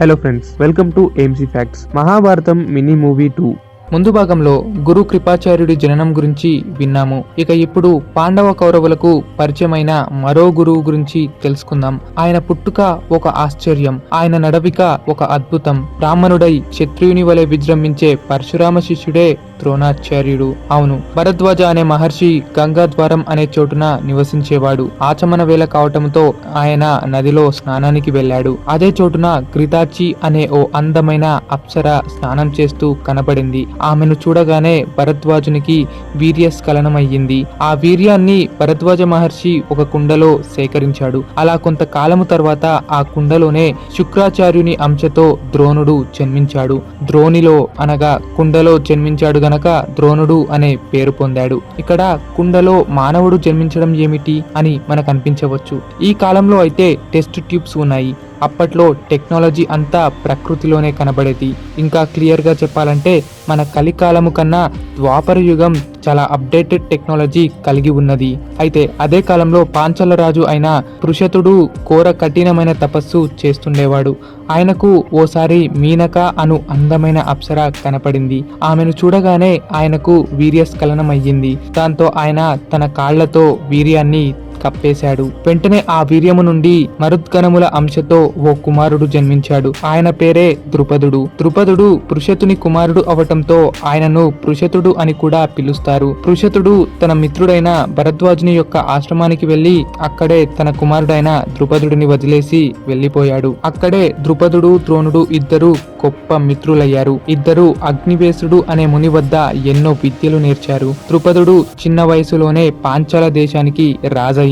Hello friends, welcome to AMC facts. Mahabharatam mini movie 2. ముందు భాగంలో గురు కృపాచార్యుడి జననం గురించి విన్నాము. ఇక ఇప్పుడు పాండవ కౌరవులకు పరిచయమైన మరో గురువు గురించి తెలుసుకుందాం. ఆయన పుట్టుక ఒక ఆశ్చర్యం, ఆయన నడవిక ఒక అద్భుతం. బ్రాహ్మణుడై క్షత్రియుని వలె విజృంభించే పరశురామ శిష్యుడే ద్రోణాచార్యుడు. అవును, భరద్వాజ అనే మహర్షి గంగాద్వారం అనే చోటున నివసించేవాడు. ఆచమన వేళ కావటంతో ఆయన నదిలో స్నానానికి వెళ్ళాడు. అదే చోటున ఘృతాచి అనే ఓ అందమైన అప్సర స్నానం చేస్తూ కనబడింది. ఆమెను చూడగానే భరద్వాజునికి వీర్యస్ఖలనమయ్యింది. ఆ వీర్యాన్ని భరద్వాజ మహర్షి ఒక కుండలో సేకరించాడు. అలా కొంతకాలము తర్వాత ఆ కుండలోనే శుక్రాచార్యుని అంశతో ద్రోణుడు జన్మించాడు. ద్రోణిలో అనగా కుండలో జన్మించాడు గనక ద్రోణుడు అనే పేరు పొందాడు. ఇక్కడ కుండలో మానవుడు జన్మించడం ఏమిటి అని మనకు అనిపించవచ్చు. ఈ కాలంలో అయితే టెస్ట్ ట్యూబ్స్ ఉన్నాయి. అప్పట్లో టెక్నాలజీ అంతా ప్రకృతిలోనే కనబడేది. ఇంకా క్లియర్గా చెప్పాలంటే మన కలికాలము కన్నా ద్వాపర యుగం చాలా అప్డేటెడ్ టెక్నాలజీ కలిగి ఉన్నది. అయితే అదే కాలంలో పాంచాల రాజు అయిన పృషతుడు ఘోర కఠినమైన తపస్సు చేస్తుండేవాడు. ఆయనకు ఓసారి మీనక అను అందమైన అప్సర కనపడింది. ఆమెను చూడగానే ఆయనకు వీర్యస్ఖలనం అయ్యింది. దాంతో ఆయన తన కాళ్లతో వీర్యాన్ని కప్పేశాడు. వెంటనే ఆ వీర్యము నుండి మరుద్గణముల అంశతో ఓ కుమారుడు జన్మించాడు. ఆయన పేరే ద్రుపదుడు. ద్రుపదుడు పృషతుని కుమారుడు అవటంతో ఆయనను పృషతుడు అని కూడా పిలుస్తారు. పృషతుడు తన మిత్రుడైన భరద్వాజుని యొక్క ఆశ్రమానికి వెళ్లి అక్కడే తన కుమారుడైన ద్రుపదుడిని వదిలేసి వెళ్లిపోయాడు. అక్కడే ద్రుపదుడు ద్రోణుడు ఇద్దరు గొప్ప మిత్రులయ్యారు. ఇద్దరు అగ్నివేశుడు అనే ముని వద్ద ఎన్నో విద్యలు నేర్చారు. ద్రుపదుడు చిన్న వయసులోనే పాంచాల దేశానికి రాజయ్యాడు.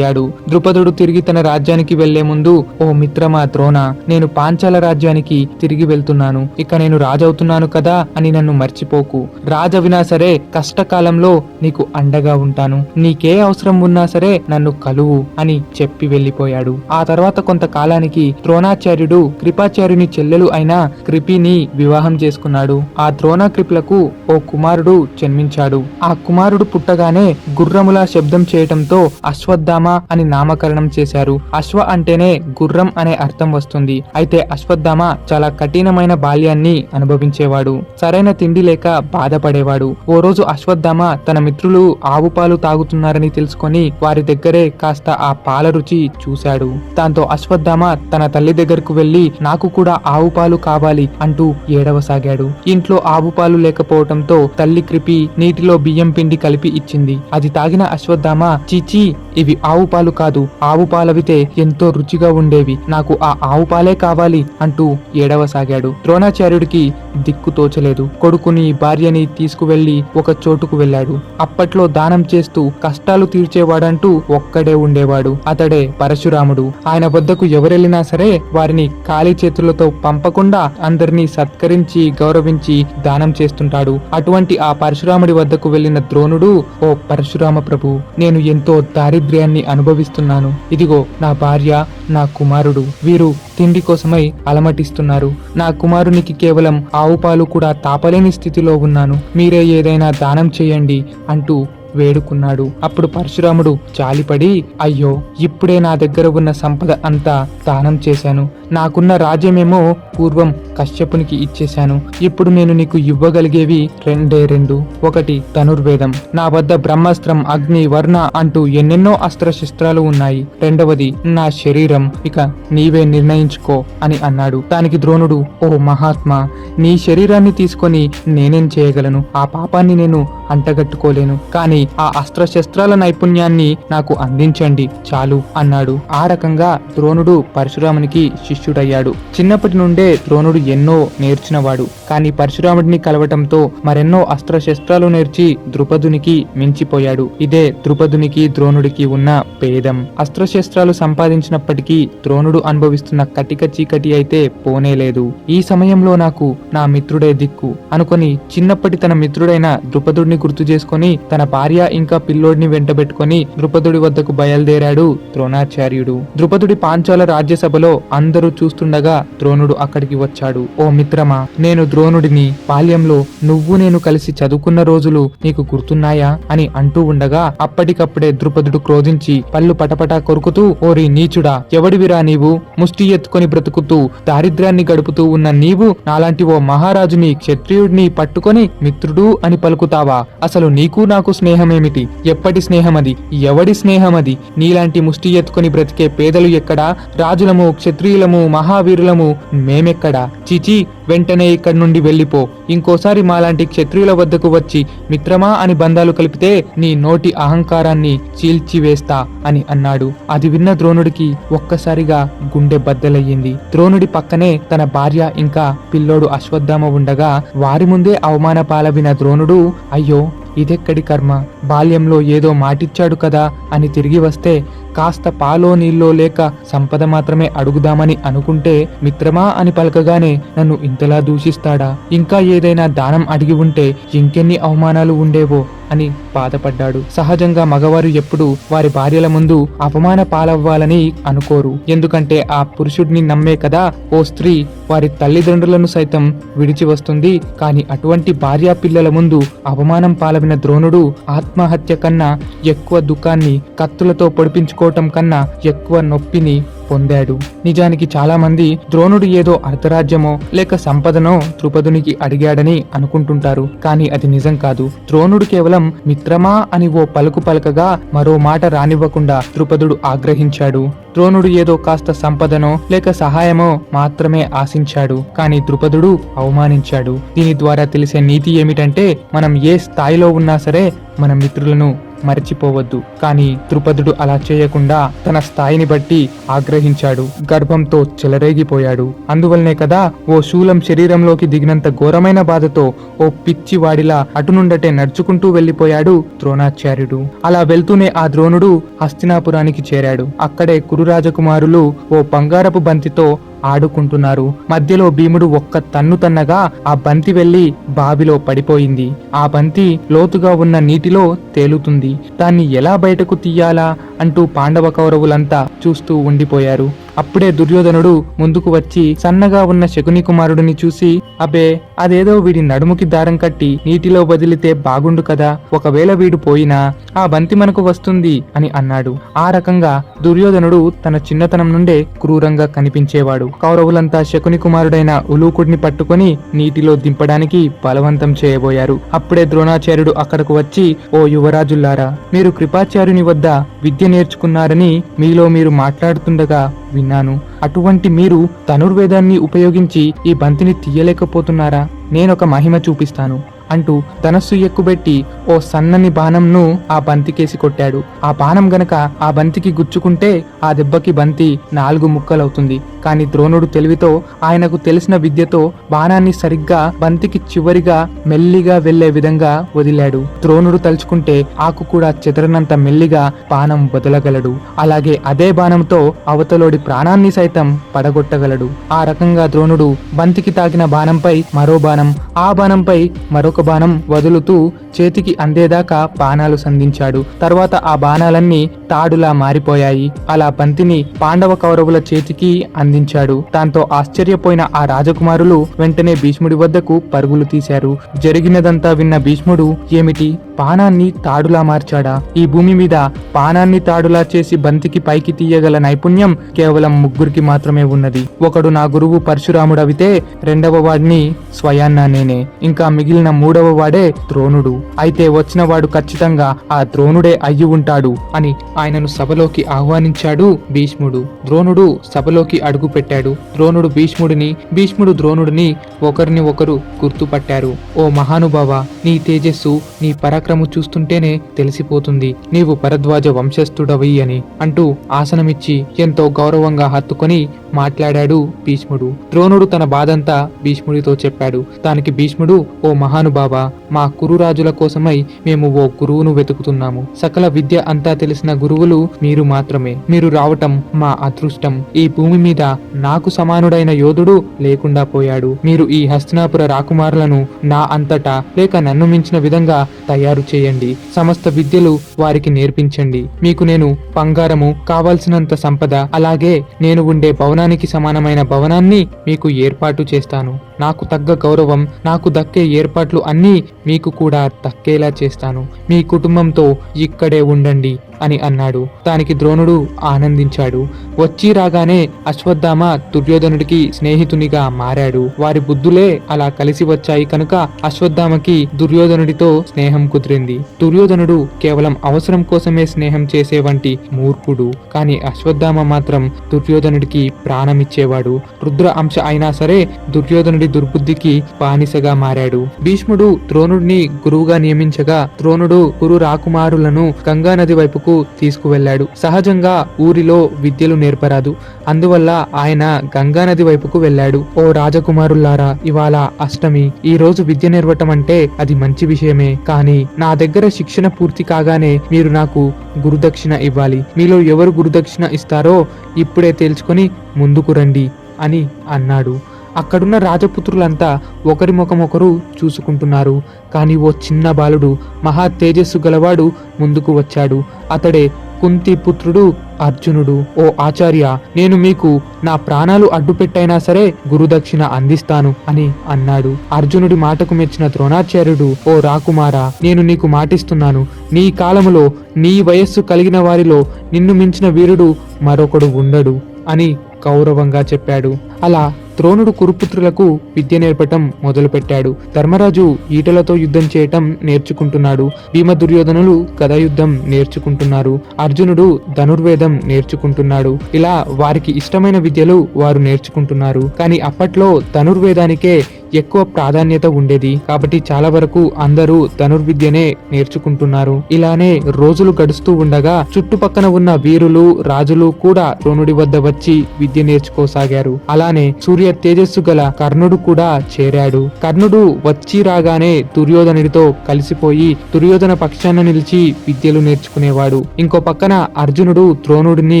ద్రుపదుడు తిరిగి తన రాజ్యానికి వెళ్లే ముందు, ఓ మిత్రమా ద్రోణ, నేను పాంచాల రాజ్యానికి తిరిగి వెళ్తున్నాను. ఇక నేను రాజవుతున్నాను కదా అని నన్ను మర్చిపోకు. రాజవినా సరే కష్టకాలంలో నీకు అండగా ఉంటాను. నీకే అవసరం ఉన్నా సరే నన్ను కలువు అని చెప్పి వెళ్లిపోయాడు. ఆ తర్వాత కొంతకాలానికి ద్రోణాచార్యుడు కృపాచార్యుని చెల్లెలు అయిన కృపిని వివాహం చేసుకున్నాడు. ఆ ద్రోణ కృపులకు ఓ కుమారుడు జన్మించాడు. ఆ కుమారుడు పుట్టగానే గుర్రములా శబ్దం చేయటంతో అశ్వత్థామ అని నామకరణం చేశారు. అశ్వ అంటేనే గుర్రం అనే అర్థం వస్తుంది. అయితే అశ్వత్థామ చాలా కఠినమైన బాల్యాన్ని అనుభవించేవాడు. సరైన తిండి లేక బాధపడేవాడు. ఓ రోజు అశ్వత్థామ తన మిత్రులు ఆవు పాలు తాగుతున్నారని తెలుసుకొని వారి దగ్గరే కాస్త ఆ పాల రుచి చూశాడు. దాంతో అశ్వత్థామ తన తల్లి దగ్గరకు వెళ్లి, నాకు కూడా ఆవు పాలు కావాలి అంటూ ఏడవసాగాడు. ఇంట్లో ఆవు పాలు లేకపోవటంతో తల్లి కృపి నీటిలో బియ్యం పిండి కలిపి ఇచ్చింది. అది తాగిన అశ్వత్థామ, చీచీ, ఇవి ఆవు పాలు కాదు, ఆవు పాలవితే ఎంతో రుచిగా ఉండేవి, నాకు ఆ ఆవు పాలే కావాలి అంటూ ఏడవసాగాడు. ద్రోణాచార్యుడికి దిక్కు తోచలేదు. కొడుకుని భార్యని తీసుకువెళ్లి ఒక చోటుకు వెళ్ళాడు. అప్పట్లో దానం చేస్తూ కష్టాలు తీర్చేవాడంటూ ఒక్కడే ఉండేవాడు. అతడే పరశురాముడు. ఆయన వద్దకు ఎవరెళ్ళినా సరే వారిని ఖాళీ చేతులతో పంపకుండా అందరినీ సత్కరించి గౌరవించి దానం చేస్తుంటాడు. అటువంటి ఆ పరశురాముడి వద్దకు వెళ్లిన ద్రోణుడు, ఓ పరశురామ ప్రభు, నేను ఎంతో దారిద్ర్యాన్ని అనుభవిస్తున్నాను. ఇదిగో నా భార్య, నా కుమారుడు, వీరు తిండి కోసమై అలమటిస్తున్నారు. నా కుమారునికి కేవలం ఆవు పాలు కూడా తాపలేని స్థితిలో ఉన్నాను. మీరే ఏదైనా దానం చేయండి అంటూ వేడుకున్నాడు. అప్పుడు పరశురాముడు జాలిపడి, అయ్యో, ఇప్పుడే నా దగ్గర ఉన్న సంపద అంతా దానం చేశాను. నాకున్న రాజ్యమేమో పూర్వం కశ్యపునికి ఇచ్చేశాను. ఇప్పుడు నేను నీకు ఇవ్వగలిగేవి రెండు. ఒకటి ధనుర్వేదం. నా వద్ద బ్రహ్మాస్త్రం, అగ్ని, వర్ణ అంటూ ఎన్నెన్నో అస్త్రశస్త్రాలు ఉన్నాయి. రెండవది నా శరీరం, ఇక నీవే నిర్ణయించుకో అని అన్నాడు. దానికి ద్రోణుడు, ఓ మహాత్మా, నీ శరీరాన్ని తీసుకొని నేనేం చేయగలను? ఆ పాపాన్ని నేను అంటగట్టుకోలేను. కానీ ఆ అస్త్రశస్త్రాల నైపుణ్యాన్ని నాకు అందించండి చాలు అన్నాడు. ఆ రకంగా ద్రోణుడు పరశురామునికి శిష్యుడయ్యాడు. చిన్నప్పటి నుండే ద్రోణుడు ఎన్నో నేర్చినవాడు. కానీ పరశురాముడిని కలవటంతో మరెన్నో అస్త్రశస్త్రాలు నేర్చి ద్రుపదునికి మించిపోయాడు. ఇదే ద్రుపదునికి ద్రోణుడికి ఉన్న భేదం. అస్త్రశస్త్రాలు సంపాదించినప్పటికీ ద్రోణుడు అనుభవిస్తున్న కటిక చీకటి అయితే పోనేలేదు. ఈ సమయంలో నాకు నా మిత్రుడే దిక్కు అనుకొని చిన్నప్పటి తన మిత్రుడైన ద్రుపదుడిని గుర్తు చేసుకొని తన భార్య ఇంకా పిల్లోడిని వెంటబెట్టుకొని ద్రుపదుడి వద్దకు బయలుదేరాడు ద్రోణాచార్యుడు. ద్రుపదుడి పాంచాల రాజ్యసభలో అందరూ చూస్తుండగా ద్రోణుడు అక్కడికి వచ్చాడు. అన్నాడు. ఓ మిత్రమా, నేను ద్రోణుడిని. బాల్యంలో నువ్వు నేను కలిసి చదువుకున్న రోజులు నీకు గుర్తున్నాయా అని అంటూ ఉండగా అప్పటికప్పుడే ద్రుపదుడు క్రోధించి పళ్ళు పటపటా కొరుకుతూ, ఓరి నీచుడా, ఎవడివిరా నీవు? ముష్టి ఎత్తుకొని బ్రతుకుతూ దారిద్ర్యాన్ని గడుపుతూ ఉన్న నీవు నాలాంటి ఓ మహారాజుని, క్షత్రియుడిని పట్టుకొని మిత్రుడు అని పలుకుతావా? అసలు నీకు నాకు స్నేహమేమిటి? ఎప్పటి స్నేహమది? ఎవడి స్నేహమది? నీలాంటి ముష్టి ఎత్తుకొని బ్రతికే పేదలు ఎక్కడా? రాజులము, క్షత్రియులము, మహావీరులము మేమెక్కడా? చిచి, వెంటనే ఇక్కడి నుండి వెళ్ళిపో. ఇంకోసారి మాలాంటి క్షత్రియుల వద్దకు వచ్చి మిత్రమా అని బంధాలు కలిపితే నీ నోటి అహంకారాన్ని చీల్చివేస్తా అని అన్నాడు. అది విన్న ద్రోణుడికి ఒక్కసారిగా గుండె బద్దలయ్యింది. ద్రోణుడి పక్కనే తన భార్య ఇంకా పిల్లోడు అశ్వత్థామ ఉండగా వారి ముందే అవమాన పాలవిన ద్రోణుడు, అయ్యో ఇదెక్కడి కర్మ, బాల్యంలో ఏదో మాటిచ్చాడు కదా అని తిరిగి వస్తే కాస్త పాలో నీళ్ళో లేక సంపద మాత్రమే అడుగుదామని అనుకుంటే మిత్రమా అని పలకగానే నన్ను ఇంతలా దూషిస్తాడా? ఇంకా ఏదైనా దానం అడిగి ఉంటే ఇంకెన్ని అవమానాలు ఉండేవో అని బాధపడ్డాడు. సహజంగా మగవారు ఎప్పుడు వారి భార్యల ముందు అవమాన పాలవ్వాలని అనుకోరు. ఎందుకంటే ఆ పురుషుడిని నమ్మే కదా ఓ స్త్రీ వారి తల్లిదండ్రులను సైతం విడిచి వస్తుంది. కానీ అటువంటి భార్యా పిల్లల ముందు అవమానం పాలవిన ద్రోణుడు ఆత్మహత్య కన్నా ఎక్కువ దుఃఖాన్ని, కత్తులతో పొడిపించుకోవటం కన్నా ఎక్కువ నొప్పిని పొందాడు. నిజానికి చాలా మంది ద్రోణుడు ఏదో అర్ధరాజ్యమో లేక సంపదనో ద్రుపదునికి అడిగాడని అనుకుంటుంటారు. కానీ అది నిజం కాదు. ద్రోణుడు కేవలం మిత్రమా అని ఓ పలుకు పలకగా మరో మాట రానివ్వకుండా ద్రుపదుడు ఆగ్రహించాడు. ద్రోణుడు ఏదో కాస్త సంపదనో లేక సహాయమో మాత్రమే ఆశించాడు. కానీ ద్రుపదుడు అవమానించాడు. దీని ద్వారా తెలిసే నీతి ఏమిటంటే మనం ఏ స్థాయిలో ఉన్నా సరే మన మిత్రులను మర్చిపోవద్దు. కానీ ద్రుపదుడు అలా చేయకుండా తన స్థాయిని బట్టి ఆగ్రహించాడు. గర్భంతో చెలరేగిపోయాడు. అందువల్లనే కదా ఓ శూలం శరీరంలోకి దిగినంత ఘోరమైన బాధతో ఓ పిచ్చి వాడిలా అటునుండటే నడుచుకుంటూ వెళ్లిపోయాడు ద్రోణాచార్యుడు. అలా వెళ్తూనే ఆ ద్రోణుడు హస్తినాపురానికి చేరాడు. అక్కడే కురు రాజకుమారులు ఓ బంగారపు బంతితో ఆడుకుంటున్నారు. మధ్యలో భీముడు ఒక్క తన్ను తన్నగా ఆ బంతి వెళ్లి బావిలో పడిపోయింది. ఆ బంతి లోతుగా ఉన్న నీటిలో తేలుతుంది. దాన్ని ఎలా బయటకు తీయాలా అంటూ పాండవ కౌరవులంతా చూస్తూ ఉండిపోయారు. అప్పుడే దుర్యోధనుడు ముందుకు వచ్చి సన్నగా ఉన్న శకుని కుమారుడిని చూసి, అబే అదేదో వీడి నడుముకి దారం కట్టి నీటిలో వదిలితే బాగుండు కదా, ఒకవేళ వీడు పోయినా ఆ బంతి మనకు వస్తుంది అని అన్నాడు. ఆ రకంగా దుర్యోధనుడు తన చిన్నతనం నుండే క్రూరంగా కనిపించేవాడు. కౌరవులంతా శకుని కుమారుడైన ఉలూకుడిని పట్టుకొని నీటిలో దింపడానికి బలవంతం చేయబోయారు. అప్పుడే ద్రోణాచార్యుడు అక్కడకు వచ్చి, ఓ యువరాజుల్లారా, మీరు కృపాచార్యుని వద్ద విద్య నేర్చుకున్నారని మీలో మీరు మాట్లాడుతుండగా విన్నాను. అటువంటి మీరు ధనుర్వేదాన్ని ఉపయోగించి ఈ బంతిని తీయలేకపోతున్నారా? నేనొక మహిమ చూపిస్తాను అంటూ ధనస్సు ఎక్కుబెట్టి ఓ సన్నని బాణంను ఆ బంతికేసి కొట్టాడు. ఆ బాణం గనక ఆ బంతికి గుచ్చుకుంటే ఆ దెబ్బకి బంతి 4 ముక్కలవుతుంది. కానీ ద్రోణుడు తెలివితో, ఆయనకు తెలిసిన విద్యతో బాణాన్ని సరిగ్గా బంతికి చివరిగా మెల్లిగా వెళ్లే విధంగా వదిలాడు. ద్రోణుడు తలుచుకుంటే ఆకు కూడా చెదరనంత మెల్లిగా బాణం వదలగలడు. అలాగే అదే బాణంతో అవతలోడి ప్రాణాన్ని సైతం పడగొట్టగలడు. ఆ రకంగా ద్రోణుడు బంతికి తాకిన బాణంపై మరో బాణం, ఆ బాణంపై మరొక బాణం వదులుతూ చేతికి అందేదాకా బాణాలు సంధించాడు. తర్వాత ఆ బాణాలన్నీ తాడులా మారిపోయాయి. అలా బంతిని పాండవ కౌరవుల చేతికి అందించాడు. దాంతో ఆశ్చర్యపోయిన ఆ రాజకుమారులు వెంటనే భీష్ముడి వద్దకు పరుగులు తీశారు. జరిగినదంతా విన్న భీష్ముడు, ఏమిటి, బాణాన్ని తాడులా మార్చాడా? ఈ భూమి మీద బాణాన్ని తాడులా చేసి బంతికి పైకి తీయగల నైపుణ్యం కేవలం 3కి మాత్రమే ఉన్నది. ఒకడు నా గురువు పరశురాముడవితే, రెండవ వాడిని స్వయాన్నా నేనే, ఇంకా మిగిలిన 3వ వాడే ద్రోణుడు. అయితే వచ్చిన వాడు ఖచ్చితంగా ఆ ద్రోణుడే అయ్యి ఉంటాడు అని ఆయనను సభలోకి ఆహ్వానించాడు భీష్ముడు. ద్రోణుడు సభలోకి అడుగు పెట్టాడు. ద్రోణుడు భీష్ముడిని, భీష్ముడు ద్రోణుడిని ఒకరిని ఒకరు గుర్తుపట్టారు. ఓ మహానుభావ, నీ తేజస్సు, నీ పరాక్రము చూస్తుంటేనే తెలిసిపోతుంది నీవు భరద్వాజ వంశస్థుడవి అని అంటూ ఆసనమిచ్చి ఎంతో గౌరవంగా హత్తుకొని మాట్లాడాడు భీష్ముడు. ద్రోణుడు తన బాధంతా భీష్ముడితో చెప్పాడు. దానికి భీష్ముడు, ఓ మహానుభావ, మా కురురాజుల కోసమై మేము ఓ గురువును వెతుకుతున్నాము. సకల విద్య అంతా తెలిసిన గురువులు మీరు మాత్రమే. మీరు రావటం మా అదృష్టం. ఈ భూమి మీద నాకు సమానుడైన యోధుడు లేకుండా పోయాడు. మీరు ఈ హస్తినాపుర రాకుమారులను నా అంతటా లేక నన్ను మించిన విధంగా తయారు చేయండి. సమస్త విద్యలు వారికి నేర్పించండి. మీకు నేను బంగారము, కావాల్సినంత సంపద, అలాగే నేను ఉండే భవనానికి సమానమైన భవనాన్ని మీకు ఏర్పాటు చేస్తాను. నాకు తగ్గ గౌరవం, నాకు దక్కే ఏర్పాట్లు అన్నీ మీకు కూడా దక్కేలా చేస్తాను. మీ కుటుంబంతో ఇక్కడే ఉండండి అని అన్నాడు. దానికి ద్రోణుడు ఆనందించాడు. వచ్చి రాగానే అశ్వత్థామ దుర్యోధనుడికి స్నేహితునిగా మారాడు. వారి బుద్ధులే అలా కలిసి వచ్చాయి కనుక అశ్వత్థామకి దుర్యోధనుడితో స్నేహం కుదిరింది. దుర్యోధనుడు కేవలం అవసరం కోసమే స్నేహం చేసే వంటి మూర్ఖుడు. కానీ అశ్వత్థామ మాత్రం దుర్యోధనుడికి ప్రాణమిచ్చేవాడు. రుద్ర అంశ అయినా సరే దుర్యోధనుడి దుర్బుద్ధికి బానిసగా మారాడు. భీష్ముడు ద్రోణుడిని గురువుగా నియమించగా ద్రోణుడు గురు రాకుమారులను గంగా నది వైపుకు తీసుకువెళ్లాడు. సహజంగా ఊరిలో విద్యలు నేర్పరాదు. అందువల్ల ఆయన గంగా నది వైపుకు వెళ్ళాడు. ఓ రాజకుమారులారా, ఇవాళ అష్టమి. ఈ రోజు విద్య నేర్వటం అంటే అది మంచి విషయమే. కానీ నా దగ్గర శిక్షణ పూర్తి కాగానే మీరు నాకు గురుదక్షిణ ఇవ్వాలి. మీలో ఎవరు గురుదక్షిణ ఇస్తారో ఇప్పుడే తేల్చుకొని ముందుకు రండి అని అన్నాడు. అక్కడున్న రాజపుత్రులంతా ఒకరి ముఖం ఒకరు చూసుకుంటున్నారు. కానీ ఓ చిన్న బాలుడు, మహా తేజస్సు గలవాడు ముందుకు వచ్చాడు. అతడే కుంతి పుత్రుడు అర్జునుడు. ఓ ఆచార్య, నేను మీకు నా ప్రాణాలు అడ్డుపెట్టైనా సరే గురుదక్షిణ అందిస్తాను అని అన్నాడు. అర్జునుడి మాటకు మెచ్చిన ద్రోణాచార్యుడు, ఓ రాకుమారా, నేను నీకు మాటిస్తున్నాను. నీ కాలములో నీ వయస్సు కలిగిన వారిలో నిన్ను మించిన వీరుడు మరొకడు ఉండడు అని గౌరవంగా చెప్పాడు. అలా ద్రోణుడు కురుపుత్రులకు విద్య నేర్పటం మొదలుపెట్టాడు. ధర్మరాజు ఈటలతో యుద్ధం చేయటం నేర్చుకుంటున్నాడు. భీమ దుర్యోధనులు గదా యుద్ధం నేర్చుకుంటున్నారు. అర్జునుడు ధనుర్వేదం నేర్చుకుంటున్నాడు. ఇలా వారికి ఇష్టమైన విద్యలు వారు నేర్చుకుంటున్నారు. కానీ అప్పట్లో ధనుర్వేదానికే ఎక్కువ ప్రాధాన్యత ఉండేది. కాబట్టి చాలా వరకు అందరూ ధనుర్విద్యనే నేర్చుకుంటున్నారు. ఇలానే రోజులు గడుస్తూ ఉండగా చుట్టుపక్కన ఉన్న వీరులు, రాజులు కూడా ద్రోణుడి వద్ద వచ్చి విద్య నేర్చుకోసాగారు. అలానే సూర్య తేజస్సు గల కర్ణుడు కూడా చేరాడు. కర్ణుడు వచ్చి రాగానే దుర్యోధనుడితో కలిసిపోయి దుర్యోధన పక్షాన నిలిచి విద్యలు నేర్చుకునేవాడు. ఇంకో పక్కన అర్జునుడు ద్రోణుడిని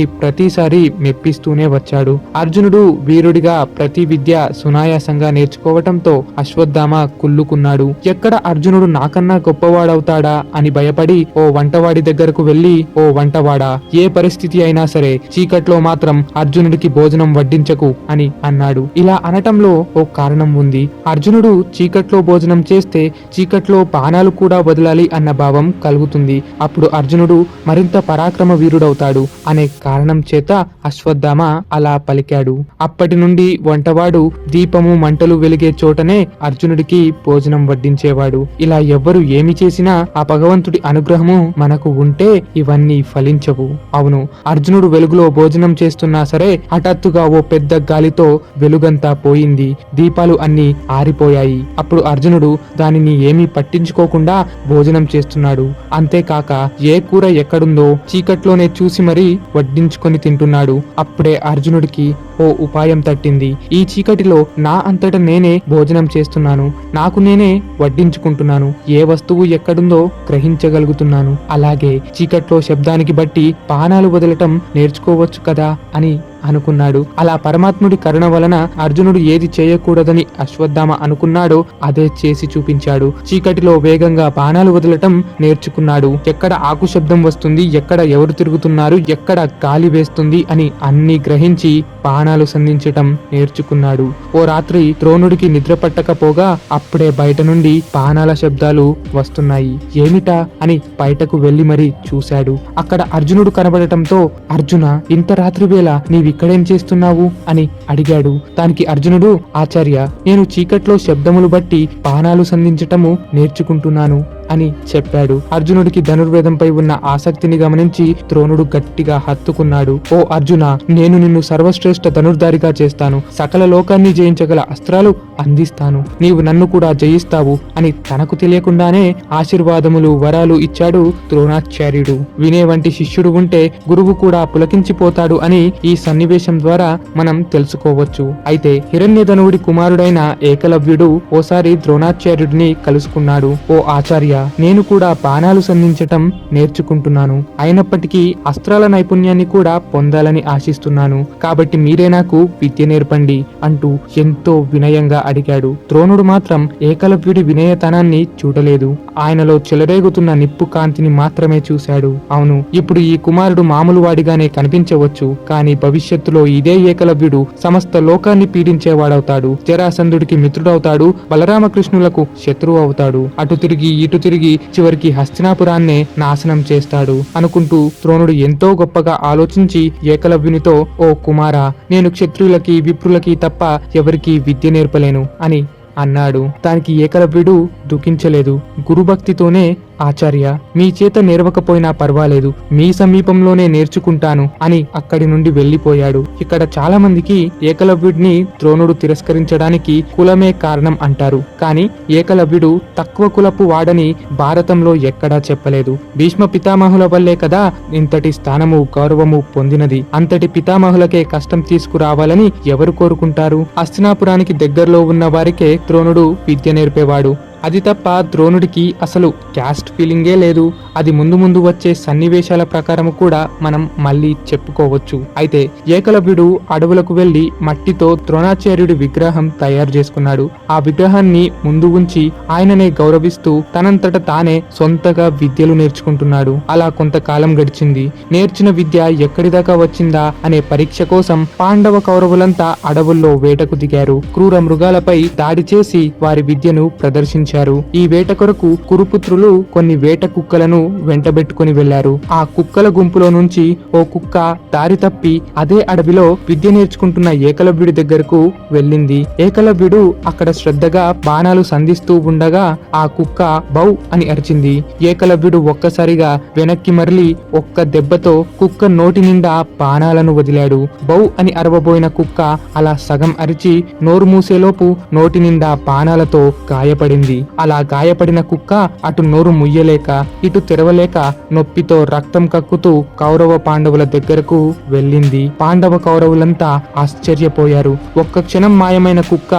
ప్రతిసారి మెప్పిస్తూనే వచ్చాడు. అర్జునుడు వీరుడిగా ప్రతి విద్య సునాయాసంగా నేర్చుకోవటంతో అశ్వత్థామ కుళ్ళుకున్నాడు. ఎక్కడ అర్జునుడు నాకన్నా గొప్పవాడవుతాడా అని భయపడి ఓ వంటవాడి దగ్గరకు వెళ్లి, ఓ వంటవాడా, ఏ పరిస్థితి అయినా సరే చీకట్లో మాత్రం అర్జునుడికి భోజనం వడ్డించకు అని అన్నాడు. ఇలా అనటంలో ఓ కారణం ఉంది. అర్జునుడు చీకట్లో భోజనం చేస్తే చీకట్లో బాణాలు కూడా వదలాలి అన్న భావం కలుగుతుంది. అప్పుడు అర్జునుడు మరింత పరాక్రమ వీరుడవుతాడు అనే కారణం చేత అశ్వత్థామ అలా పలికాడు. అప్పటి నుండి వంటవాడు దీపము మంటలు వెలిగే చోటనే అర్జునుడికి భోజనం వడ్డించేవాడు. ఇలా ఎవ్వరు ఏమి చేసినా ఆ భగవంతుడి అనుగ్రహము మనకు ఉంటే ఇవన్నీ ఫలించవు. అవును, అర్జునుడు వెలుగులో భోజనం చేస్తున్నా సరే హఠాత్తుగా ఓ పెద్ద గాలితో వెలుగంతా పోయింది. దీపాలు అన్ని ఆరిపోయాయి. అప్పుడు అర్జునుడు దానిని ఏమీ పట్టించుకోకుండా భోజనం చేస్తున్నాడు. అంతేకాక ఏ కూర ఎక్కడుందో చీకట్లోనే చూసి మరీ వడ్డించుకొని తింటున్నాడు. అప్పుడే అర్జునుడికి ఓ ఉపాయం తట్టింది. ఈ చీకటిలో నా అంతట నేనే భోజనం చేస్తున్నాను, నాకు నేనే వడ్డించుకుంటున్నాను, ఏ వస్తువు ఎక్కడుందో గ్రహించగలుగుతున్నాను. అలాగే చీకట్లో శబ్దానికి బట్టి బాణాలు వదలటం నేర్చుకోవచ్చు కదా అని అనుకున్నాడు. అలా పరమాత్ముడి కరుణ వలన అర్జునుడు ఏది చేయకూడదని అశ్వత్థామ అనుకున్నాడో అదే చేసి చూపించాడు. చీకటిలో వేగంగా బాణాలు వదలటం నేర్చుకున్నాడు. ఎక్కడ ఆకు శబ్దం వస్తుంది, ఎక్కడ ఎవరు తిరుగుతున్నారు, ఎక్కడ గాలి వేస్తుంది అని అన్ని గ్రహించి బాణాలు సంధించటం నేర్చుకున్నాడు. ఓ రాత్రి ద్రోణుడికి నిద్ర పట్టకపోగా అప్పుడే బయట నుండి బాణాల శబ్దాలు వస్తున్నాయి. ఏమిటా అని బయటకు వెళ్లి మరీ చూశాడు. అక్కడ అర్జునుడు కనబడటంతో, అర్జున, ఇంత రాత్రి వేళ నీవిక్కడేం చేస్తున్నావు అని అడిగాడు. దానికి అర్జునుడు, ఆచార్య, నేను చీకట్లో శబ్దములు బట్టి బాణాలు సంధించటము నేర్చుకుంటున్నాను అని చెప్పాడు. అర్జునుడికి ధనుర్వేదంపై ఉన్న ఆసక్తిని గమనించి ద్రోణుడు గట్టిగా హత్తుకున్నాడు. ఓ అర్జున, నేను నిన్ను సర్వశ్రేష్ఠ ధనుర్ధారిగా చేస్తాను, సకల లోకాన్ని జయించగల అస్త్రాలు అందిస్తాను, నీవు నన్ను కూడా జయిస్తావు అని తనకు తెలియకుండానే ఆశీర్వాదములు, వరాలు ఇచ్చాడు ద్రోణాచార్యుడు. వినే వంటి శిష్యుడు ఉంటే గురువు కూడా పులకించిపోతాడు అని ఈ సన్నివేశం ద్వారా మనం తెలుసుకోవచ్చు. అయితే హిరణ్యధనుడి కుమారుడైన ఏకలవ్యుడు ఓసారి ద్రోణాచార్యుడిని కలుసుకున్నాడు. ఓ ఆచార్య, నేను కూడా బాణాలు సంధించటం నేర్చుకుంటున్నాను. అయినప్పటికీ అస్త్రాల నైపుణ్యాన్ని కూడా పొందాలని ఆశిస్తున్నాను. కాబట్టి మీరే నాకు విద్య నేర్పండి అంటూ ఎంతో వినయంగా అడిగాడు. ద్రోణుడు మాత్రం ఏకలవ్యుడి వినయతనాన్ని చూడలేదు. ఆయనలో చెలరేగుతున్న నిప్పు కాంతిని మాత్రమే చూశాడు. అవును, ఇప్పుడు ఈ కుమారుడు మామూలు వాడిగానే కనిపించవచ్చు, కానీ భవిష్యత్తులో ఇదే ఏకలవ్యుడు సమస్త లోకాన్ని పీడించేవాడవుతాడు. జరాసంధుడికి మిత్రుడవుతాడు, బలరామకృష్ణులకు శత్రువు అవుతాడు. అటు తిరిగి ఇటు తిరిగి చివరికి హస్తినాపురాన్నే నాశనం చేస్తాడు అనుకుంటూ ద్రోణుడు ఎంతో గొప్పగా ఆలోచించి ఏకలవ్యునితో, ఓ కుమారా, నేను క్షత్రియులకి విప్రులకి తప్ప ఎవరికీ విద్య నేర్పలేను అని అన్నాడు. దానికి ఏకలవ్యుడు దుఃఖించలేదు. గురుభక్తితోనే, ఆచార్య, మీ చేత నేర్వకపోయినా పర్వాలేదు, మీ సమీపంలోనే నేర్చుకుంటాను అని అక్కడి నుండి వెళ్లిపోయాడు. ఇక్కడ చాలా మందికి ఏకలవ్యుడిని ద్రోణుడు తిరస్కరించడానికి కులమే కారణం అంటారు. కానీ ఏకలవ్యుడు తక్కువ కులపు వాడని భారతంలో ఎక్కడా చెప్పలేదు. భీష్మ పితామహుల వల్లే కదా ఇంతటి స్థానము గౌరవము పొందినది. అంతటి పితామహులకే కష్టం తీసుకురావాలని ఎవరు కోరుకుంటారు? హస్తినాపురానికి దగ్గరలో ఉన్న వారికే ద్రోణుడు విద్య నేర్పేవాడు. అది తప్ప ద్రోణుడికి అసలు క్యాస్ట్ ఫీలింగే లేదు. అది ముందు ముందు వచ్చే సన్నివేశాల ప్రకారం కూడా మనం మళ్ళీ చెప్పుకోవచ్చు. అయితే ఏకలవ్యుడు అడవులకు వెళ్లి మట్టితో ద్రోణాచార్యుడి విగ్రహం తయారు చేసుకున్నాడు. ఆ విగ్రహాన్ని ముందు ఉంచి ఆయననే గౌరవిస్తూ తనంతట తానే సొంతగా విద్యలు నేర్చుకుంటున్నాడు. అలా కొంతకాలం గడిచింది. నేర్చిన విద్య ఎక్కడిదాకా వచ్చిందా అనే పరీక్ష కోసం పాండవ కౌరవులంతా అడవుల్లో వేటకు దిగారు. క్రూర మృగాలపై దాడి చేసి వారి విద్యను ప్రదర్శించారు. ఈ వేట కొరకు కురుపుత్రులు కొన్ని వేట కుక్కలను వెంటబెట్టుకుని వెళ్లారు. ఆ కుక్కల గుంపులో నుంచి ఓ కుక్క దారి తప్పి అదే అడవిలో విద్య నేర్చుకుంటున్న ఏకలవ్యుడి దగ్గరకు వెళ్ళింది. ఏకలవ్యుడు అక్కడ శ్రద్ధగా బాణాలు సంధిస్తూ ఉండగా ఆ కుక్క బౌ అని అరిచింది. ఏకలవ్యుడు ఒక్కసారిగా వెనక్కి మరలి ఒక్క దెబ్బతో కుక్క నోటి నిండా బాణాలను వదిలాడు. బౌ అని అరవబోయిన కుక్క అలా సగం అరిచి నోరు మూసేలోపు నోటి నిండా బాణాలతో గాయపడింది. అలా గాయపడిన కుక్క అటు నోరు ముయ్యలేక ఇటు తెరవలేక నొప్పితో రక్తం కక్కుతూ కౌరవ పాండవుల దగ్గరకు వెళ్ళింది. పాండవ కౌరవులంతా ఆశ్చర్యపోయారు. ఒక్క క్షణం మాయమైన కుక్క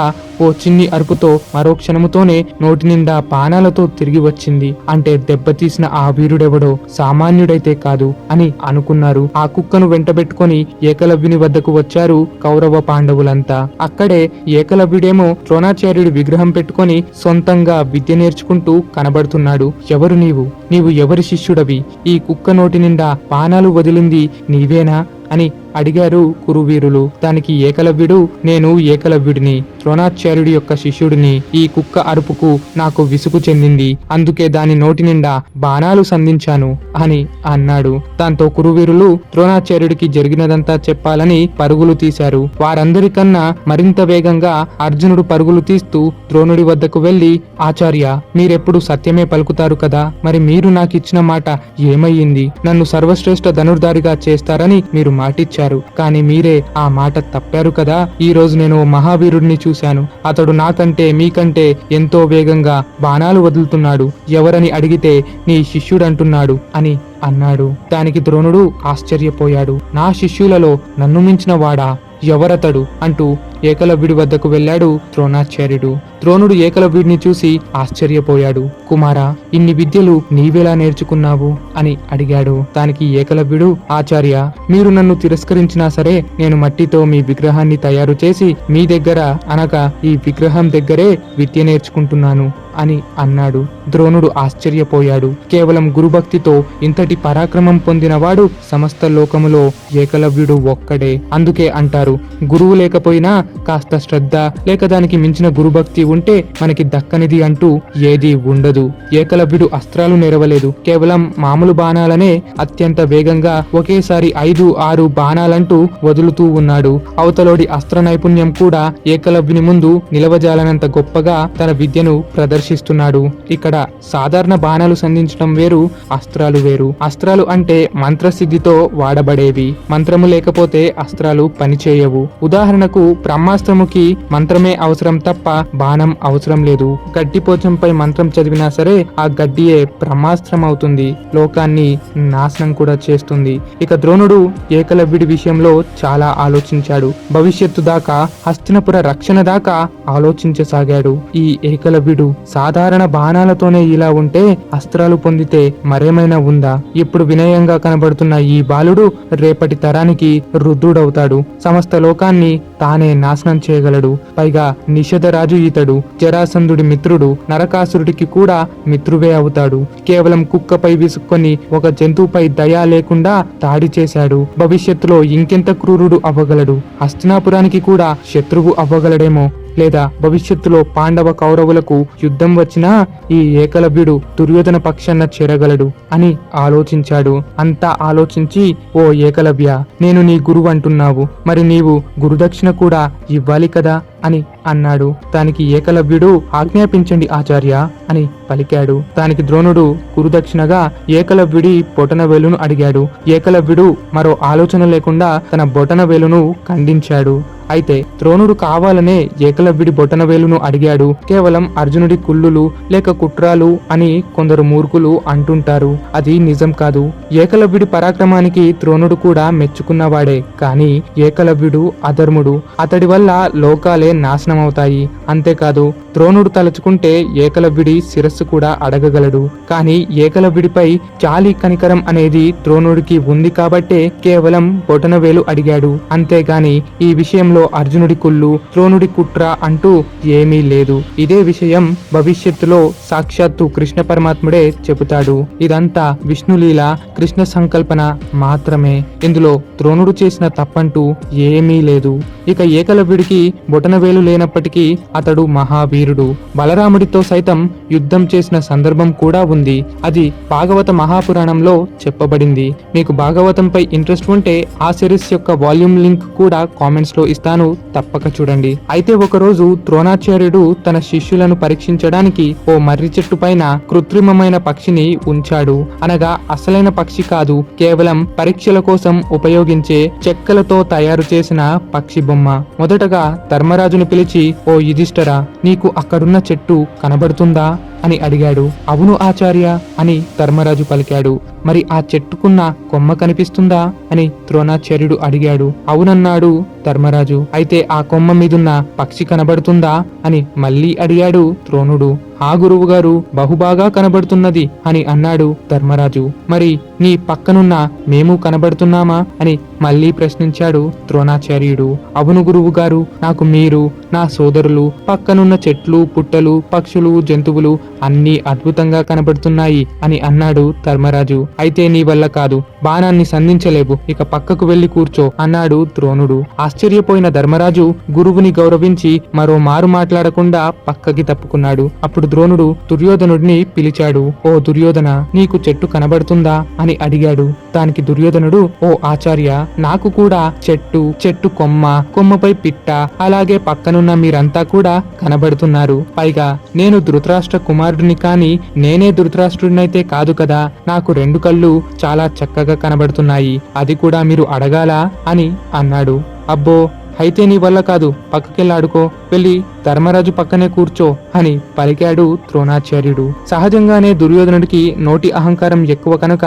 ఓ చిన్ని అరుపుతో మరో క్షణముతోనే నోటి నిండా బాణాలతో తిరిగి వచ్చింది. అంటే దెబ్బతీసిన ఆ వీరుడెవడో సామాన్యుడైతే కాదు అని అనుకున్నారు. ఆ కుక్కను వెంటబెట్టుకొని ఏకలవ్యుని వద్దకు వచ్చారు కౌరవ పాండవులంతా. అక్కడే ఏకలవ్యుడేమో ద్రోణాచార్యుడి విగ్రహం పెట్టుకొని సొంతంగా విద్య నేర్చుకుంటూ కనబడుతున్నాడు. ఎవరు నీవు ఎవరి శిష్యుడవి? ఈ కుక్క నోటి నిండా బాణాలు వదిలింది నీవేనా అని అడిగారు కురువీరులు. దానికి ఏకలవ్యుడు, నేను ఏకలవ్యుడిని, ద్రోణాచార్యుడి యొక్క శిష్యుడిని. ఈ కుక్క అరుపుకు నాకు విసుగు చెందింది, అందుకే దాని నోటి నిండా బాణాలు సంధించాను అని అన్నాడు. దాంతో కురువీరులు ద్రోణాచార్యుడికి జరిగినదంతా చెప్పాలని పరుగులు తీశారు. వారందరికన్నా మరింత వేగంగా అర్జునుడు పరుగులు తీస్తూ ద్రోణుడి వద్దకు వెళ్లి, ఆచార్య, మీరెప్పుడు సత్యమే పలుకుతారు కదా, మరి మీరు నాకిచ్చిన మాట ఏమయ్యింది? నన్ను సర్వశ్రేష్ఠ ధనుర్ధారిగా చేస్తారని మీరు మాటిచ్చారు, కానీ మీరే ఆ మాట తప్పారు కదా. ఈ రోజు నేను మహావీరుడిని చూశాను. అతడు నాకంటే మీకంటే ఎంతో వేగంగా బాణాలు వదులుతున్నాడు. ఎవరని అడిగితే నీ శిష్యుడంటున్నాడు అని అన్నాడు. దానికి ద్రోణుడు ఆశ్చర్యపోయాడు. నా శిష్యులలో నన్ను మించిన వాడా? ఎవరతడు అంటూ ఏకలవ్యుడి వద్దకు వెళ్ళాడు ద్రోణాచార్యుడు. ద్రోణుడు ఏకలవ్యుడిని చూసి ఆశ్చర్యపోయాడు. కుమారా, ఇన్ని విద్యలు నీవెలా నేర్చుకున్నావు అని అడిగాడు. దానికి ఏకలవ్యుడు, ఆచార్య, మీరు నన్ను తిరస్కరించినా సరే నేను మట్టితో మీ విగ్రహాన్ని తయారు చేసి మీ దగ్గర అనగా ఈ విగ్రహం దగ్గరే విద్య నేర్చుకుంటున్నాను అని అన్నాడు. ద్రోణుడు ఆశ్చర్యపోయాడు. కేవలం గురుభక్తితో ఇంతటి పరాక్రమం పొందినవాడు సమస్త లోకములో ఏకలవ్యుడు ఒక్కడే. అందుకే అంటారు, గురువు లేకపోయినా కాస్త శ్రద్ధ లేక దానికి మించిన గురుభక్తి ఉంటే మనకి దక్కనిది అంటూ ఏదీ ఉండదు. ఏకలవ్యుడు అస్త్రాలు నెరవలేదు. కేవలం మామూలు బాణాలనే అత్యంత వేగంగా ఒకేసారి 5-6 బాణాలంటూ వదులుతూ ఉన్నాడు. అవతలోడి అస్త్ర నైపుణ్యం కూడా ఏకలవ్యుని ముందు నిలవజాలనంత గొప్పగా తన విద్యను ప్రదర్శిస్తున్నాడు. ఇక్కడ సాధారణ బాణాలు సంధించడం వేరు, అస్త్రాలు వేరు. అస్త్రాలు అంటే మంత్రసిద్ధితో వాడబడేవి. మంత్రము లేకపోతే అస్త్రాలు పనిచేయవు. ఉదాహరణకు బ్రహ్మాస్త్రముకి మంత్రమే అవసరం తప్ప బాణం అవసరం లేదు. గడ్డిపోచంపై మంత్రం చదివినా సరే ఆ గడ్డియే బ్రహ్మాస్త్రం అవుతుంది, లోకాన్ని నాశనం కూడా చేస్తుంది. ఇక ద్రోణుడు ఏకలవ్యుడి విషయంలో చాలా ఆలోచించాడు. భవిష్యత్తు దాకా, హస్తినపుర రక్షణ దాకా ఆలోచించసాగాడు. ఈ ఏకలవ్యుడు సాధారణ బాణాలతోనే ఇలా ఉంటే అస్త్రాలు పొందితే మరేమైనా ఉందా? ఇప్పుడు వినయంగా కనబడుతున్న ఈ బాలుడు రేపటి తరానికి రుద్రుడవుతాడు. సమస్త లోకాన్ని తానే నాశనం చేయగలడు. పైగా నిషధరాజు ఇతడు, జరాసంధుడి మిత్రుడు, నరకాసురుడికి కూడా మిత్రువే అవుతాడు. కేవలం కుక్కపై విసుక్కొని ఒక జంతువుపై దయా లేకుండా దాడి చేశాడు. భవిష్యత్తులో ఇంకెంత క్రూరుడు అవ్వగలడు? హస్తినాపురానికి కూడా శత్రువు అవ్వగలడేమో. లేదా భవిష్యత్తులో పాండవ కౌరవులకు యుద్ధం వచ్చినా ఈ ఏకలవ్యుడు దుర్యోధన పక్షాన చేరగలడు అని ఆలోచించాడు. అంతా ఆలోచించి, ఓ ఏకలవ్య, నేను నీ గురువు అంటున్నావు, మరి నీవు గురుదక్షిణ కూడా ఇవ్వాలి కదా అని అన్నాడు. దానికి ఏకలవ్యుడు, ఆజ్ఞాపించండి ఆచార్య అని పలికాడు. దానికి ద్రోణుడు గురుదక్షిణగా ఏకలవ్యుడి బొటన వేలును అడిగాడు. ఏకలవ్యుడు మరో ఆలోచన లేకుండా తన బొటన వేలును ఖండించాడు. అయితే ద్రోణుడు కావాలనే ఏకలవ్యుడి బొటన వేలును అడిగాడు. కేవలం అర్జునుడి కుళ్ళులు లేక కుట్రాలు అని కొందరు మూర్ఖులు అంటుంటారు. అది నిజం కాదు. ఏకలవ్యుడి పరాక్రమానికి ద్రోణుడు కూడా మెచ్చుకున్నవాడే. కానీ ఏకలవ్యుడు అధర్ముడు. అతడి వల్ల లోకాలే నాశనమవుతాయి. అంతేకాదు, ద్రోణుడు తలుచుకుంటే ఏకలవ్యుడి శిరస్సు కూడా అడగగలడు. కానీ ఏకలవ్యుడిపై జాలి కనికరం అనేది ద్రోణుడికి ఉంది కాబట్టే కేవలం బొటన వేలు అడిగాడు. అంతేగాని ఈ విషయంలో అర్జునుడి కుళ్ళు, ద్రోణుడి కుట్ర అంటూ ఏమీ లేదు. ఇదే విషయం భవిష్యత్తులో సాక్షాత్తు కృష్ణ పరమాత్ముడే చెబుతాడు. ఇదంతా విష్ణులీల, కృష్ణ సంకల్పన మాత్రమే. ఇందులో ద్రోణుడు చేసిన తప్పంటూ ఏమీ లేదు. ఇక ఏకలవ్యుడికి బొటనవేలు లేనప్పటికీ అతడు మహావీరుడు. బలరాముడితో సైతం యుద్ధం చేసిన సందర్భం కూడా ఉంది. అది భాగవత మహాపురాణంలో చెప్పబడింది. మీకు భాగవతంపై ఇంట్రెస్ట్ ఉంటే ఆ సిరీస్ యొక్క వాల్యూమ్ లింక్ కూడా కామెంట్స్ లో ఇస్తాను, తప్పక చూడండి. అయితే ఒకరోజు ద్రోణాచార్యుడు తన శిష్యులను పరీక్షించడానికి ఓ మర్రి చెట్టు పైన కృత్రిమమైన పక్షిని ఉంచాడు. అనగా అసలైన పక్షి కాదు, కేవలం పరీక్షల కోసం ఉపయోగించే చెక్కలతో తయారు చేసిన పక్షి బొమ్మ. మొదటగా ధర్మరాజును పిలిచి, ఓ యుధిష్ఠిరా, నీకు అక్కడున్న చెట్టు కనబడుతుందా అని అడిగాడు. అవును ఆచార్య అని ధర్మరాజు పలికాడు. మరి ఆ చెట్టుకున్న కొమ్మ కనిపిస్తుందా అని ద్రోణాచార్యుడు అడిగాడు. అవునన్నాడు ధర్మరాజు. అయితే ఆ కొమ్మ మీదున్న పక్షి కనబడుతుందా అని మళ్ళీ అడిగాడు ద్రోణుడు. ఆ గురువు గారు, బహుబాగా కనబడుతున్నది అని అన్నాడు ధర్మరాజు. మరి నీ పక్కనున్న మేము కనబడుతున్నామా అని మళ్ళీ ప్రశ్నించాడు ద్రోణాచార్యుడు. అవును గురువు గారు, నాకు మీరు, నా సోదరులు, పక్కనున్న చెట్లు, పుట్టలు, పక్షులు, జంతువులు అన్నీ అద్భుతంగా కనబడుతున్నాయి అని అన్నాడు ధర్మరాజు. అయితే నీ వల్ల కాదు, బాణాన్ని సంధించలేవు, ఇక పక్కకు వెళ్లి కూర్చో అన్నాడు ద్రోణుడు. ఆశ్చర్యపోయిన ధర్మరాజు గురువుని గౌరవించి మరో మారు మాట్లాడకుండా పక్కకి తప్పుకున్నాడు. అప్పుడు ద్రోణుడు దుర్యోధనుడిని పిలిచాడు. ఓ దుర్యోధన, నీకు చెట్టు కనబడుతుందా అని అడిగాడు. దానికి దుర్యోధనుడు, ఓ ఆచార్య, నాకు కూడా చెట్టు కొమ్మ, కొమ్మపై పిట్ట, అలాగే పక్కనున్న మీరంతా కూడా కనబడుతున్నారు. పైగా నేను ధృతరాష్ట్ర కుమారుడిని కాని నేనే ధృతరాష్ట్రుడినైతే కాదు కదా, నాకు 2 కళ్ళు చాలా చక్కగా కనబడుతున్నాయి, అది కూడా మీరు అడగాలా అని అన్నాడు. అబ్బో, అయితే నీ వల్ల కాదు, పక్కకెళ్ళి ఆడుకో, వెళ్ళి ధర్మరాజు పక్కనే కూర్చో అని పలికాడు ద్రోణాచార్యుడు. సహజంగానే దుర్యోధనుడికి నోటి అహంకారం ఎక్కువ కనుక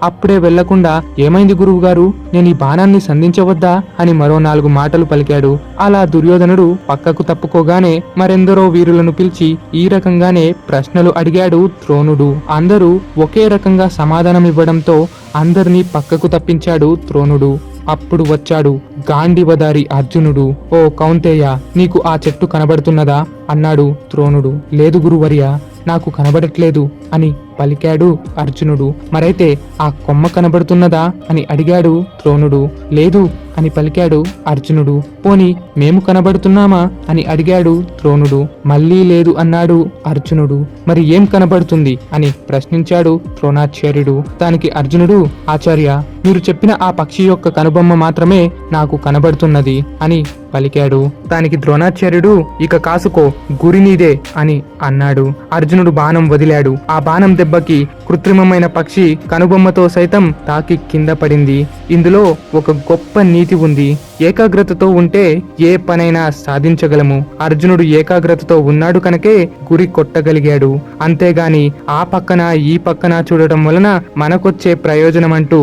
అప్పుడే వెళ్లకుండా, ఏమైంది గురువు గారు, నేను ఈ బాణాన్ని సంధించవద్దా అని మరో 4 మాటలు పలికాడు. అలా దుర్యోధనుడు పక్కకు తప్పుకోగానే మరెందరో వీరులను పిలిచి ఈ రకంగానే ప్రశ్నలు అడిగాడు ద్రోణుడు. అందరూ ఒకే రకంగా సమాధానం ఇవ్వడంతో అందరినీ పక్కకు తప్పించాడు ద్రోణుడు. అప్పుడు వచ్చాడు గాంధీవదారి అర్జునుడు. ఓ కౌంతేయ, నీకు ఆ చెట్టు కనబడుతున్నదా అన్నాడు ద్రోణుడు. లేదు గురువర్య, నాకు కనబడట్లేదు అని పలికాడు అర్జునుడు. మరైతే ఆ కొమ్మ కనబడుతున్నదా అని అడిగాడు ద్రోణుడు. లేదు అని పలికాడు అర్జునుడు. పోని మేము కనబడుతున్నామా అని అడిగాడు ద్రోణుడు. మళ్ళీ లేదు అన్నాడు అర్జునుడు. మరి ఏం కనబడుతుంది అని ప్రశ్నించాడు ద్రోణాచార్యుడు. దానికి అర్జునుడు, ఆచార్య, మీరు చెప్పిన ఆ పక్షి యొక్క కనుబొమ్మ మాత్రమే నాకు కనబడుతున్నది అని పలికాడు. దానికి ద్రోణాచార్యుడు ఇక కాసుకో, గురి నీదే అని అన్నాడు. అర్జునుడు బాణం వదిలాడు. ఆ బాణం దెబ్బకి కృత్రిమమైన పక్షి కనుబొమ్మతో సైతం తాకి కింద పడింది. ఇందులో ఒక గొప్ప నీతి ఉంది. ఏకాగ్రతతో ఉంటే ఏ పనైనా సాధించగలము. అర్జునుడు ఏకాగ్రతతో ఉన్నాడు కనుకే గురి కొట్టగలిగాడు. అంతేగాని ఆ పక్కన ఈ పక్కన చూడటం వలన మనకొచ్చే ప్రయోజనం అంటూ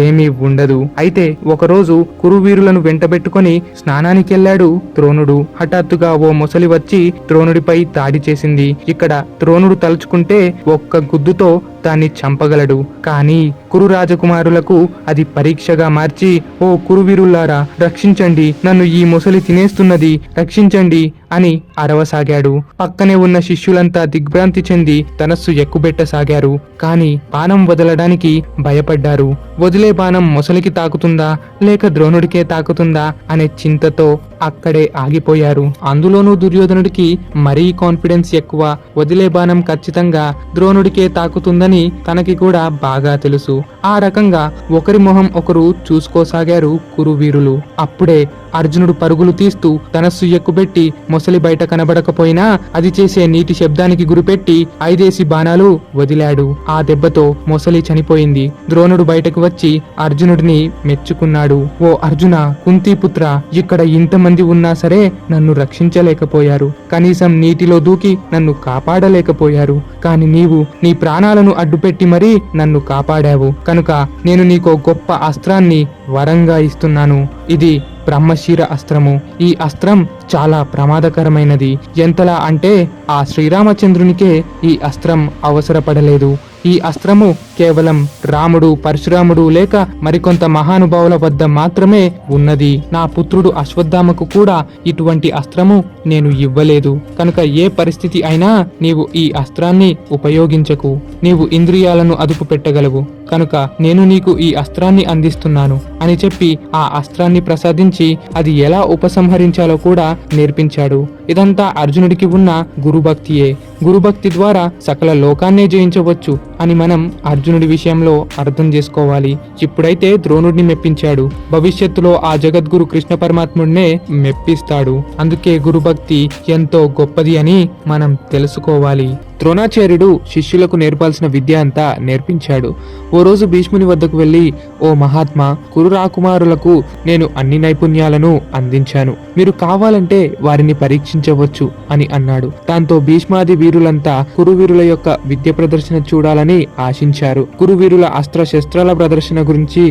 ఏమీ ఉండదు. అయితే ఒకరోజు కురువీరులను వెంటబెట్టుకొని స్నానానికెళ్లాడు ద్రోణుడు. హఠాత్తుగా ఓ మొసలి వచ్చి ద్రోణుడిపై దాడి చేసింది. ఇక్కడ ద్రోణుడు తలుచుకుంటే ఒక్క గుద్దుతో దాన్ని చంపగలడు. కానీ కురు రాజకుమారులకు అది పరీక్షగా మార్చి, ఓ కురువీరులారా రక్షించండి, నన్ను ఈ మొసలి తినేస్తున్నది, రక్షించండి అని అరవసాగాడు. పక్కనే ఉన్న శిష్యులంతా దిగ్భ్రాంతి చెంది ధనస్సు ఎక్కుబెట్టసాగారు. కాని బాణం వదలడానికి భయపడ్డారు. వదిలే బాణం మొసలికి తాకుతుందా లేక ద్రోణుడికే తాకుతుందా అనే చింతతో అక్కడే ఆగిపోయారు. అందులోనూ దుర్యోధనుడికి మరీ కాన్ఫిడెన్స్ ఎక్కువ. వదిలే బాణం ఖచ్చితంగా ద్రోణుడికే తాకుతుందని తనకి కూడా బాగా తెలుసు. ఆ రకంగా ఒకరి మొహం ఒకరు చూసుకోసాగారు కురువీరులు. అప్పుడే అర్జునుడు పరుగులు తీస్తూ ధనస్సు ఎక్కుబెట్టి మొసలి బయట కనబడకపోయినా అది చేసే నీటి శబ్దానికి గురిపెట్టి 5 బాణాలు వదిలాడు. ఆ దెబ్బతో మొసలి చనిపోయింది. ద్రోణుడు బయటకు వచ్చి అర్జునుడిని మెచ్చుకున్నాడు. ఓ అర్జున, కుంతీపుత్ర, ఇక్కడ ఇంతమంది ఉన్నా సరే నన్ను రక్షించలేకపోయారు. కనీసం నీటిలో దూకి నన్ను కాపాడలేకపోయారు. కాని నీవు నీ ప్రాణాలను అడ్డుపెట్టి మరీ నన్ను కాపాడావు. కనుక నేను నీకో గొప్ప అస్త్రాన్ని వరంగా ఇస్తున్నాను. ఇది బ్రహ్మశిర అస్త్రము. ఈ అస్త్రం చాలా ప్రమాదకరమైనది. ఎంతలా అంటే ఆ శ్రీరామచంద్రునికే ఈ అస్త్రం అవసరపడలేదు. ఈ అస్త్రము కేవలం రాముడు, పరశురాముడు లేక మరికొంత మహానుభావుల వద్ద మాత్రమే ఉన్నది. నా పుత్రుడు అశ్వత్థామకు కూడా ఇటువంటి అస్త్రము నేను ఇవ్వలేదు. కనుక ఏ పరిస్థితి అయినా నీవు ఈ అస్త్రాన్ని ఉపయోగించకు. నీవు ఇంద్రియాలను అదుపు పెట్టగలవు. కనుక నేను నీకు ఈ అస్త్రాన్ని అందిస్తున్నాను అని చెప్పి ఆ అస్త్రాన్ని ప్రసాదించి అది ఎలా ఉపసంహరించాలో కూడా నేర్పించాడు. ఇదంతా అర్జునుడికి ఉన్న గురుభక్తియే. గురుభక్తి ద్వారా సకల లోకాన్నే జయించవచ్చు అని మనం అర్జునుడి విషయంలో అర్థం చేసుకోవాలి. ఇప్పుడైతే ద్రోణుడిని మెప్పించాడు. భవిష్యత్తులో ఆ జగద్గురు కృష్ణ పరమాత్ముడినే మెప్పిస్తాడు. అందుకే గురుభక్తి ఎంతో గొప్పది అని మనం తెలుసుకోవాలి. ద్రోణాచార్యుడు శిష్యులకు నేర్పాల్సిన విద్య అంతా నేర్పించాడు. ఓ రోజు భీష్ముని వద్దకు వెళ్లి, ఓ మహాత్మా, కురు రాకుమారులకు నేను అన్ని నైపుణ్యాలను అందించాను. మీరు కావాలంటే వారిని పరీక్షించవచ్చు అని అన్నాడు. దాంతో భీష్మాది వీరులంతా కురువీరుల యొక్క విద్య ప్రదర్శన చూడాలని ఆశించారు. కురువీరుల అస్త్ర శస్త్రాల ప్రదర్శన గురించి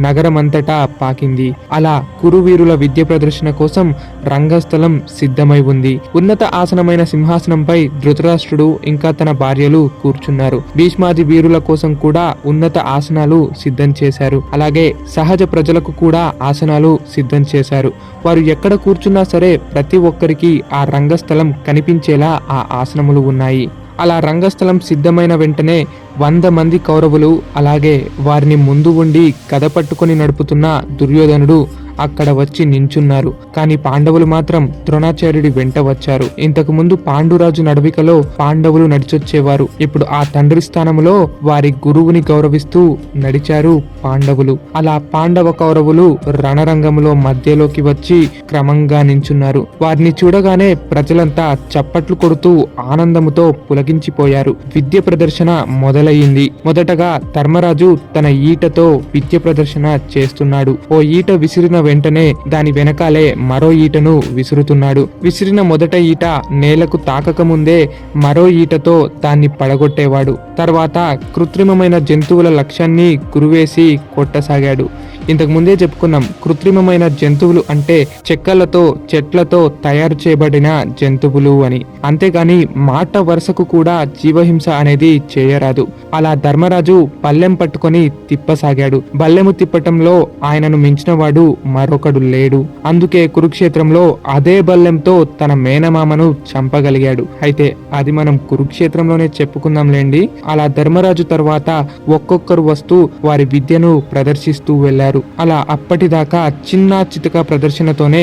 నగరమంతటా పాకింది. అలా కురువీరుల విద్య ప్రదర్శన కోసం రంగస్థలం సిద్ధమై ఉంది. ఉన్నత ఆసనమైన సింహాసనంపై ధృతరాష్ట్రుడు ఇంకా తన భార్యలు కూర్చున్నారు. భీష్మాది వీరుల కోసం కూడా ఉన్నత ఆసనాలు సిద్ధం చేశారు. అలాగే సహజ ప్రజలకు కూడా ఆసనాలు సిద్ధం చేశారు. వారు ఎక్కడ కూర్చున్నా సరే ప్రతి ఒక్కరికి ఆ రంగస్థలం కనిపించేలా ఆ ఆసనములు ఉన్నాయి. అలా రంగస్థలం సిద్ధమైన వెంటనే 100 మంది కౌరవులు, అలాగే వారిని ముందు ఉండి కథ పట్టుకొని నడుపుతున్న దుర్యోధనుడు అక్కడ వచ్చి నించున్నారు. కానీ పాండవులు మాత్రం ద్రోణాచార్యుడి వెంట వచ్చారు. ఇంతకు ముందు పాండురాజు నడవికలో పాండవులు నడిచొచ్చేవారు. ఇప్పుడు ఆ తండ్రి స్థానంలో వారి గురువుని గౌరవిస్తూ నడిచారు పాండవులు. అలా పాండవ కౌరవులు రణరంగంలో మధ్యలోకి వచ్చి క్రమంగా నించున్నారు. వారిని చూడగానే ప్రజలంతా చప్పట్లు కొడుతూ ఆనందముతో పులకించిపోయారు. విద్య ప్రదర్శన మొదలయ్యింది. మొదటగా ధర్మరాజు తన ఈటతో విద్య ప్రదర్శన చేస్తున్నాడు. ఓ ఈట విసిరిన వెంటనే దాని వెనకాలే మరో ఈటను విసురుతున్నాడు. విసిరిన మొదట ఈట నేలకు తాకక ముందే మరో ఈటతో దాన్ని పడగొట్టేవాడు. తర్వాత కృత్రిమమైన జంతువుల లక్ష్యాన్ని గురివేసి కొట్టసాగాడు. ఇంతకు ముందే చెప్పుకున్నాం, కృత్రిమమైన జంతువులు అంటే చెక్కలతో, చెట్లతో తయారు చేయబడిన జంతువులు అని. అంతేగాని మాట వరుసకు కూడా జీవహింస అనేది చేయరాదు. అలా ధర్మరాజు బల్లెం పట్టుకొని తిప్పసాగాడు. బల్లెము తిప్పటంలో ఆయనను మించిన వాడు మరొకడు లేడు. అందుకే కురుక్షేత్రంలో అదే బల్లెంతో తన మేనమామను చంపగలిగాడు. అయితే అది మనం కురుక్షేత్రంలోనే చెప్పుకుందాంలేండి. అలా ధర్మరాజు తర్వాత ఒక్కొక్కరు వస్తూ వారి విద్యను ప్రదర్శిస్తూ వెళ్లారు. అలా అప్పటిదాకా చిన్న చితక ప్రదర్శనతోనే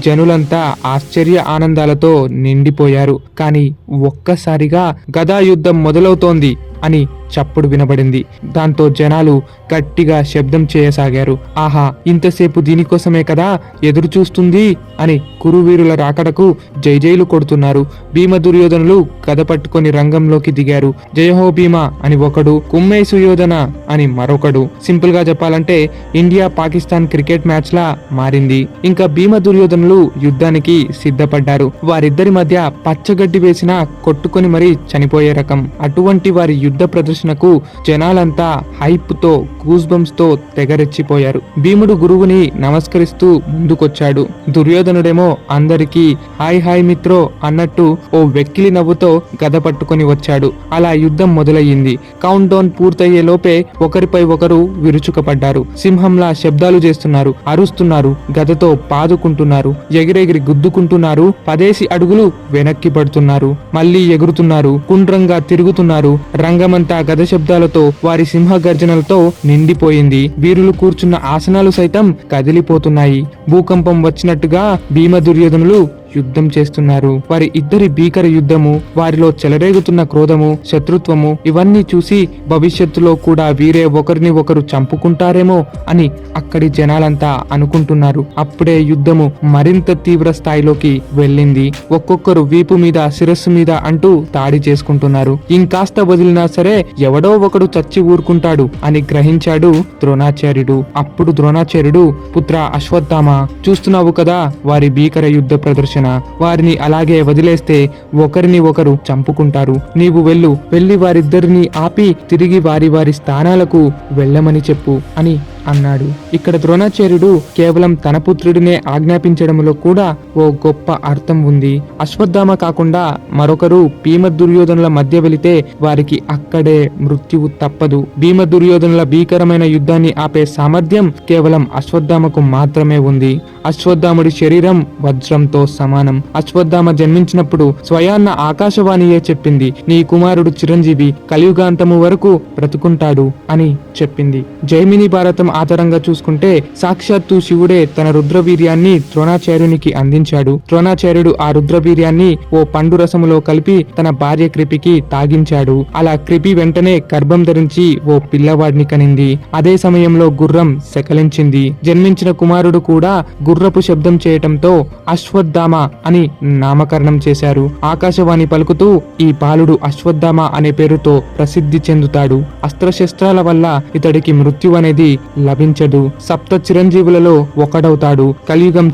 జనులంతా ఆశ్చర్య ఆనందాలతో నిండిపోయారు. కానీ ఒక్కసారిగా గదా యుద్ధం మొదలవుతోంది అని చప్పుడు వినబడింది. దాంతో జనాలు గట్టిగా శబ్దం చేయసాగారు. ఆహా, ఇంతసేపు దీనికోసమే కదా ఎదురు చూస్తుంది అని కురువీరుల రాకడకు జైజైలు కొడుతున్నారు. భీమ దుర్యోధనులు గద పట్టుకొని రంగంలోకి దిగారు. జయహో భీమ అని ఒకడు, కుమ్మే సుయోధన అని మరొకడు. సింపుల్ గా చెప్పాలంటే ఇండియా పాకిస్తాన్ క్రికెట్ మ్యాచ్ లా మారింది. ఇంకా భీమ దుర్యోధనులు యుద్ధానికి సిద్ధపడ్డారు. వారిద్దరి మధ్య పచ్చగడ్డి వేసినా కొట్టుకొని మరీ చనిపోయే రకం. అటువంటి వారి యుద్ధ ప్రదర్శనకు జనాలంతా హైప్ తో, గూస్ బంప్స్ తో తెగరెచ్చిపోయారు. భీముడు గురువుని నమస్కరిస్తూ ముందుకొచ్చాడు. దుర్యోధనుడేమో అందరికీ హాయ్ హాయ్ మిత్రో అన్నట్టు ఓ వెక్కిలి నవ్వుతో గద పట్టుకొని వచ్చాడు. అలా యుద్ధం మొదలయ్యింది. కౌంట్ డౌన్ పూర్తయ్యే లోపే ఒకరిపై ఒకరు విరుచుకపడ్డారు. సింహంలా శబ్దాలు చేస్తున్నారు, అరుస్తున్నారు, గదతో పాదుకుంటున్నారు, ఎగిరెగిరి గుద్దుకుంటున్నారు, 10 అడుగులు వెనక్కి పడుతున్నారు, మళ్ళీ ఎగురుతున్నారు, కుండ్రంగా తిరుగుతున్నారు. రంగమంతా గద శబ్దాలతో, వారి సింహ గర్జనలతో నిండిపోయింది. వీరులు కూర్చున్న ఆసనాలు సైతం కదిలిపోతున్నాయి. భూకంపం వచ్చినట్టుగా భీమ దుర్యోధనులు యుద్ధం చేస్తున్నారు. వారి ఇద్దరి భీకర యుద్ధము, వారిలో చెలరేగుతున్న క్రోధము, శత్రుత్వము ఇవన్నీ చూసి భవిష్యత్తులో కూడా వీరే ఒకరిని ఒకరు చంపుకుంటారేమో అని అక్కడి జనాలంతా అనుకుంటున్నారు. అప్పుడే యుద్ధము మరింత తీవ్ర స్థాయిలోకి వెళ్ళింది. ఒక్కొక్కరు వీపు మీద, శిరస్సు మీద అంటూ దాడి చేసుకుంటున్నారు. ఇంకాస్త వదిలినా సరే ఎవడో ఒకడు చచ్చి ఊరుకుంటాడు అని గ్రహించాడు ద్రోణాచార్యుడు. అప్పుడు ద్రోణాచార్యుడు, పుత్ర అశ్వత్థామ, చూస్తున్నావు కదా వారి భీకర యుద్ధ ప్రదర్శన. వారిని అలాగే వదిలేస్తే ఒకరిని ఒకరు చంపుకుంటారు. నీవు వెళ్ళి వారిద్దరిని ఆపి తిరిగి వారి వారి స్థానాలకు వెళ్ళమని చెప్పు అని అన్నాడు. ఇక్కడ ద్రోణాచార్యుడు కేవలం తన పుత్రుడినే ఆజ్ఞాపించడంలో కూడా ఓ గొప్ప అర్థం ఉంది. అశ్వత్థామ కాకుండా మరొకరు భీమ దుర్యోధనుల మధ్య వెళితే వారికి అక్కడే మృత్యువు తప్పదు. భీమ దుర్యోధనుల భీకరమైన యుద్ధాన్ని ఆపే సామర్థ్యం కేవలం అశ్వత్థామకు మాత్రమే ఉంది. అశ్వత్థాముడి శరీరం వజ్రంతో సమానం. అశ్వత్థామ జన్మించినప్పుడు స్వయాన్న ఆకాశవాణియే చెప్పింది, నీ కుమారుడు చిరంజీవి కలియుగాంతము వరకు బ్రతుకుంటాడు అని చెప్పింది. జైమిని భారతం ఆధారంగా చూసుకుంటే సాక్షాత్తు శివుడే తన రుద్రవీర్యాన్ని ద్రోణాచార్యునికి అందించాడు. ద్రోణాచార్యుడు ఆ రుద్రవీర్యాన్ని ఓ పండు రసములో కలిపి తన భార్య కృపికి తాగించాడు. అలా కృపి వెంటనే గర్భం ధరించి ఓ పిల్లవాడిని కనింది. అదే సమయంలో గుర్రం సెకలించింది. జన్మించిన కుమారుడు కూడా గుర్రపు శబ్దం చేయటంతో అశ్వత్థామ అని నామకరణం చేశారు. ఆకాశవాణి పలుకుతూ ఈ బాలుడు అశ్వత్థామ అనే పేరుతో ప్రసిద్ధి చెందుతాడు. అస్త్రశస్త్రాల వల్ల ఇతడికి మృత్యు అనేది లభించదు. సప్త చిరంజీవులలో ఒకడవుతాడు. కలియుగం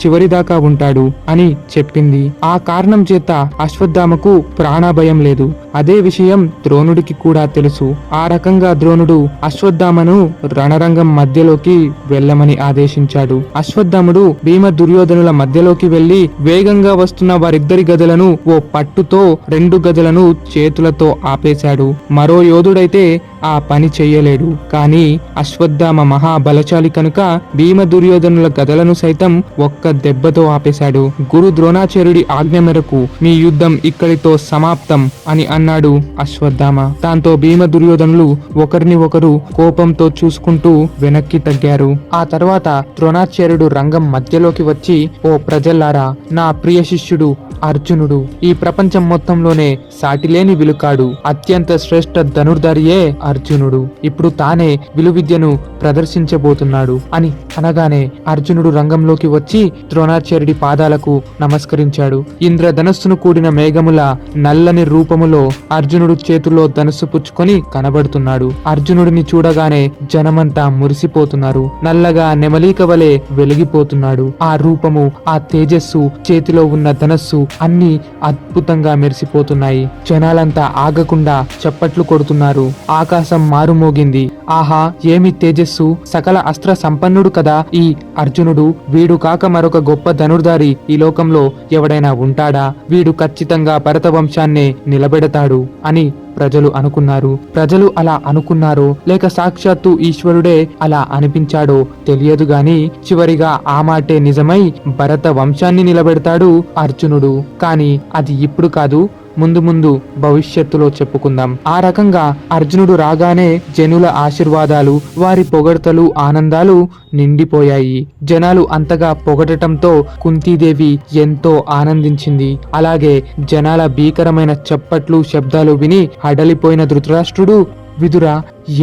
చివరి దాకా ఉంటాడు అని చెప్పింది. ఆ కారణం చేత అశ్వత్థామకు ప్రాణభయం లేదు. అదే విషయం ద్రోణుడికి కూడా తెలుసు. ఆ రకంగా ద్రోణుడు అశ్వత్థామను రణరంగం మధ్యలోకి వెళ్ళమని ఆదేశించాడు. అశ్వత్థాముడు భీమ దుర్యోధనుల మధ్యలోకి వెళ్లి వేగంగా వస్తున్న వారిద్దరి గదలను ఓ పట్టుతో 2 గదలను చేతులతో ఆపేశాడు. మరో యోధుడైతే ఆ పని చెయ్యలేడు. కానీ అశ్వత్థామ మహాబలశాలి కనుక భీమ దుర్యోధనుల గదలను సైతం ఒక్క దెబ్బతో ఆపేశాడు. గురు ద్రోణాచార్యుడి ఆజ్ఞ మేరకు మీ యుద్ధం ఇక్కడితో సమాప్తం అని అన్నాడు అశ్వత్థామ. దాంతో భీమ దుర్యోధనులు ఒకరిని ఒకరు కోపంతో చూసుకుంటూ వెనక్కి తగ్గారు. ఆ తర్వాత ద్రోణాచార్యుడు రంగం మధ్యలోకి వచ్చి, ఓ ప్రజల్లారా, నా ప్రియ శిష్యుడు అర్జునుడు ఈ ప్రపంచం మొత్తంలోనే సాటిలేని విలుకాడు. అత్యంత శ్రేష్ఠ ధనుర్ధారియే అర్జునుడు. ఇప్పుడు తానే విలువిద్యను ప్రదర్శించబోతున్నాడు అని అనగానే అర్జునుడు రంగంలోకి వచ్చి ద్రోణాచార్యుడి పాదాలకు నమస్కరించాడు. ఇంద్రధనస్సును కూడిన మేఘముల నల్లని రూపములో అర్జునుడు చేతుల్లో ధనస్సు పుచ్చుకొని కనబడుతున్నాడు. అర్జునుడిని చూడగానే జనమంతా మురిసిపోతున్నారు. నల్లగా నెమలీక వలె వెలిగిపోతున్నాడు. ఆ రూపము, ఆ తేజస్సు, చేతిలో ఉన్న ధనస్సు అన్ని అద్భుతంగా మెరిసిపోతున్నాయి. జనాలంతా ఆగకుండా చప్పట్లు కొడుతున్నారు. ఆకాశం మారుమోగింది. ఆహా, ఏమి తేజస్సు! సకల అస్త్ర సంపన్నుడు కదా ఈ అర్జునుడు. వీడు కాక మరొక గొప్ప ధనుర్ధారి ఈ లోకంలో ఎవడైనా ఉంటాడా? వీడు ఖచ్చితంగా భరత వంశాన్నే నిలబెడతాడు అని ప్రజలు అనుకున్నారు. ప్రజలు అలా అనుకున్నారో లేక సాక్షాత్తు ఈశ్వరుడే అలా అనిపించాడో తెలియదు గాని చివరిగా ఆ మాటే నిజమై భరత వంశాన్ని నిలబెడతాడు అర్జునుడు. కానీ అది ఇప్పుడు కాదు, ముందు ముందు భవిష్యత్తులో చెప్పుకుందాం. ఆ రకంగా అర్జునుడు రాగానే జనుల ఆశీర్వాదాలు, వారి పొగడ్తలు, ఆనందాలు నిండిపోయాయి. జనాలు అంతగా పొగడటంతో కుంతీదేవి ఎంతో ఆనందించింది. అలాగే జనాల భీకరమైన చప్పట్లు, శబ్దాలు విని హడలిపోయిన ధృతరాష్ట్రుడు, విదురా,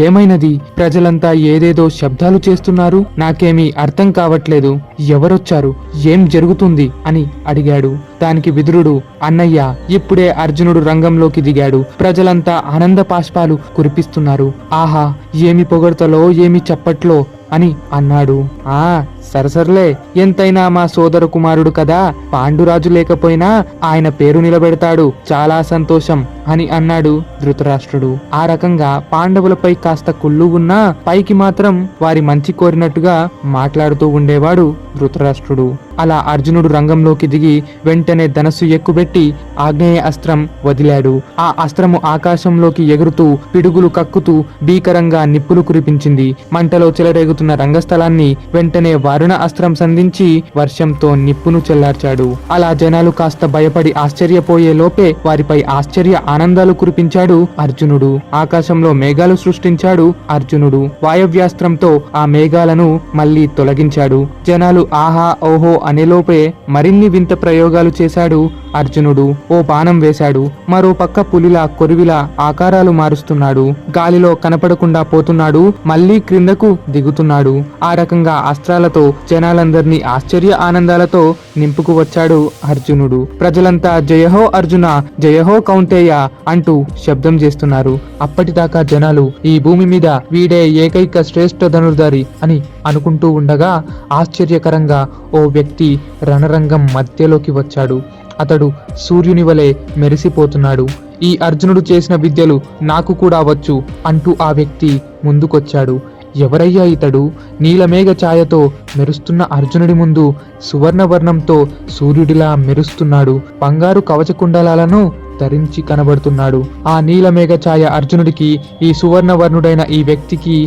ఏమైనది? ప్రజలంతా ఏదేదో శబ్దాలు చేస్తున్నారు, నాకేమీ అర్థం కావట్లేదు. ఎవరొచ్చారు? ఏం జరుగుతుంది అని అడిగాడు. దానికి విదురుడు, అన్నయ్య, ఇప్పుడే అర్జునుడు రంగంలోకి దిగాడు. ప్రజలంతా ఆనంద పాష్పాలు కురిపిస్తున్నారు. ఆహా, ఏమి పొగడ్తలో, ఏమి చప్పట్లో అని అన్నాడు. ఆ సరసర్లే, ఎంతైనా మా సోదర కుమారుడు కదా, పాండురాజు లేకపోయినా ఆయన పేరు నిలబెడతాడు, చాలా సంతోషం అని అన్నాడు ధృతరాష్ట్రుడు. ఆ రకంగా పాండవులపై కాస్త కుళ్ళు ఉన్నా పైకి మాత్రం వారి మంచి కోరినట్టుగా మాట్లాడుతూ ఉండేవాడు ధృతరాష్ట్రుడు. అలా అర్జునుడు రంగంలోకి దిగి వెంటనే ధనస్సు ఎక్కుబెట్టి ఆగ్నేయ అస్త్రం వదిలాడు. ఆ అస్త్రము ఆకాశంలోకి ఎగురుతూ పిడుగులు కక్కుతూ భీకరంగా నిప్పులు కురిపించింది. మంటలో చెలరేగుతున్న రంగస్థలాన్ని వెంటనే వారుణ అస్త్రం సంధించి వర్షంతో నిప్పును చెల్లార్చాడు. అలా జనాలు కాస్త భయపడి ఆశ్చర్యపోయే లోపే వారిపై ఆశ్చర్య ఆనందాలు కురిపించాడు అర్జునుడు. ఆకాశంలో మేఘాలు సృష్టించాడు అర్జునుడు. వాయవ్యాస్త్రంతో ఆ మేఘాలను మళ్లీ తొలగించాడు. జనాలు ఆహా ఓహో అనేలోపే మరిన్ని వింత ప్రయోగాలు చేశాడు అర్జునుడు. ఓ బాణం వేశాడు, మరో పక్క పులిలా కొరివిలా ఆకారాలు మారుస్తున్నాడు. గాలిలో కనపడకుండా పోతున్నాడు, మళ్లీ క్రిందకు దిగుతున్నాడు. ఆ రకంగా అస్త్రాలతో జనాలందరినీ ఆశ్చర్య ఆనందాలతో నింపుకు వచ్చాడు అర్జునుడు. ప్రజలంతా జయహో అర్జున, జయహో కౌంతేయ అంటూ శబ్దం చేస్తున్నారు. అప్పటిదాకా జనాలు ఈ భూమి మీద వీడే ఏకైక శ్రేష్ఠ ధనుర్ధారి అని అనుకుంటూ ఉండగా ఆశ్చర్యకరంగా ఓ వ్యక్తి రణరంగం మధ్యలోకి వచ్చాడు. అతడు సూర్యుని వలె మెరిసిపోతున్నాడు. ఈ అర్జునుడు చేసిన విద్యలు నాకు కూడా వచ్చు అంటూ ఆ వ్యక్తి ముందుకొచ్చాడు. ఎవరయ్యా ఇతడు? నీలమేఘ ఛాయతో మెరుస్తున్న అర్జునుడి ముందు సువర్ణవర్ణంతో సూర్యుడిలా మెరుస్తున్నాడు. బంగారు కవచకుండలాలను ధరించి కనబడుతున్నాడు. ఆ నీలమేఘ ఛాయ అర్జునుడికి, ఈ సువర్ణవర్ణుడైన ఈ వ్యక్తికి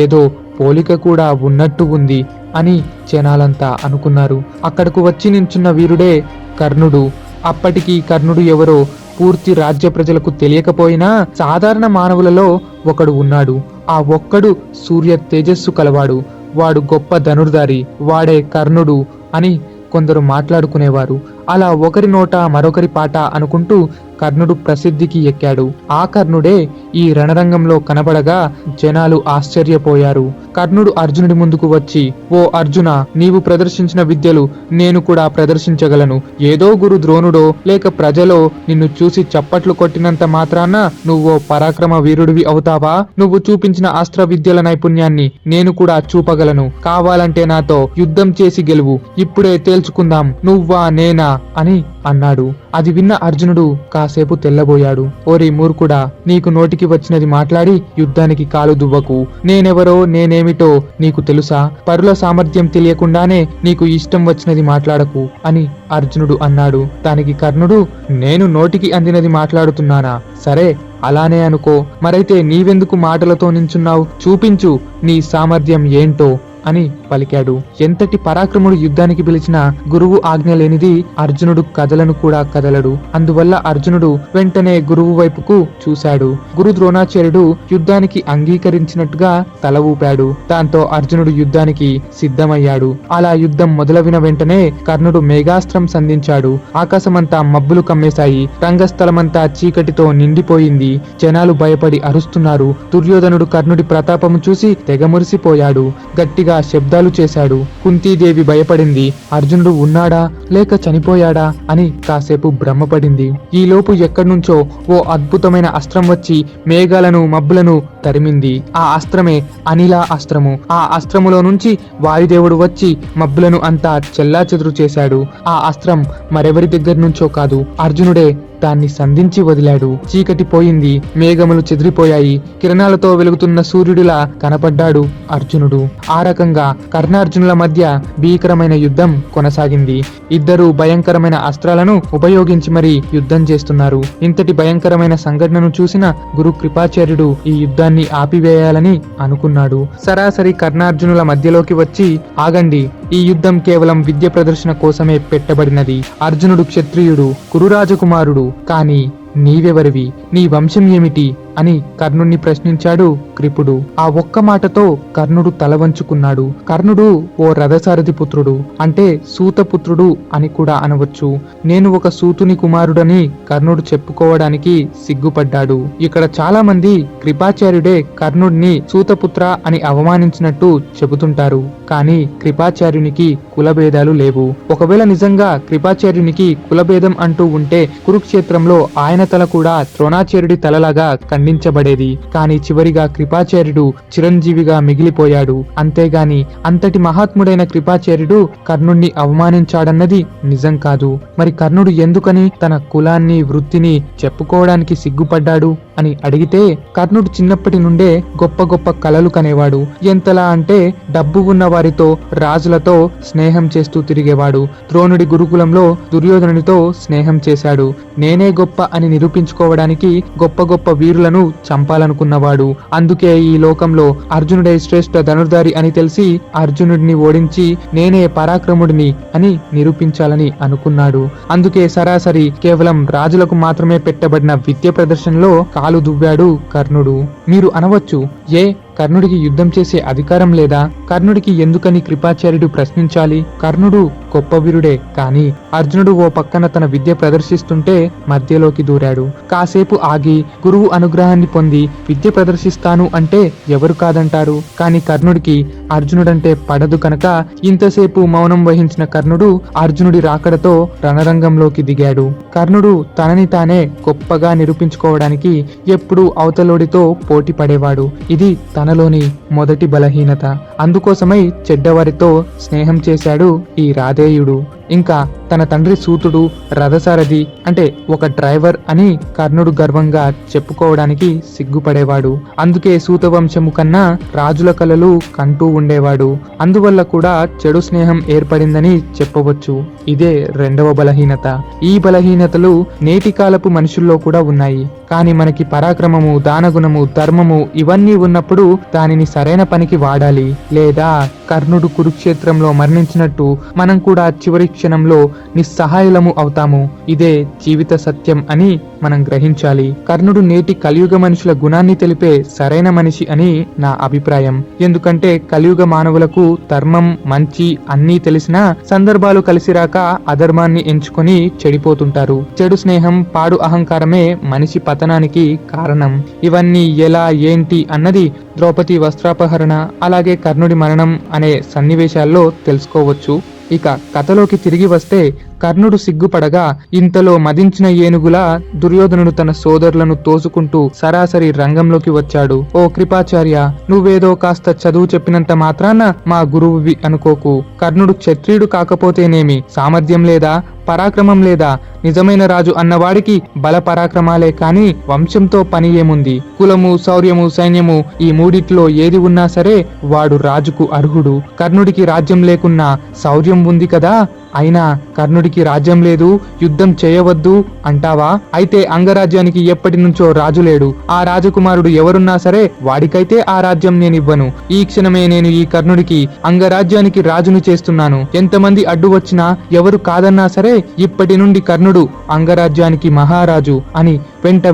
ఏదో పోలిక కూడా ఉన్నట్టు ఉంది అని జనాలంతా అనుకున్నారు. అక్కడకు వచ్చి నించున్న వీరుడే కర్ణుడు. అప్పటికి కర్ణుడు ఎవరో పూర్తి రాజ్య ప్రజలకు తెలియకపోయినా సాధారణ మానవులలో ఒకడు ఉన్నాడు. ఆ ఒక్కడు సూర్య తేజస్సు కలవాడు. వాడు గొప్ప ధనుర్ధారి, వాడే కర్ణుడు అని కొందరు మాట్లాడుకునేవారు. అలా ఒకరి నోట మరొకరి పాట అనుకుంటూ కర్ణుడు ప్రసిద్ధికి ఎక్కాడు. ఆ కర్ణుడే ఈ రణరంగంలో కనబడగా జనాలు ఆశ్చర్యపోయారు. కర్ణుడు అర్జునుడి ముందుకు వచ్చి, ఓ అర్జున, నీవు ప్రదర్శించిన విద్యలు నేను కూడా ప్రదర్శించగలను. ఏదో గురు ద్రోణుడో లేక ప్రజలో నిన్ను చూసి చప్పట్లు కొట్టినంత మాత్రాన నువ్వో పరాక్రమ వీరుడివి అవుతావా? నువ్వు చూపించిన అస్త్ర విద్యల నైపుణ్యాన్ని నేను కూడా చూపగలను. కావాలంటే నాతో యుద్ధం చేసి గెలువు. ఇప్పుడే తేల్చుకుందాం, నువ్వా నేనా అని అన్నాడు. అది విన్న అర్జునుడు కాసేపు తెల్లబోయాడు. ఓరి మూర్ఖుడా, నీకు నోటికి వచ్చినది మాట్లాడి యుద్ధానికి కాలు దువ్వకు. నేనెవరో నేనేమిటో నీకు తెలుసా? పరుల సామర్థ్యం తెలియకుండానే నీకు ఇష్టం వచ్చినది మాట్లాడకు అని అర్జునుడు అన్నాడు. దానికి కర్ణుడు, నేను నోటికి అందినది మాట్లాడుతున్నానా? సరే, అలానే అనుకో. మరైతే నీవెందుకు మాటలతో నించున్నావు? చూపించు నీ సామర్థ్యం ఏంటో అని పలికాడు. ఎంతటి పరాక్రముడు యుద్ధానికి పిలిచిన గురువు ఆజ్ఞ లేనిది అర్జునుడు కదలను కూడా కదలడు. అందువల్ల అర్జునుడు వెంటనే గురువు వైపుకు చూశాడు. గురు ద్రోణాచార్యుడు యుద్ధానికి అంగీకరించినట్టుగా తల ఊపాడు. దాంతో అర్జునుడు యుద్ధానికి సిద్ధమయ్యాడు. అలా యుద్ధం మొదలవిన వెంటనే కర్ణుడు మేఘాస్త్రం సంధించాడు. ఆకాశమంతా మబ్బులు కమ్మేశాయి. రంగస్థలమంతా చీకటితో నిండిపోయింది. జనాలు భయపడి అరుస్తున్నారు. దుర్యోధనుడు కర్ణుడి ప్రతాపము చూసి తెగ మురిసిపోయాడు. గట్టిగా శబ్దాలు చేశాడు. కుంతీదేవి భయపడింది. అర్జునుడు ఉన్నాడా లేక చనిపోయాడా అని కాసేపు భ్రమపడింది. ఈలోపు ఎక్కడి నుంచో ఓ అద్భుతమైన అస్త్రం వచ్చి మేఘాలను మబ్బులను తరిమింది. ఆ అస్త్రమే అనిల అస్త్రము. ఆ అస్త్రములో నుంచి వాయుదేవుడు వచ్చి మబ్బులను అంతా చెల్లాచెదురు చేశాడు. ఆ అస్త్రం మరెవరి దగ్గర నుంచో కాదు, అర్జునుడే దాన్ని సంధించి వదిలాడు. చీకటి పోయింది. మేఘములు చెదిరిపోయాయి. కిరణాలతో వెలుగుతున్న సూర్యుడిలా కనపడ్డాడు అర్జునుడు. ఆ రకంగా కర్ణార్జునుల మధ్య భీకరమైన యుద్ధం కొనసాగింది. ఇద్దరు భయంకరమైన అస్త్రాలను ఉపయోగించి మరీ యుద్ధం చేస్తున్నారు. ఇంతటి భయంకరమైన సంఘటనను చూసిన గురు కృపాచార్యుడు ఈ యుద్ధాన్ని ఆపివేయాలని అనుకున్నాడు. సరాసరి కర్ణార్జునుల మధ్యలోకి వచ్చి, ఆగండి, ఈ యుద్ధం కేవలం విద్య ప్రదర్శన కోసమే పెట్టబడినది. అర్జునుడు క్షత్రియుడు, కురురాజకుమారుడు, కానీ నీవెవరివి, నీ వంశం ఏమిటి అని కర్ణుణ్ణి ప్రశ్నించాడు కృపుడు. ఆ ఒక్క మాటతో కర్ణుడు తల వంచుకున్నాడు. కర్ణుడు ఓ రథసారథి పుత్రుడు, అంటే సూతపుత్రుడు అని కూడా అనవచ్చు. నేను ఒక సూతుని కుమారుడని కర్ణుడు చెప్పుకోవడానికి సిగ్గుపడ్డాడు. ఇక్కడ చాలా మంది కృపాచార్యుడే కర్ణుడిని సూతపుత్ర అని అవమానించినట్టు చెబుతుంటారు. కానీ కృపాచార్యునికి కులభేదాలు లేవు. ఒకవేళ నిజంగా కృపాచార్యునికి కులభేదం అంటూ ఉంటే కురుక్షేత్రంలో ఆయన తల కూడా ద్రోణాచార్యుడి తలలాగా ఖండించబడేది. కానీ చివరిగా కృపాచార్యుడు చిరంజీవిగా మిగిలిపోయాడు. అంతేగాని అంతటి మహాత్ముడైన కృపాచార్యుడు కర్ణుణ్ణి అవమానించాడన్నది నిజం కాదు. మరి కర్ణుడు ఎందుకని తన కులాన్ని, వృత్తిని చెప్పుకోవడానికి సిగ్గుపడ్డాడు అని అడిగితే, కర్ణుడు చిన్నప్పటి నుండే గొప్ప గొప్ప కలలు కనేవాడు. ఎంతలా అంటే డబ్బు ఉన్న వారితో, రాజులతో స్నేహం చేస్తూ తిరిగేవాడు. ద్రోణుడి గురుకులంలో దుర్యోధనుడితో స్నేహం చేశాడు. నేనే గొప్ప అని నిరూపించుకోవడానికి గొప్ప గొప్ప వీరులను చంపాలనుకున్నవాడు. అందుకే ఈ లోకంలో అర్జునుడే శ్రేష్ఠ ధనుర్ధారి అని తెలిసి అర్జునుడిని ఓడించి నేనే పరాక్రముడిని అని నిరూపించాలని అనుకున్నాడు. అందుకే సరాసరి కేవలం రాజులకు మాత్రమే పెట్టబడిన విద్య ప్రదర్శనలో కాలు దువ్వాడు కర్ణుడు. మీరు అనవచ్చు, కర్ణుడికి యుద్ధం చేసే అధికారం లేదా? కర్ణుడికి ఎందుకని కృపాచార్యుడు ప్రశ్నించాలి? కర్ణుడు గొప్ప వీరుడే, కానీ అర్జునుడు ఓ పక్కన తన విద్య ప్రదర్శిస్తుంటే మధ్యలోకి దూరాడు. కాసేపు ఆగి గురువు అనుగ్రహాన్ని పొంది విద్య ప్రదర్శిస్తాను అంటే ఎవరు కాదంటారు? కానీ కర్ణుడికి అర్జునుడంటే పడదు కనుక ఇంతసేపు మౌనం వహించిన కర్ణుడు అర్జునుడి రాకడతో రణరంగంలోకి దిగాడు. కర్ణుడు తనని తానే గొప్పగా నిరూపించుకోవడానికి ఎప్పుడూ అవతలోడితో పోటీ పడేవాడు. ఇది తనలోని మొదటి బలహీనత. అందుకోసమై చెడ్డవారితో స్నేహం చేశాడు ఈ రాధేయుడు. ఇంకా తన తండ్రి సూతుడు రథసారథి, అంటే ఒక డ్రైవర్ అని కర్ణుడు గర్వంగా చెప్పుకోవడానికి సిగ్గుపడేవాడు. అందుకే సూతవంశము కన్నా రాజుల కలలు కంటూ ఉండేవాడు. అందువల్ల కూడా చెడు స్నేహం ఏర్పడిందని చెప్పవచ్చు. ఇదే రెండవ బలహీనత. ఈ బలహీనతలు నేటి కాలపు మనుషుల్లో కూడా ఉన్నాయి. కానీ మనకి పరాక్రమము, దానగుణము, ధర్మము ఇవన్నీ ఉన్నప్పుడు దానిని సరైన పనికి వాడాలి. లేదా కర్ణుడు కురుక్షేత్రంలో మరణించినట్టు మనం కూడా చివరి క్షణంలో నిస్సహాయులము అవుతాము. ఇదే జీవిత సత్యం అని మనం గ్రహించాలి. కర్ణుడు నేటి కలియుగ మనుషుల గుణాన్ని తెలిపే సరైన మనిషి అని నా అభిప్రాయం. ఎందుకంటే కలియుగ మానవులకు ధర్మం, మంచి అన్నీ తెలిసినా సందర్భాలు కలిసిరాక అధర్మాన్ని ఎంచుకొని చెడిపోతుంటారు. చెడు స్నేహం, పాడు అహంకారమే మనిషి పతనానికి కారణం. ఇవన్నీ ఎలా, ఏంటి అన్నది ద్రౌపది వస్త్రాపహరణ, అలాగే కర్ణుడి మరణం అనే సన్నివేశాల్లో తెలుసుకోవచ్చు. ఇక కథలోకి తిరిగి వస్తే, కర్ణుడు సిగ్గుపడగా ఇంతలో మదించిన ఏనుగులా దుర్యోధనుడు తన సోదరులను తోసుకుంటూ సరాసరి రంగంలోకి వచ్చాడు. ఓ కృపాచార్య, నువ్వేదో కాస్త చదువు చెప్పినంత మాత్రాన మా గురువువి అనుకోకు. కర్ణుడు క్షత్రియుడు కాకపోతేనేమి, సామర్థ్యం లేదా, పరాక్రమం లేదా? నిజమైన రాజు అన్నవాడికి బల పరాక్రమాలే కాని వంశంతో పని ఏముంది? కులము, శౌర్యము, సైన్యము ఈ మూడిట్లో ఏది ఉన్నా సరే వాడు రాజుకు అర్హుడు. కర్ణుడికి రాజ్యం లేకున్నా శౌర్యం ఉంది కదా. అయినా కర్ణుడికి రాజ్యం లేదు, యుద్ధం చేయవద్దు అంటావా? అయితే అంగరాజ్యానికి ఎప్పటి నుంచో రాజు లేడు. ఆ రాజకుమారుడు ఎవరున్నా సరే వాడికైతే ఆ రాజ్యం నేనివ్వను. ఈ క్షణమే నేను ఈ కర్ణుడికి అంగరాజ్యానికి రాజును చేస్తున్నాను. ఎంతమంది అడ్డు వచ్చినా, ఎవరు కాదన్నా సరే ఇప్పటి నుండి కర్ణుడు అంగరాజ్యానికి మహారాజు అని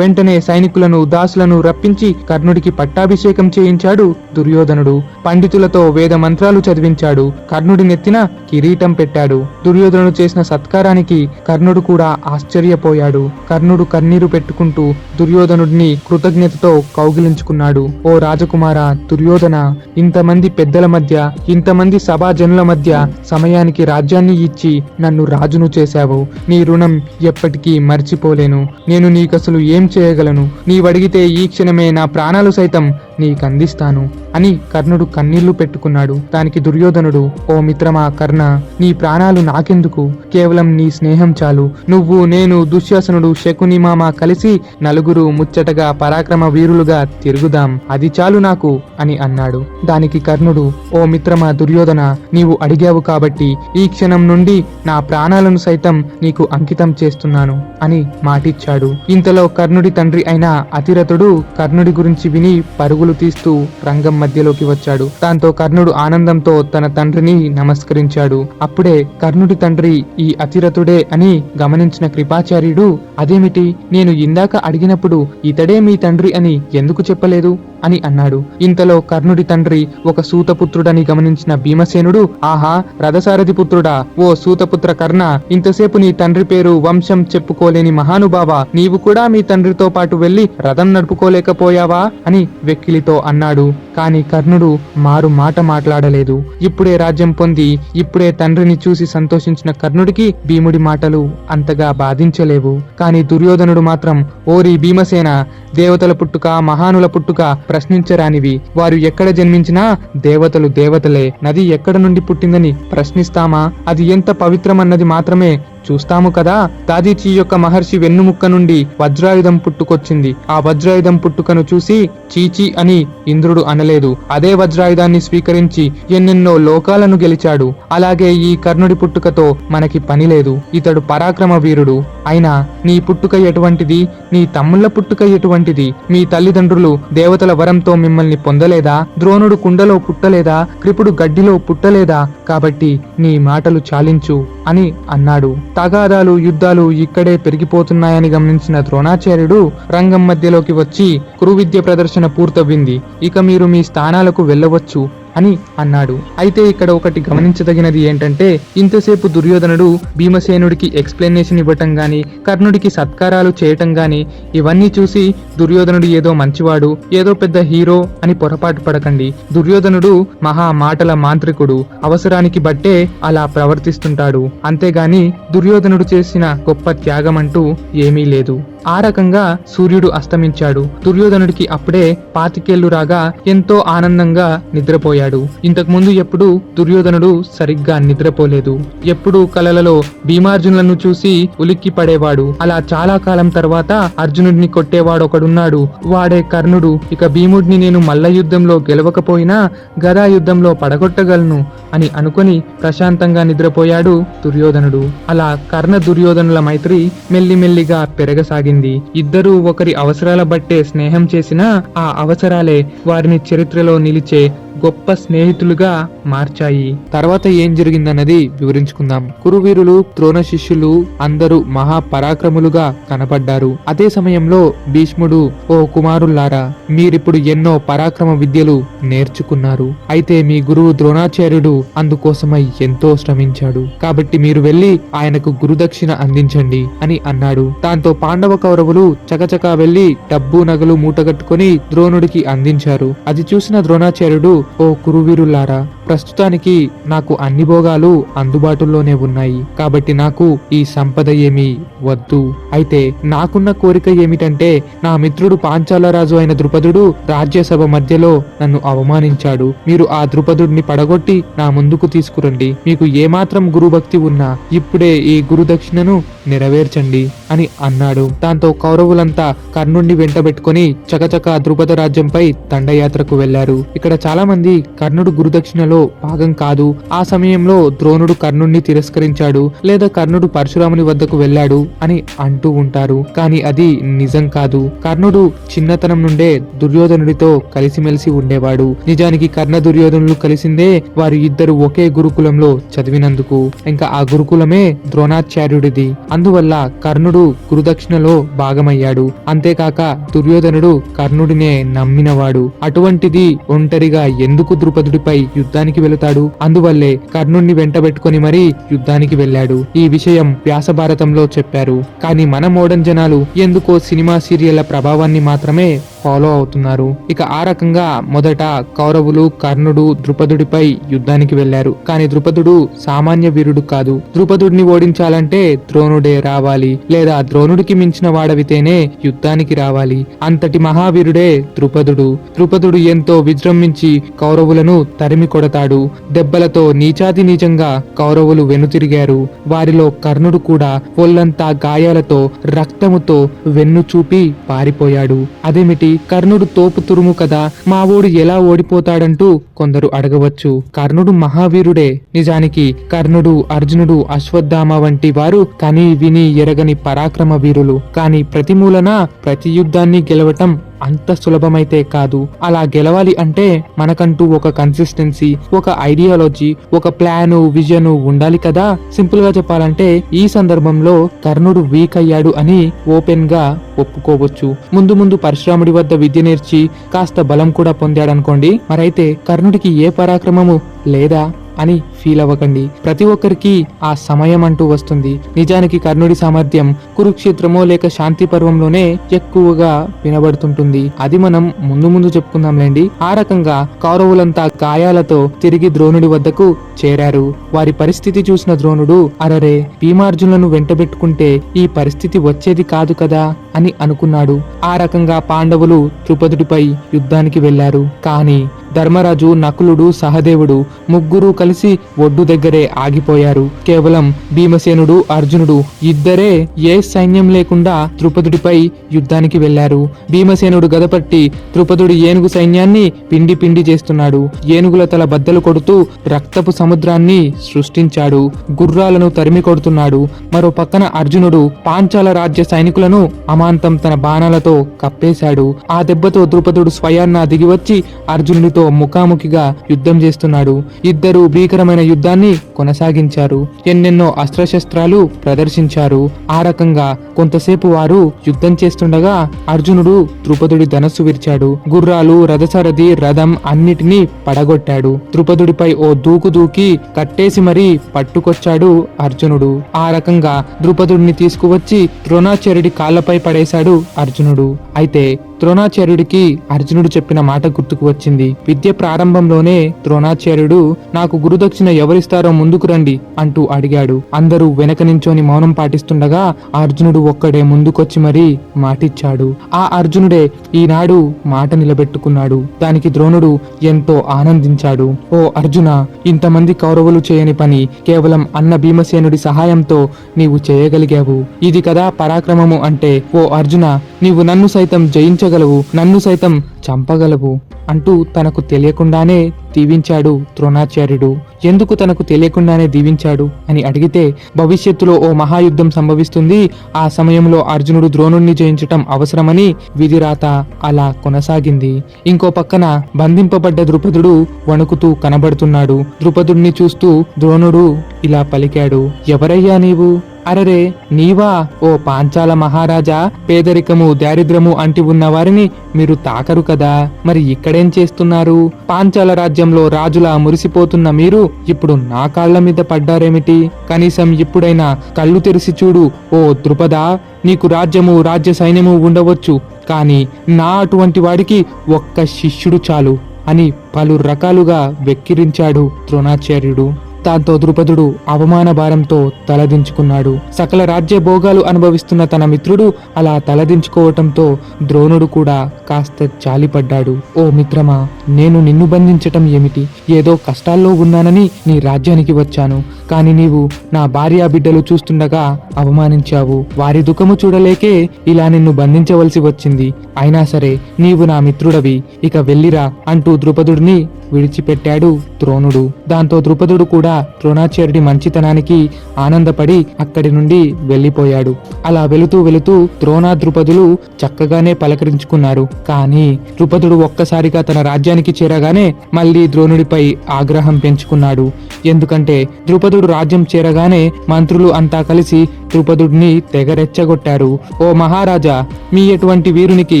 వెంటనే సైనికులను, దాసులను రప్పించి కర్ణుడికి పట్టాభిషేకం చేయించాడు దుర్యోధనుడు. పండితులతో వేద మంత్రాలు చదివించాడు. కర్ణుడి నెత్తిన కిరీటం పెట్టాడు. దుర్యోధనుడు చేసిన సత్కారానికి కర్ణుడు కూడా ఆశ్చర్యపోయాడు. కర్ణుడు కన్నీరు పెట్టుకుంటూ దుర్యోధనుడిని కృతజ్ఞతతో కౌగిలించుకున్నాడు. ఓ రాజకుమార దుర్యోధన, ఇంతమంది పెద్దల మధ్య, ఇంతమంది సభాజనుల మధ్య సమయానికి రాజ్యాన్ని ఇచ్చి నన్ను రాజును చేశావు. నీ రుణం ఎప్పటికీ మర్చిపోలేను. నేను నీకసలు ఏం చేయగలను? నీవడిగితే ఈ క్షణమే నా ప్రాణాలు సైతం నీకందిస్తాను అని కర్ణుడు కన్నీళ్లు పెట్టుకున్నాడు. దానికి దుర్యోధనుడు, ఓ మిత్రమా కర్ణ, నీ ప్రాణాలు నాకెందుకు? కేవలం నీ స్నేహం చాలు. నువ్వు, నేను, దుశ్శాసనుడు, శకుని మామ కలిసి నలుగురు ముచ్చటగా పరాక్రమ వీరులుగా తిరుగుదాం. అది చాలు నాకు అని అన్నాడు. దానికి కర్ణుడు, ఓ మిత్రమా దుర్యోధన, నీవు అడిగావు కాబట్టి ఈ క్షణం నుండి నా ప్రాణాలను సైతం నీకు అంకితం చేస్తున్నాను అని మాటిచ్చాడు. ఇంతలో కర్ణుడి తండ్రి అయిన అతిరథుడు కర్ణుడి గురించి విని పరుగులు పరుగులు తీస్తూ రంగం మధ్యలోకి వచ్చాడు. దాంతో కర్ణుడు ఆనందంతో తన తండ్రిని నమస్కరించాడు. అప్పుడే కర్ణుడి తండ్రి ఈ అతిరథుడే అని గమనించిన కృపాచార్యుడు, అదేమిటి, నేను ఇందాక అడిగినప్పుడు ఇతడే మీ తండ్రి అని ఎందుకు చెప్పలేదు అని అన్నాడు. ఇంతలో కర్ణుడి తండ్రి ఒక సూతపుత్రుడని గమనించిన భీమసేనుడు, ఆహా, రథసారథి పుత్రుడా, ఓ సూతపుత్ర కర్ణ, ఇంతసేపు నీ తండ్రి పేరు వంశం చెప్పుకోలేని మహానుభావ, నీవు కూడా మీ తండ్రితో పాటు వెళ్లి రథం నడుపుకోలేకపోయావా అని వెక్కిలితో అన్నాడు. కాని కర్ణుడు మారు మాట మాట్లాడలేదు. ఇప్పుడే రాజ్యం పొంది ఇప్పుడే తండ్రిని చూసి సంతోషించిన కర్ణుడికి భీముడి మాటలు అంతగా బాధించలేవు. కాని దుర్యోధనుడు మాత్రం, ఓరి భీమసేన, దేవతల పుట్టుక మహానుల పుట్టుక ప్రశ్నించరానివి. వారు ఎక్కడ జన్మించినా దేవతలు దేవతలే. నది ఎక్కడ నుండి పుట్టిందని ప్రశ్నిస్తామా? అది ఎంత పవిత్రమన్నది మాత్రమే చూస్తాము కదా. దాదీచి యొక్క మహర్షి వెన్నుముక్క నుండి వజ్రాయుధం పుట్టుకొచ్చింది. ఆ వజ్రాయుధం పుట్టుకను చూసి చీచి అని ఇంద్రుడు అనలేదు. అదే వజ్రాయుధాన్ని స్వీకరించి ఎన్నెన్నో లోకాలను గెలిచాడు. అలాగే ఈ కర్ణుడి పుట్టుకతో మనకి పని లేదు. ఇతడు పరాక్రమ వీరుడు. అయినా నీ పుట్టుక ఎటువంటిది? నీ తమ్ముళ్ల పుట్టుక ఎటువంటిది? మీ తల్లిదండ్రులు దేవతల వరంతో మిమ్మల్ని పొందలేదా? ద్రోణుడు కుండలో పుట్టలేదా? కృపుడు గడ్డిలో పుట్టలేదా? కాబట్టి నీ మాటలు చాలించు అని అన్నాడు. తగాదాలు యుద్ధాలు ఇక్కడే పెరిగిపోతున్నాయని గమనించిన ద్రోణాచార్యుడు రంగం మధ్యలోకి వచ్చి, కురువిద్య ప్రదర్శన పూర్తయింది, ఇక మీరు మీ స్థానాలకు వెళ్ళవచ్చు అని అన్నాడు. అయితే ఇక్కడ ఒకటి గమనించదగినది ఏంటంటే, ఇంతసేపు దుర్యోధనుడు భీమసేనుడికి ఎక్స్ప్లెనేషన్ ఇవ్వటం గాని, కర్ణుడికి సత్కారాలు చేయటం గాని, ఇవన్నీ చూసి దుర్యోధనుడు ఏదో మంచివాడు, ఏదో పెద్ద హీరో అని పొరపాటు పడకండి. దుర్యోధనుడు మహా మాటల మాంత్రికుడు. అవసరానికి బట్టే అలా ప్రవర్తిస్తుంటాడు. అంతేగాని దుర్యోధనుడు చేసిన గొప్ప త్యాగం అంటూ ఏమీ లేదు. ఆ రకంగా సూర్యుడు అస్తమించాడు. దుర్యోధనుడికి అప్పుడే 25 ఏళ్లు రాగా ఎంతో ఆనందంగా నిద్రపోయాడు. ఇంతకు ముందు ఎప్పుడు దుర్యోధనుడు సరిగ్గా నిద్రపోలేదు. ఎప్పుడు కలలలో భీమార్జునులను చూసి ఉలిక్కి పడేవాడు. అలా చాలా కాలం తర్వాత అర్జునుడిని కొట్టేవాడు ఒకడున్నాడు. వాడే కర్ణుడు. ఇక భీముడిని నేను మల్ల యుద్ధంలో గెలవకపోయినా గదా యుద్ధంలో పడగొట్టగలను అని అనుకొని ప్రశాంతంగా నిద్రపోయాడు దుర్యోధనుడు. అలా కర్ణ దుర్యోధనుల మైత్రి మెల్లిమెల్లిగా పెరగసాగింది. ఇద్దరూ ఒకరి అవసరాల బట్టే స్నేహం చేసినా ఆ అవసరాలే వారిని చరిత్రలో నిలిచే గొప్ప స్నేహితులుగా మార్చాయి. తర్వాత ఏం జరిగిందన్నది వివరించుకుందాం. కురువీరులు, ద్రోణ శిష్యులు అందరూ మహాపరాక్రములుగా కనపడ్డారు. అదే సమయంలో భీష్ముడు, ఓ కుమారుల్లారా, మీరిప్పుడు ఎన్నో పరాక్రమ విద్యలు నేర్చుకున్నారు. అయితే మీ గురువు ద్రోణాచార్యుడు అందుకోసమై ఎంతో శ్రమించాడు. కాబట్టి మీరు వెళ్లి ఆయనకు గురుదక్షిణ అందించండి అని అన్నాడు. దాంతో పాండవ కౌరవులు చకచకా వెళ్లి డబ్బు నగలు మూటగట్టుకుని ద్రోణుడికి అందించారు. అది చూసిన ద్రోణాచార్యుడు, ఓ కురువీరులారా, ప్రస్తుతానికి నాకు అన్ని భోగాలు అందుబాటులోనే ఉన్నాయి. కాబట్టి నాకు ఈ సంపద ఏమీ వద్దు. అయితే నాకున్న కోరిక ఏమిటంటే, నా మిత్రుడు పాంచాలరాజు అయిన ద్రుపదుడు రాజ్యసభ మధ్యలో నన్ను అవమానించాడు. మీరు ఆ ద్రుపదుడిని పడగొట్టి నా ముందుకు తీసుకురండి. మీకు ఏమాత్రం గురుభక్తి ఉన్నా ఇప్పుడే ఈ గురుదక్షిణను నెరవేర్చండి అని అన్నాడు. దాంతో కౌరవులంతా కర్ణుణ్ణి వెంటబెట్టుకుని చకచక ద్రుపద రాజ్యంపై దండయాత్రకు వెళ్లారు. ఇక్కడ చాలా మంది కర్ణుడు గురుదక్షిణలో భాగం కాదు, ఆ సమయంలో ద్రోణుడు కర్ణుణ్ణి తిరస్కరించాడు లేదా కర్ణుడు పరశురాముని వద్దకు వెళ్ళాడు అని అంటూ ఉంటారు. కానీ అది నిజం కాదు. కర్ణుడు చిన్నతనం నుండే దుర్యోధనుడితో కలిసిమెలిసి ఉండేవాడు. నిజానికి కర్ణ దుర్యోధనులు కలిసిందే వారు ఇద్దరు ఒకే గురుకులంలో చదివినందుకు. ఇంకా ఆ గురుకులమే ద్రోణాచార్యుడిది. అందువల్ల కర్ణుడు గురుదక్షిణలో భాగమయ్యాడు. అంతేకాక దుర్యోధనుడు కర్ణుడినే నమ్మినవాడు. అటువంటిది ఒంటరిగా ఎందుకు ద్రుపదుడిపై యుద్ధానికి వెళతాడు? అందువల్లే కర్ణుణ్ణి వెంటబెట్టుకుని మరీ యుద్ధానికి వెళ్ళాడు. ఈ విషయం వ్యాస భారతంలో చెప్పారు. కానీ మన మోడర్న్ జనాలు ఎందుకో సినిమా సీరియళ్ల ప్రభావాన్ని మాత్రమే ఫాలో అవుతున్నారు. ఇక ఆ రకంగా మొదట కౌరవులు కర్ణుడు ద్రుపదుడిపై యుద్ధానికి వెళ్లారు. కానీ ద్రుపదుడు సామాన్య వీరుడు కాదు. ద్రుపదుడిని ఓడించాలంటే ద్రోణుడే రావాలి, లేదా ద్రోణుడికి మించిన వాడవితేనే యుద్ధానికి రావాలి. అంతటి మహావీరుడే ద్రుపదుడు. ద్రుపదుడు ఎంతో విజృంభించి కౌరవులను తరిమి కొడతాడు. దెబ్బలతో నీచాతి నీచంగా కౌరవులు వెనుతిరిగారు. వారిలో కర్ణుడు కూడా ఒళ్లంతా గాయాలతో రక్తముతో వెన్ను చూపి పారిపోయాడు. అదేమిటి, కర్ణుడు తోపు తురుము కదా, మా ఓడు ఎలా ఓడిపోతాడంటూ కొందరు అడగవచ్చు. కర్ణుడు మహావీరుడే. నిజానికి కర్ణుడు, అర్జునుడు, అశ్వత్థామ వంటి వారు కని విని ఎరగని పరాక్రమ వీరులు. కానీ ప్రతి మూలన ప్రతి యుద్ధాన్ని గెలవటం అంత సులభమైతే కాదు. అలా గెలవాలి అంటే మనకంటూ ఒక కన్సిస్టెన్సీ, ఒక ఐడియాలజీ, ఒక ప్లాను, విజన్ ఉండాలి కదా. సింపుల్ గా చెప్పాలంటే ఈ సందర్భంలో కర్ణుడు వీక్ అయ్యాడు అని ఓపెన్ గా ఒప్పుకోవచ్చు. ముందు ముందు పరశురాముడి వద్ద విద్య నేర్చి కాస్త బలం కూడా పొందాడనుకోండి, మరైతే కర్ణుడికి ఏ పరాక్రమము లేదా అని ఫీల్ అవ్వకండి. ప్రతి ఒక్కరికి ఆ సమయం అంటూ వస్తుంది. నిజానికి కర్ణుడి సామర్థ్యం కురుక్షేత్రమో లేక శాంతి పర్వంలోనే ఎక్కువగా వినబడుతుంటుంది. అది మనం ముందు ముందు చెప్పుకుందాంలేండి. ఆ రకంగా కౌరవులంతా గాయాలతో తిరిగి ద్రోణుడి వద్దకు చేరారు. వారి పరిస్థితి చూసిన ద్రోణుడు, అరరే, భీమార్జునులను వెంటబెట్టుకుంటే ఈ పరిస్థితి వచ్చేది కాదు కదా అని అనుకున్నాడు. ఆ రకంగా పాండవులు ద్రుపదుడిపై యుద్ధానికి వెళ్లారు. కానీ ధర్మరాజు, నకులుడు, సహదేవుడు ముగ్గురు కలిసి ఒడ్డు దగ్గరే ఆగిపోయారు. కేవలం భీమసేనుడు, అర్జునుడు ఇద్దరే ఏ సైన్యం లేకుండా ద్రుపదుడిపై యుద్ధానికి వెళ్లారు. భీమసేనుడు గదపట్టి ద్రుపదుడి ఏనుగు సైన్యాన్ని పిండి పిండి చేస్తున్నాడు. ఏనుగుల తల బద్దలు కొడుతూ రక్తపు సముద్రాన్ని సృష్టించాడు. గుర్రాలను తరిమి కొడుతున్నాడు. మరో పక్కన అర్జునుడు పాంచాల రాజ్య సైనికులను అమాంతం తన బాణాలతో కప్పేశాడు. ఆ దెబ్బతో ద్రుపదుడు స్వయాన్న దిగివచ్చి అర్జునుడితో ముఖాముఖిగా యుద్ధం చేస్తున్నాడు. ఇద్దరు భీకరమైన యుద్ధాన్ని కొనసాగించారు. ఎన్నెన్నో అస్త్రశస్త్రాలు ప్రదర్శించారు. ఆ రకంగా కొంతసేపు వారు యుద్ధం చేస్తుండగా అర్జునుడు ద్రుపదుడి ధనస్సు విరిచాడు. గుర్రాలు, రథసారథి, రథం అన్నిటినీ పడగొట్టాడు. ద్రుపదుడిపై ఓ దూకు దూకి కట్టేసి మరీ పట్టుకొచ్చాడు అర్జునుడు. ఆ రకంగా ద్రుపదుడిని తీసుకువచ్చి ద్రోణాచార్యుడి కాళ్లపై పడేశాడు అర్జునుడు. అయితే ద్రోణాచార్యుడికి అర్జునుడు చెప్పిన మాట గుర్తుకు వచ్చింది. విద్య ప్రారంభంలోనే ద్రోణాచార్యుడు, నాకు గురుదక్షిణ ఎవరిస్తారో ముందుకు రండి అంటూ అడిగాడు. అందరూ వెనక నించోని మౌనం పాటిస్తుండగా అర్జునుడు ఒక్కడే ముందుకొచ్చి మరీ మాటిచ్చాడు. ఆ అర్జునుడే ఈనాడు మాట నిలబెట్టుకున్నాడు. దానికి ద్రోణుడు ఎంతో ఆనందించాడు. ఓ అర్జున, ఇంతమంది కౌరవులు చేయని పని కేవలం అన్న భీమసేనుడి సహాయంతో నీవు చేయగలిగావు. ఇది కదా పరాక్రమము అంటే. ఓ అర్జున, నీవు నన్ను సైతం జయించగలవు, నన్ను సైతం చంపగలవు అంటూ తనకు తెలియకుండానే దీవించాడు ద్రోణాచార్యుడు. ఎందుకు తనకు తెలియకుండానే దీవించాడు అని అడిగితే, భవిష్యత్తులో ఓ మహాయుద్ధం సంభవిస్తుంది. ఆ సమయంలో అర్జునుడు ద్రోణుణ్ణి జయించటం అవసరమని విధిరాత అలా కొనసాగింది. ఇంకో పక్కన బంధింపబడ్డ ద్రుపదుడు వణుకుతూ కనబడుతున్నాడు. ద్రుపదుడిని చూస్తూ ద్రోణుడు ఇలా పలికాడు, ఎవరయ్యా నీవు? అరరే, నీవా? ఓ పాంచాల మహారాజా, పేదరికము, దారిద్రము అంటి ఉన్న వారిని మీరు తాకరు కదా, మరి ఇక్కడేం చేస్తున్నారు? పాంచాల రాజ్యంలో రాజులా మురిసిపోతున్న మీరు ఇప్పుడు నా కాళ్ల మీద పడ్డారేమిటి? కనీసం ఇప్పుడైనా కళ్ళు తెరిచి చూడు. ఓ ద్రుపదా, నీకు రాజ్యము, రాజ్య సైన్యము ఉండవచ్చు, కానీ నా అటువంటి వాడికి ఒక్క శిష్యుడు చాలు అని పలు రకాలుగా వెక్కిరించాడు ద్రోణాచార్యుడు. దాంతో ద్రుపదుడు అవమాన భారంతో తలదించుకున్నాడు. సకల రాజ్య భోగాలు అనుభవిస్తున్న తన మిత్రుడు అలా తలదించుకోవటంతో ద్రోణుడు కూడా కాస్త జాలిపడ్డాడు. ఓ మిత్రమా, నేను నిన్ను బంధించటం ఏమిటి? ఏదో కష్టాల్లో ఉన్నానని నీ రాజ్యానికి వచ్చాను, కానీ నీవు నా భార్యా బిడ్డలు చూస్తుండగా అవమానించావు. వారి దుఃఖము చూడలేకే ఇలా నిన్ను బంధించవలసి వచ్చింది. అయినా సరే నీవు నా మిత్రుడవి, ఇక వెళ్ళిరా అంటూ ద్రుపదుడిని విడిచిపెట్టాడు ద్రోణుడు. దాంతో ద్రుపదుడు కూడా ద్రోణాచార్యుడి మంచితనానికి ఆనందపడి అక్కడి నుండి వెళ్ళిపోయాడు. అలా వెళుతూ వెళుతూ ద్రోణాద్రుపదులు చక్కగానే పలకరించుకున్నారు. కానీ ద్రుపదుడు ఒక్కసారిగా తన రాజ్యానికి చేరగానే మళ్ళీ ద్రోణుడిపై ఆగ్రహం పెంచుకున్నాడు. ఎందుకంటే ద్రుపదుడు రాజ్యం చేరగానే మంత్రులు అంతా కలిసి ద్రుపదుడిని తెగరెచ్చగొట్టారు. ఓ మహారాజా, మీ ఎటువంటి వీరునికి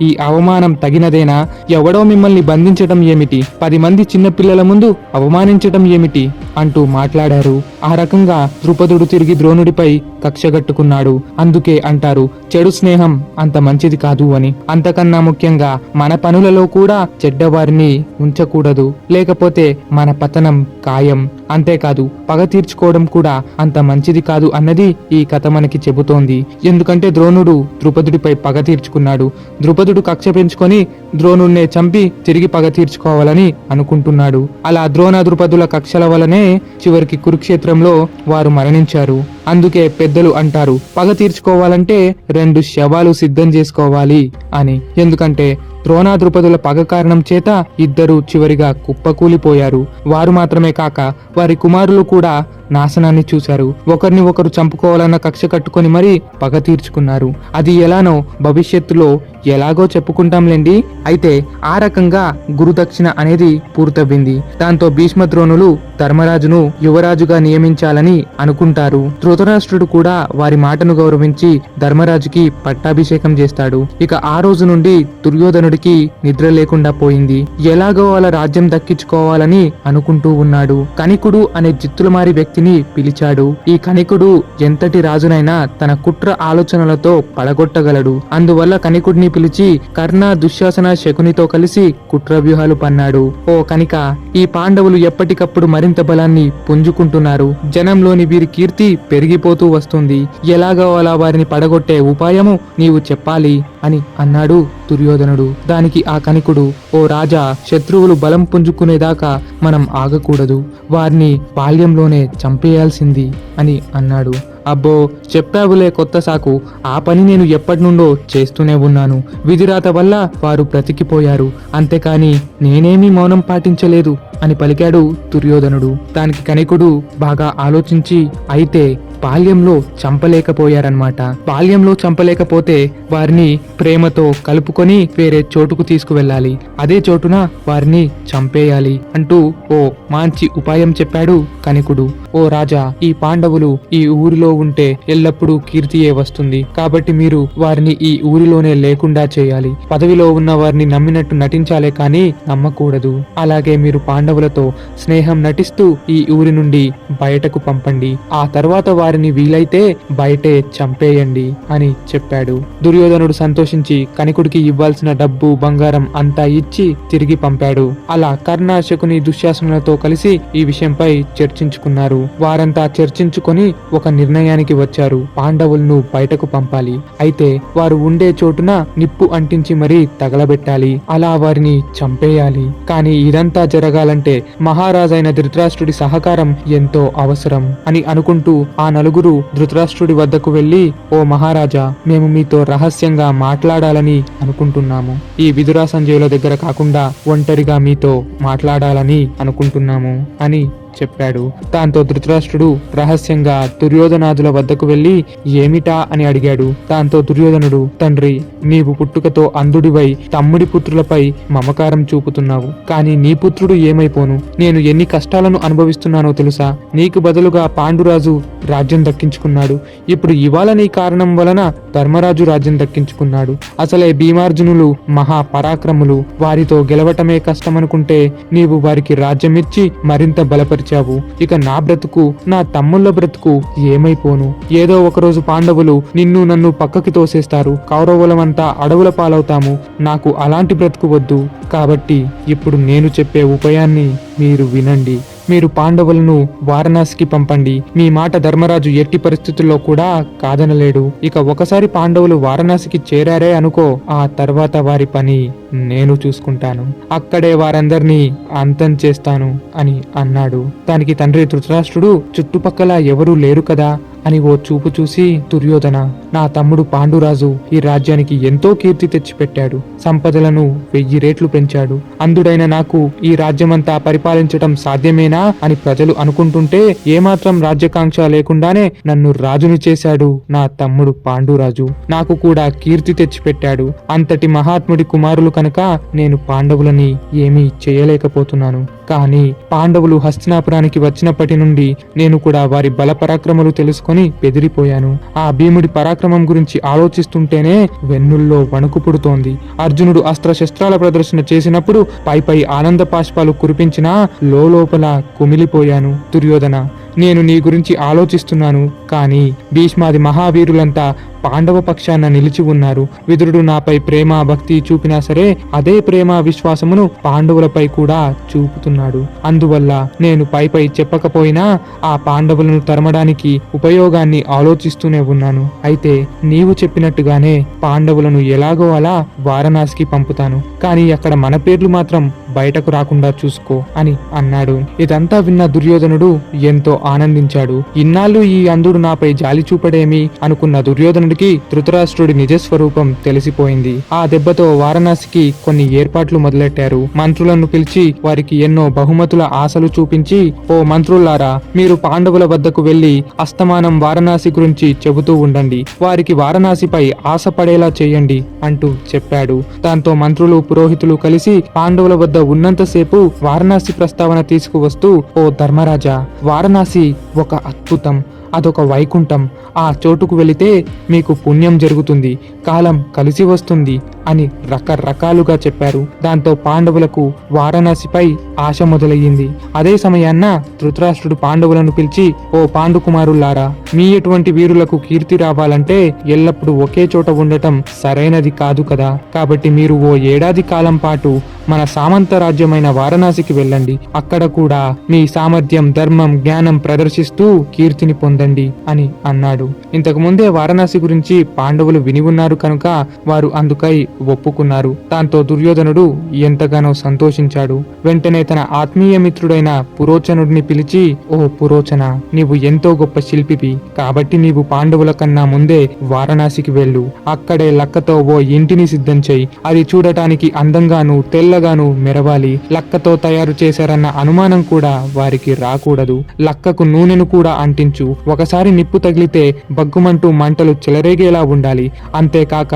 ఈ అవమానం తగినదేనా? ఎవడో మిమ్మల్ని బంధించటం ఏమిటి? 10 మంది చిన్నపిల్లల ముందు అవమానించటం ఏమిటి అంటూ మాట్లాడారు. ఆ రకంగా ద్రుపదుడు తిరిగి ద్రోణుడిపై కక్షగట్టుకున్నాడు. అందుకే అంటారు, చెడు స్నేహం అంత మంచిది కాదు అని. అంతకన్నా ముఖ్యంగా మన పనులలో కూడా చెడ్డవారిని ఉంచకూడదు, లేకపోతే మన పతనం ఖాయం. అంతేకాదు, పగ తీర్చుకోవడం కూడా అంత మంచిది కాదు అన్నది ఈ కథ మనకి చెబుతోంది. ఎందుకంటే ద్రోణుడు ద్రుపదుడిపై పగ తీర్చుకున్నాడు. ద్రుపదుడు కక్ష పెంచుకొని ద్రోణుడినే చంపి తిరిగి పగ తీర్చుకోవాలని అనుకుంటున్నాడు. అలా ద్రోణ ద్రుపదుల కక్షల వలనే చివరికి కురుక్షేత్రంలో వారు మరణించారు. అందుకే పెద్దలు అంటారు, పగ తీర్చుకోవాలంటే 2 శవాలు సిద్ధం చేసుకోవాలి అని. ఎందుకంటే ద్రోణాద్రుపదుల పగ కారణం చేత ఇద్దరు చివరిగా కుప్పకూలిపోయారు. వారు మాత్రమే కాక వారి కుమారులు కూడా నాశనాన్ని చూశారు. ఒకరిని ఒకరు చంపుకోవాలన్న కక్ష కట్టుకొని మరీ పగ తీర్చుకున్నారు. అది ఎలానో భవిష్యత్తులో ఎలాగో చెప్పుకుంటాంలేండి. అయితే ఆ రకంగా గురుదక్షిణ అనేది పూర్తవ్వింది. దాంతో భీష్మద్రోణులు ధర్మరాజును యువరాజుగా నియమించాలని అనుకుంటారు. ధృతరాష్ట్రుడు కూడా వారి మాటను గౌరవించి ధర్మరాజుకి పట్టాభిషేకం చేస్తాడు. ఇక ఆ రోజు నుండి దుర్యోధనుడికి నిద్ర లేకుండా పోయింది. ఎలాగో అలా రాజ్యం దక్కించుకోవాలని అనుకుంటూ ఉన్నాడు. కనికుడు అనే జిత్తులమారి వ్యక్తిని పిలిచాడు. ఈ కనికుడు ఎంతటి రాజునైనా తన కుట్ర ఆలోచనలతో పడగొట్టగలడు. అందువల్ల కనికుడిని పిలిచి కర్ణ, దుశ్శాసన, శకునితో కలిసి కుట్ర వ్యూహాలు పన్నాడు. ఓ కనిక, ఈ పాండవులు ఎప్పటికప్పుడు మరింత బలాన్ని పుంజుకుంటున్నారు. జనంలోని వీరి కీర్తి పెరిగిపోతూ వస్తుంది. ఎలాగో అలా వారిని పడగొట్టే ఉపాయము నీవు చెప్పాలి అని అన్నాడు దుర్యోధనుడు. దానికి ఆ కనికుడు, ఓ రాజా, శత్రువులు బలం పుంజుకునేదాకా మనం ఆగకూడదు. వారిని బాల్యంలోనే చంపేయాల్సింది అని అన్నాడు. అబ్బో, చెప్పావులే కొత్త సాకు. ఆ పని నేను ఎప్పటి నుండో చేస్తూనే ఉన్నాను. విధిరాత వల్ల వారు బ్రతికిపోయారు. అంతేకాని నేనేమీ మౌనం పాటించలేదు అని పలికాడు దుర్యోధనుడు. దానికి కనికుడు బాగా ఆలోచించి, అయితే బాల్యంలో చంపలేకపోయారన్నమాట. బాల్యంలో చంపలేకపోతే వారిని ప్రేమతో కలుపుకొని వేరే చోటుకు తీసుకువెళ్ళాలి. అదే చోటున వారిని చంపేయాలి అంటూ ఓ మంచి ఉపాయం చెప్పాడు కనికుడు. ఓ రాజా, ఈ పాండవులు ఈ ఊరిలో ఉంటే ఎల్లప్పుడూ కీర్తియే వస్తుంది. కాబట్టి మీరు వారిని ఈ ఊరిలోనే లేకుండా చేయాలి. పదవిలో ఉన్న వారిని నమ్మినట్టు నటించాలే కానీ నమ్మకూడదు. అలాగే మీరు పాండవులతో స్నేహం నటిస్తూ ఈ ఊరి నుండి బయటకు పంపండి. ఆ తర్వాత వారిని వీలైతే బయటే చంపేయండి అని చెప్పాడు. దుర్యోధనుడు సంతోషించి కనికుడికి ఇవ్వాల్సిన డబ్బు, బంగారం అంతా ఇచ్చి తిరిగి పంపాడు. అలా కర్ణ, శకుని, దుశ్శాసనులతో కలిసి ఈ విషయంపై చర్చించుకున్నారు. వారంతా చర్చించుకొని ఒక నిర్ణయానికి వచ్చారు. పాండవులను బయటకు పంపాలి. అయితే వారు ఉండే చోటున నిప్పు అంటించి మరీ తగలబెట్టాలి. అలా వారిని చంపేయాలి. కానీ ఇదంతా జరగాలంటే మహారాజైన ధృతరాష్ట్రుడి సహకారం ఎంతో అవసరం అని అనుకుంటూ ఆ నలుగురు ధృతరాష్ట్రుడి వద్దకు వెళ్లి, ఓ మహారాజా, మేము మీతో రహస్యంగా మాట్లాడాలని అనుకుంటున్నాము. ఈ విదురా సంజయుల దగ్గర కాకుండా ఒంటరిగా మీతో మాట్లాడాలని అనుకుంటున్నాము అని చెప్పాడు. దాంతో ధృతరాష్ట్రుడు రహస్యంగా దుర్యోధనాదుల వద్దకు వెళ్లి ఏమిటా అని అడిగాడు. దాంతో దుర్యోధనుడు, తండ్రి, నీవు పుట్టుకతో అంధుడివై తమ్ముడి పుత్రులపై మమకారం చూపుతున్నావు. కానీ నీ పుత్రుడు ఏమైపోను? నేను ఎన్ని కష్టాలను అనుభవిస్తున్నానో తెలుసా? నీకు బదులుగా పాండురాజు రాజ్యం దక్కించుకున్నాడు. ఇప్పుడు ఇవాళ నీ కారణం వలన ధర్మరాజు రాజ్యం దక్కించుకున్నాడు. అసలే భీమార్జునులు మహా పరాక్రములు. వారితో గెలవటమే కష్టమనుకుంటే నీవు వారికి రాజ్యమిచ్చి మరింత బలపరిచావు. ఇక నా బ్రతుకు, నా తమ్ముళ్ళ బ్రతుకు ఏమైపోను? ఏదో ఒకరోజు పాండవులు నిన్ను నన్ను పక్కకి తోసేస్తారు. కౌరవులమంతా అడవుల పాలవుతాము. నాకు అలాంటి బ్రతుకు వద్దు. కాబట్టి ఇప్పుడు నేను చెప్పే ఉపాయాన్ని మీరు వినండి. మీరు పాండవులను వారణాసికి పంపండి. మీ మాట ధర్మరాజు ఎట్టి పరిస్థితుల్లో కూడా కాదనలేడు. ఇక ఒకసారి పాండవులు వారణాసికి చేరారే అనుకో, ఆ తర్వాత వారి పని నేను చూసుకుంటాను. అక్కడే వారందరినీ అంతం చేస్తాను అని అన్నాడు. దానికి తండ్రి ధృతరాష్ట్రుడు, చుట్టుపక్కల ఎవరూ లేరు కదా అని ఓ చూపు చూసి, దుర్యోధన, నా తమ్ముడు పాండురాజు ఈ రాజ్యానికి ఎంతో కీర్తి తెచ్చిపెట్టాడు. సంపదలను 1000 రెట్లు పెంచాడు. అందుడైన నాకు ఈ రాజ్యమంతా పరిపాలించటం సాధ్యమేనా అని ప్రజలు అనుకుంటుంటే ఏమాత్రం రాజ్యకాంక్ష లేకుండానే నన్ను రాజుని చేశాడు నా తమ్ముడు పాండురాజు. నాకు కూడా కీర్తి తెచ్చిపెట్టాడు. అంతటి మహాత్ముడి కుమారులు కనుక నేను పాండవులని ఏమీ చేయలేకపోతున్నాను. కానీ పాండవులు హస్తినాపురానికి వచ్చినప్పటి నుండి నేను కూడా వారి బల పరాక్రమాలు తెలుసుకొని బెదిరిపోయాను. ఆ భీముడి పరాక్రమం గురించి ఆలోచిస్తుంటేనే వెన్నుల్లో వణుకు పుడుతోంది. అర్జునుడు అస్త్రశస్త్రాల ప్రదర్శన చేసినప్పుడు పై ఆనంద పాష్పాలు కురిపించినా లోపల కుమిలిపోయాను. దుర్యోధన, నేను నీ గురించి ఆలోచిస్తున్నాను. కానీ భీష్మాది మహావీరులంతా పాండవ పక్షాన నిలిచి ఉన్నారు. విదురుడు నాపై ప్రేమ, భక్తి చూపినా సరే అదే ప్రేమ, విశ్వాసమును పాండవులపై కూడా చూపుతున్నాడు. అందువల్ల నేను పై చెప్పకపోయినా ఆ పాండవులను తరమడానికి ఉపయోగాన్ని ఆలోచిస్తూనే ఉన్నాను. అయితే నీవు చెప్పినట్టుగానే పాండవులను ఎలాగో అలా వారణాసికి పంపుతాను. కానీ అక్కడ మన పేర్లు మాత్రం బయటకు రాకుండా చూసుకో అని అన్నాడు. ఇదంతా విన్న దుర్యోధనుడు ఎంతో ఆనందించాడు. ఇన్నాళ్ళు ఈ అంధుడు నాపై జాలి చూపడేమి అనుకున్న దుర్యోధనుడికి ధృతరాష్ట్రుడి నిజస్వరూపం తెలిసిపోయింది. ఆ దెబ్బతో వారణాసికి కొన్ని ఏర్పాట్లు మొదలెట్టారు. మంత్రులను పిలిచి వారికి ఎన్నో బహుమతుల ఆశలు చూపించి, ఓ మంత్రులారా, మీరు పాండవుల వద్దకు వెళ్లి అస్తమానం వారణాసి గురించి చెబుతూ ఉండండి, వారికి వారణాసిపై ఆశ పడేలా చేయండి అంటూ చెప్పాడు. దాంతో మంత్రులు పురోహితులు కలిసి పాండవుల వద్ద ఉన్నంతసేపు వారణాసి ప్రస్తావన తీసుకువస్తూ, ఓ ధర్మరాజా, వారణాసి ఒక అద్భుతం, అదొక వైకుంఠం, ఆ చోటుకు వెళితే మీకు పుణ్యం జరుగుతుంది, కాలం కలిసి వస్తుంది అని రకరకాలుగా చెప్పారు. దాంతో పాండవులకు వారణాసిపై ఆశ మొదలయ్యింది. అదే సమయాన్న ధృతరాష్ట్రుడు పాండవులను పిలిచి, ఓ పాండుకుమారులారా, మీ ఎటువంటి వీరులకు కీర్తి రావాలంటే ఎల్లప్పుడూ ఒకే చోట ఉండటం సరైనది కాదు కదా. కాబట్టి మీరు ఓ ఏడాది కాలం పాటు మన సామంత రాజ్యమైన వారణాసికి వెళ్ళండి. అక్కడ కూడా మీ సామర్థ్యం, ధర్మం, జ్ఞానం ప్రదర్శిస్తూ కీర్తిని పొందండి అని అన్నాడు. ఇంతకు ముందే వారణాసి గురించి పాండవులు విని ఉన్నారు కనుక వారు అందుకై ఒప్పుకున్నారు. దాంతో దుర్యోధనుడు ఎంతగానో సంతోషించాడు. వెంటనే తన ఆత్మీయ మిత్రుడైన పురోచనుడిని పిలిచి, ఓ పురోచన, నీవు ఎంతో గొప్ప శిల్పివి, కాబట్టి నీవు పాండవుల కన్నా ముందే వారణాసికి వెళ్ళు. అక్కడే లక్కతో ఓ ఇంటిని సిద్ధం చేయి. అది చూడటానికి అందంగాను తెల్లగాను మెరవాలి. లక్కతో తయారు చేశారన్న అనుమానం కూడా వారికి రాకూడదు. లక్కకు నూనెను కూడా అంటించు. ఒకసారి నిప్పు తగిలితే బగ్గుమంటూ మంటలు చెలరేగేలా ఉండాలి. అంతేకాక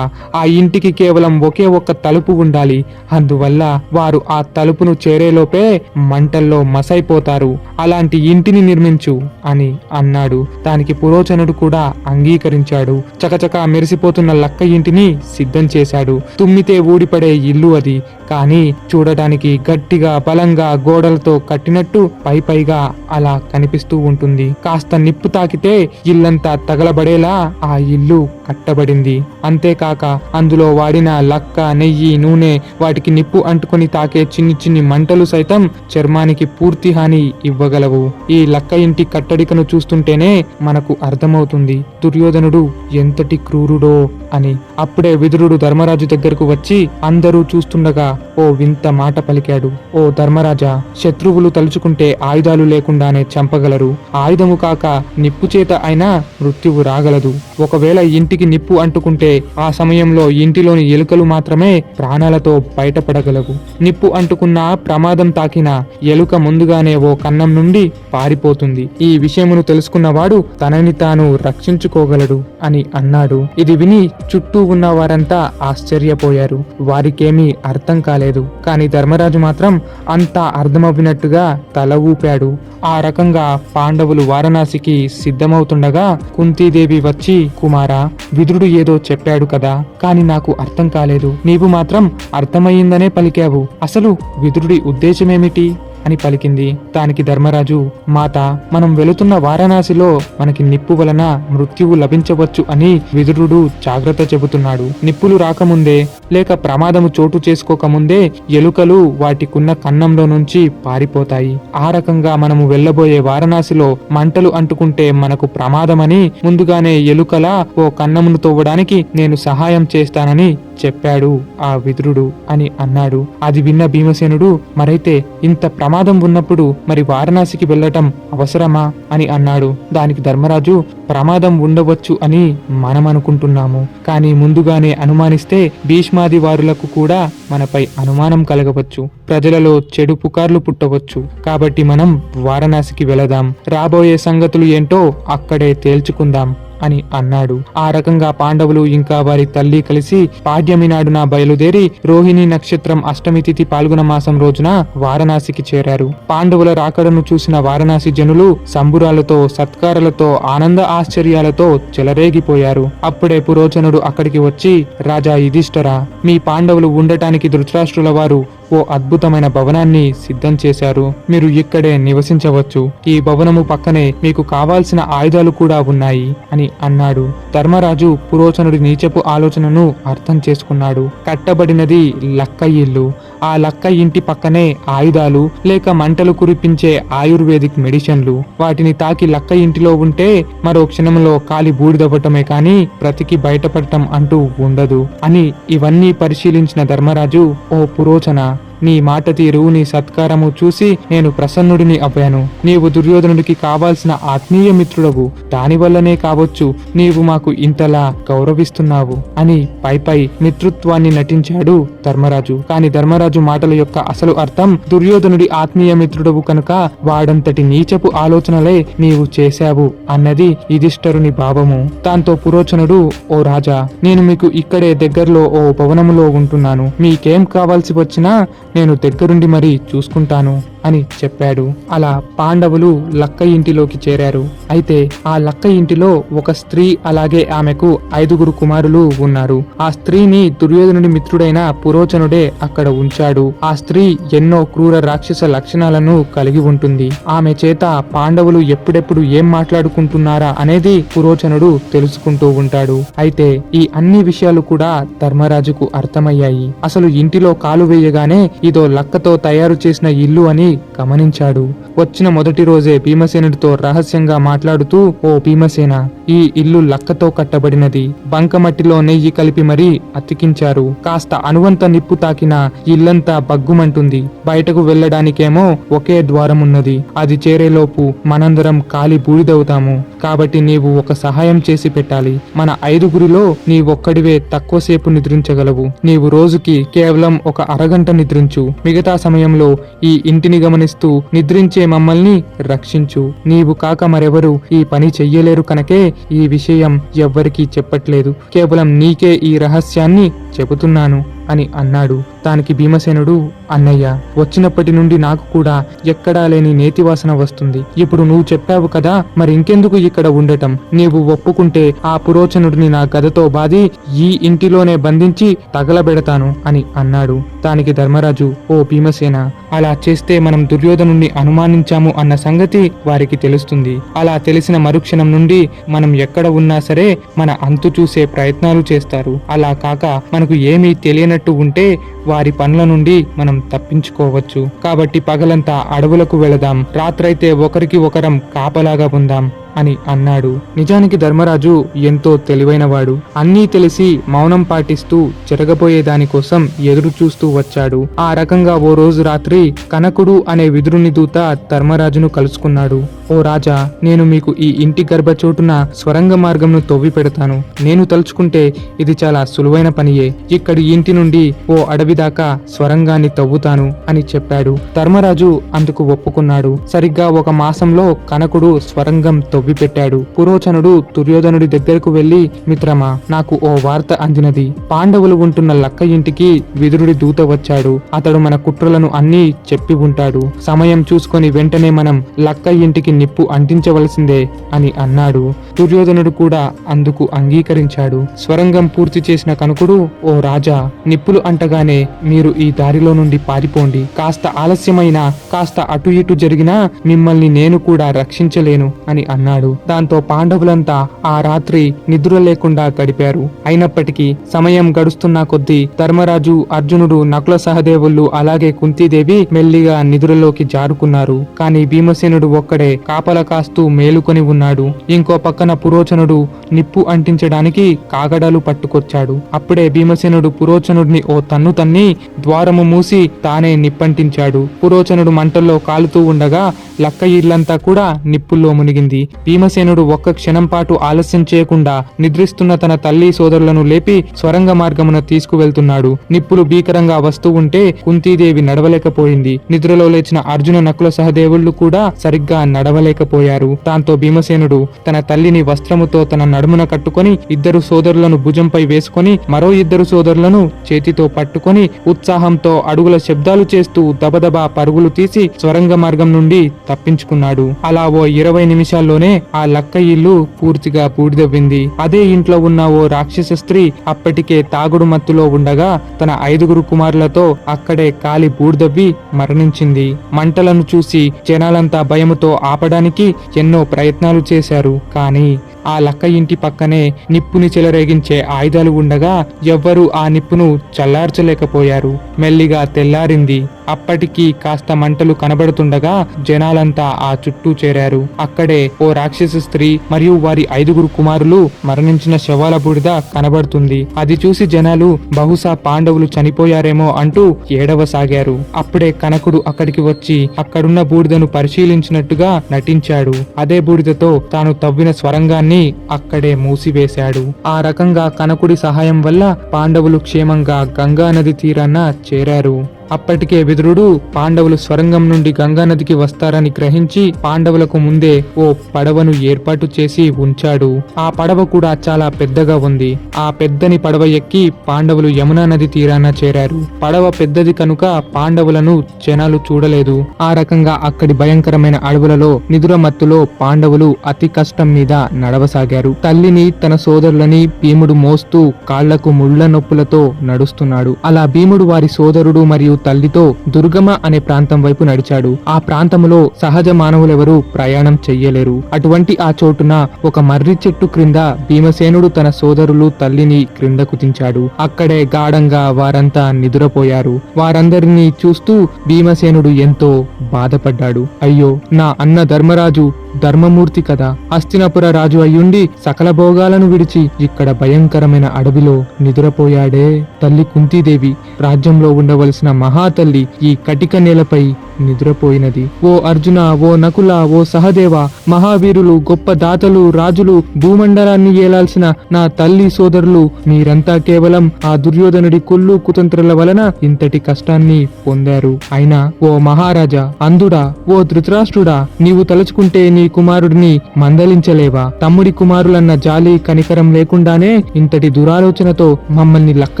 ఆ ఇంటికి కేవలం ఒకే ఒక్క తలుపు ఉండాలి. అందువల్ల వారు ఆ తలుపును చేరేలోపే మంటల్లో మసైపోతారు. అలాంటి ఇంటిని నిర్మించు అని అన్నాడు. దానికి పురోచనుడు కూడా అంగీకరించాడు. చకచకా మెరిసిపోతున్న లక్క ఇంటిని సిద్ధం చేశాడు. తుమ్మితే ఊడిపడే ఇల్లు అది. కానీ చూడటానికి గట్టిగా బలంగా గోడలతో కట్టినట్టు పైగా అలా కనిపిస్తూ ఉంటుంది. కాస్త నిప్పు తాకితే ఇల్లంతా తగలబడేలా ఆ ఇల్లు కట్టబడింది. అంతేకాక అందులో వాడిన లక్క, నెయ్యి, నూనె, వాటికి నిప్పు అంటుకొని తాకే చిన్ని చిన్ని మంటలు సైతం చర్మానికి పూర్తి హాని ఇవ్వగలవు. ఈ లక్క ఇంటి కట్టడికను చూస్తుంటేనే మనకు అర్థమవుతుంది దుర్యోధనుడు ఎంతటి క్రూరుడో అని. అప్పుడే విదురుడు ధర్మరాజు దగ్గరకు వచ్చి అందరూ చూస్తుండగా ఓ వింత మాట పలికాడు. ఓ ధర్మరాజా, శత్రువులు తలుచుకుంటే ఆయుధాలు లేకుండానే చంపగలరు. ఆయుధము కాక నిప్పు చేత అయినా మృత్యువు రాగలదు. ఒకవేళ ఇంటికి నిప్పు అంటుకుంటే ఆ సమయంలో ఇంటిలోని ఎలుకలు మాత్రమే ప్రాణాలతో బయటపడగలవు. నిప్పు అంటుకున్న ప్రమాదం తాకిన ఎలుక ముందుగానే ఓ కన్నం నుండి పారిపోతుంది. ఈ విషయమును తెలుసుకున్నవాడు తనని తాను రక్షించుకోగలడు అని అన్నాడు. ఇది విని చుట్టూ ఉన్న వారంతా ఆశ్చర్యపోయారు. వారికేమీ అర్థం కాలేదు. కానీ ధర్మరాజు మాత్రం అంతా అర్థమవ్వినట్టుగా తల ఊపాడు. ఆ రకంగా పాండవులు వారణాసికి సిద్ధమవుతుండగా కుంతీదేవి వచ్చి, కుమారా, విదురుడు ఏదో చెప్పాడు కదా, కానీ నాకు అర్థం కాలేదు. నీవు మాత్రం అర్థమయ్యిందనే పలికావు. అసలు విదురుడి ఉద్దేశమేమిటి అని పలికింది. దానికి ధర్మరాజు, మాత, మనం వెళుతున్న వారణాసిలో మనకి నిప్పు వలన మృత్యువు లభించవచ్చు అని విదురుడు జాగ్రత్త చెబుతున్నాడు. నిప్పులు రాకముందే లేక ప్రమాదము చోటు చేసుకోకముందే ఎలుకలు వాటికున్న కన్నంలో నుంచి పారిపోతాయి. ఆ రకంగా మనము వెళ్ళబోయే వారణాసిలో మంటలు అంటుకుంటే మనకు ప్రమాదమని ముందుగానే ఎలుకల ఓ కన్నమును తవ్వడానికి నేను సహాయం చేస్తానని చెప్పాడు ఆ విదురుడు అని అన్నాడు. అది విన్న భీమసేనుడు, మరైతే ఇంత ప్రమాదం ఉన్నప్పుడు మరి వారణాసికి వెళ్ళటం అవసరమా అని అన్నాడు. దానికి ధర్మరాజు, ప్రమాదం ఉండవచ్చు అని మనం అనుకుంటున్నాము, కానీ ముందుగానే అనుమానిస్తే భీష్మాది వారులకు కూడా మనపై అనుమానం కలగవచ్చు. ప్రజలలో చెడు పుకార్లు పుట్టవచ్చు. కాబట్టి మనం వారణాసికి వెళదాం. రాబోయే సంగతులు ఏంటో అక్కడే తేల్చుకుందాం అని అన్నాడు. ఆ రకంగా పాండవులు ఇంకా వారి తల్లి కలిసి పాడ్యమి నాడున బయలుదేరి రోహిణి నక్షత్రం అష్టమి తిథి పాల్గొన మాసం రోజున వారణాసికి చేరారు. పాండవుల రాకడను చూసిన వారణాసి జనులు సంబురాలతో, సత్కారాలతో, ఆనంద ఆశ్చర్యాలతో చెలరేగిపోయారు. అప్పుడే పురోచనుడు అక్కడికి వచ్చి, రాజా యుధిష్ఠిరా, మీ పాండవులు ఉండటానికి ధృతరాష్ట్రుల వారు ఓ అద్భుతమైన భవనాన్ని సిద్ధం చేశారు. మీరు ఇక్కడే నివసించవచ్చు. ఈ భవనము పక్కనే మీకు కావాల్సిన ఆయుధాలు కూడా ఉన్నాయి అని అన్నాడు. ధర్మరాజు పురోచనుడి నీచపు ఆలోచనను అర్థం చేసుకున్నాడు. కట్టబడినది లక్క ఇల్లు. ఆ లక్క ఇంటి పక్కనే ఆయుధాలు లేక మంటలు కురిపించే ఆయుర్వేదిక్ మెడిసిన్లు. వాటిని తాకి లక్క ఇంటిలో ఉంటే మరో క్షణంలో కాలి బూడిదవ్వటమే కాని బ్రతికి బయటపడటం అంటూ ఉండదు అని ఇవన్నీ పరిశీలించిన ధర్మరాజు, ఓ పురోచన, నీ మాట తీరు, నీ సత్కారము చూసి నేను ప్రసన్నుడిని అవ్వాను. నీవు దుర్యోధనుడికి కావాల్సిన ఆత్మీయ మిత్రుడవు, దానివల్లనే కావచ్చు నీవు మాకు ఇంతలా గౌరవిస్తున్నావు అని పై మిత్రుత్వాన్ని నటించాడు ధర్మరాజు. కాని ధర్మరాజు మాటల యొక్క అసలు అర్థం, దుర్యోధనుడి ఆత్మీయ మిత్రుడవు కనుక వాడంతటి నీచపు ఆలోచనలే నీవు చేశావు అన్నది యుధిష్ఠిరుని భావము. దాంతో పురోచనుడు, ఓ రాజా, నేను మీకు ఇక్కడే దగ్గరలో ఓ భవనములో ఉంటున్నాను. మీకేం కావాల్సి వచ్చినా నేను దగ్గరుండి మరీ చూసుకుంటాను అని చెప్పాడు. అలా పాండవులు లక్క ఇంటిలోకి చేరారు. అయితే ఆ లక్క ఇంటిలో ఒక స్త్రీ, అలాగే ఆమెకు 5 కుమారులు ఉన్నారు. ఆ స్త్రీని దుర్యోధనుడి మిత్రుడైన పురోచనుడే అక్కడ ఉంచాడు. ఆ స్త్రీ ఎన్నో క్రూర రాక్షస లక్షణాలను కలిగి ఉంటుంది. ఆమె చేత పాండవులు ఎప్పుడెప్పుడు ఏం మాట్లాడుకుంటున్నారా అనేది పురోచనుడు తెలుసుకుంటూ ఉంటాడు. అయితే ఈ అన్ని విషయాలు కూడా ధర్మరాజుకు అర్థమయ్యాయి. అసలు ఇంటిలో కాలు వేయగానే ఇదో లక్కతో తయారు చేసిన ఇల్లు అని గమనించాడు. వచ్చిన మొదటి రోజే భీమసేనుడితో రహస్యంగా మాట్లాడుతూ, ఓ భీమసేన, ఈ ఇల్లు లక్కతో కట్టబడినది. బంకమట్టిలో నెయ్యి కలిపి మరీ అతికించారు. కాస్త అనువంత నిప్పు తాకిన ఇల్లంతా బగ్గుమంటుంది. బయటకు వెళ్లడానికేమో ఒకే ద్వారమున్నది. అది చేరేలోపు మనందరం కాలి బూడిదవుతాము. కాబట్టి నీవు ఒక సహాయం చేసి పెట్టాలి. మన 5 నీవొక్కడివే తక్కువసేపు నిద్రించగలవు. నీవు రోజుకి కేవలం ఒక అరగంట నిద్రించు. మిగతా సమయంలో ఈ ఇంటిని గమనిస్తూ నిద్రించే మమ్మల్ని రక్షించు. నీవు కాక మరెవరు ఈ పని చెయ్యలేరు కనుకే ఈ విషయం ఎవ్వరికీ చెప్పట్లేదు. కేవలం నీకే ఈ రహస్యాన్ని చెబుతున్నాను అని అన్నాడు. దానికి భీమసేనుడు, అన్నయ్య, వచ్చినప్పటి నుండి నాకు కూడా ఎక్కడా లేని నేతివాసన వస్తుంది. ఇప్పుడు నువ్వు చెప్పావు కదా, మరి ఇంకెందుకు ఇక్కడ ఉండటం? నీవు ఒప్పుకుంటే ఆ పురోచనుడిని నా గదతో బాది ఈ ఇంటిలోనే బంధించి తగలబెడతాను అని అన్నాడు. దానికి ధర్మరాజు, ఓ భీమసేన, అలా చేస్తే మనం దుర్యోధనుణ్ణి అనుమానించాము అన్న సంగతి వారికి తెలుస్తుంది. అలా తెలిసిన మరుక్షణం నుండి మనం ఎక్కడ ఉన్నా సరే మన అంతు చూసే ప్రయత్నాలు చేస్తారు. అలా కాక మనకు ఏమీ తెలియనట్టు ఉంటే వారి పనుల నుండి మనం తప్పించుకోవచ్చు. కాబట్టి పగలంతా అడవులకు వెళదాం, రాత్రైతే ఒకరికి ఒకరం కాపలాగా ఉందాం అని అన్నాడు. నిజానికి ధర్మరాజు ఎంతో తెలివైనవాడు. అన్నీ తెలిసి మౌనం పాటిస్తూ జరగబోయే దానికోసం ఎదురు చూస్తూ వచ్చాడు. ఆ రకంగా ఓ రోజు రాత్రి కనకుడు అనే విదురుని దూత ధర్మరాజును కలుసుకున్నాడు. ఓ రాజా, నేను మీకు ఈ ఇంటి గర్భచోటున స్వరంగ మార్గంను తవ్వి పెడతాను. నేను తలుచుకుంటే ఇది చాలా సులువైన పనియే. ఇక్కడి ఇంటి నుండి ఓ అడవి దాకా స్వరంగాన్ని తవ్వుతాను అని చెప్పాడు. ధర్మరాజు అందుకు ఒప్పుకున్నాడు. సరిగ్గా 1 మాసంలో కనకుడు స్వరంగం తవ్వి పెట్టాడు. పురోచనుడు దుర్యోధనుడి దగ్గరకు వెళ్లి, మిత్రమా, నాకు ఓ వార్త అందినది. పాండవులు ఉంటున్న లక్క ఇంటికి విదురుడి దూత వచ్చాడు. అతడు మన కుట్రలను అన్నీ చెప్పి ఉంటాడు. సమయం చూసుకొని వెంటనే మనం లక్క ఇంటికి నిప్పు అంటించవలసిందే అని అన్నాడు. దుర్యోధనుడు కూడా అందుకు అంగీకరించాడు. స్వరంగం పూర్తి చేసిన కనకుడు, ఓ రాజా, నిప్పులు అంటగానే మీరు ఈ దారిలో నుండి పారిపోండి. కాస్త ఆలస్యమైనా, కాస్త అటు ఇటు జరిగినా మిమ్మల్ని నేను కూడా రక్షించలేను అని అన్నాడు. దాంతో పాండవులంతా ఆ రాత్రి నిద్ర లేకుండా గడిపారు. అయినప్పటికీ సమయం గడుస్తున్న కొద్దీ ధర్మరాజు, అర్జునుడు, నకుల సహదేవులు, అలాగే కుంతీదేవి మెల్లిగా నిద్రలోకి జారుకున్నారు. కానీ భీమసేనుడు ఒక్కడే కాపల కాస్తూ మేలుకొని ఉన్నాడు. ఇంకో పక్కన పురోచనుడు నిప్పు అంటించడానికి కాగడాలు పట్టుకొచ్చాడు. అప్పుడే భీమసేనుడు పురోచనుడిని ఓ తన్ను తన్ని ద్వారము మూసి తానే నిప్పంటించాడు. పురోచనుడు మంటల్లో కాలుతూ ఉండగా లక్క ఇల్లంతా కూడా నిప్పుల్లో మునిగింది. భీమసేనుడు ఒక్క క్షణం పాటు ఆలస్యం చేయకుండా నిద్రిస్తున్న తన తల్లి సోదరులను లేపి స్వరంగ మార్గమున తీసుకువెళ్తున్నాడు. నిప్పులు భీకరంగా వస్తూ ఉంటే కుంతీదేవి నడవలేకపోయింది. నిద్రలో లేచిన అర్జున, నకుల సహదేవుళ్ళు కూడా సరిగ్గా నడవలేకపోయారు. దాంతో భీమసేనుడు తన తల్లిని వస్త్రముతో తన నడుమున కట్టుకొని 2 సోదరులను భుజంపై వేసుకొని మరో 2 సోదరులను చేతితో పట్టుకొని ఉత్సాహంతో అడుగుల శబ్దాలు చేస్తూ దబదబా పరుగులు తీసి స్వరంగ మార్గం నుండి తప్పించుకున్నాడు. అలా ఓ 20 నిమిషాల్లోనే ఆ లక్క ఇల్లు పూర్తిగా బూడిదవ్వింది. అదే ఇంట్లో ఉన్న ఓ రాక్షస స్త్రీ అప్పటికే తాగుడు మత్తులో ఉండగా తన 5 కుమారులతో అక్కడే కాలి బూడిదవ్వి మరణించింది. మంటలను చూసి జనాలంతా భయముతో ఆపడానికి ఎన్నో ప్రయత్నాలు చేశారు. కానీ ఆ లక్క ఇంటి పక్కనే నిప్పుని చెలరేగించే ఆయుధాలు ఉండగా ఎవ్వరూ ఆ నిప్పును చల్లార్చలేకపోయారు. మెల్లిగా తెల్లారింది. అప్పటికి కాస్త మంటలు కనబడుతుండగా జనాలంతా ఆ చుట్టూ చేరారు. అక్కడే ఓ రాక్షస స్త్రీ మరియు వారి 5 కుమారులు మరణించిన శవాల బూడిద కనబడుతుంది. అది చూసి జనాలు బహుశా పాండవులు చనిపోయారేమో అంటూ ఏడవసాగారు. అప్పుడే కనకుడు అక్కడికి వచ్చి అక్కడున్న బూడిదను పరిశీలించినట్టుగా నటించాడు. అదే బూడిదతో తాను తవ్విన స్వరంగాన్ని అక్కడే మూసివేశాడు. ఆ రకంగా కనకుడి సహాయం వల్ల పాండవులు క్షేమంగా గంగా నది తీరాన చేరారు. అప్పటికే విదురుడు పాండవులు స్వరంగం నుండి గంగానదికి వస్తారని గ్రహించి పాండవులకు ముందే ఓ పడవను ఏర్పాటు చేసి ఉంచాడు. ఆ పడవ కూడా చాలా పెద్దగా ఉంది. ఆ పెద్దని పడవ ఎక్కి పాండవులు యమునా నది తీరాన చేరారు. పడవ పెద్దది కనుక పాండవులను జనాలు చూడలేదు. ఆ రకంగా అక్కడి భయంకరమైన అడవులలో నిదురమత్తులో పాండవులు అతి కష్టం మీద నడవసాగారు. తల్లిని తన సోదరులని భీముడు మోస్తూ కాళ్లకు ముళ్ల నొప్పులతో నడుస్తున్నాడు. అలా భీముడు వారి సోదరుడు మరియు తల్లితో దుర్గమ అనే ప్రాంతం వైపు నడిచాడు. ఆ ప్రాంతంలో సహజ మానవులెవరూ ప్రయాణం చెయ్యలేరు. అటువంటి ఆ చోటున ఒక మర్రి చెట్టు క్రింద భీమసేనుడు తన సోదరులు తల్లిని క్రిందకు దించాడు. అక్కడే గాఢంగా వారంతా నిద్రపోయారు. వారందరినీ చూస్తూ భీమసేనుడు ఎంతో బాధపడ్డాడు. అయ్యో, నా అన్న ధర్మరాజు ధర్మమూర్తి కదా, హస్తినపుర రాజు అయ్యుండి సకల భోగాలను విడిచి ఇక్కడ భయంకరమైన అడవిలో నిద్రపోయాడే. తల్లి కుంతీదేవి రాజ్యంలో ఉండవలసిన మహాతల్లి ఈ కటిక నేలపై నిద్రపోయినది. ఓ అర్జున, ఓ నకుల, ఓ సహదేవ, మహావీరులు, గొప్ప దాతలు, రాజులు, భూమండలాన్ని ఏలాల్సిన నా తల్లి సోదరులు, మీరంతా కేవలం ఆ దుర్యోధనుడి కొల్లు కుతంత్రాల వలన ఇంతటి కష్టాన్ని పొందారు. అయినా ఓ మహారాజా, అంధుడా, ఓ ధృతరాష్ట్రుడా, నీవు తలుచుకుంటే నీ కుమారుడిని మందలించలేవా? తమ్ముడి కుమారులన్న జాలి కనికరం లేకుండానే ఇంతటి దురాలోచనతో మమ్మల్ని లక్క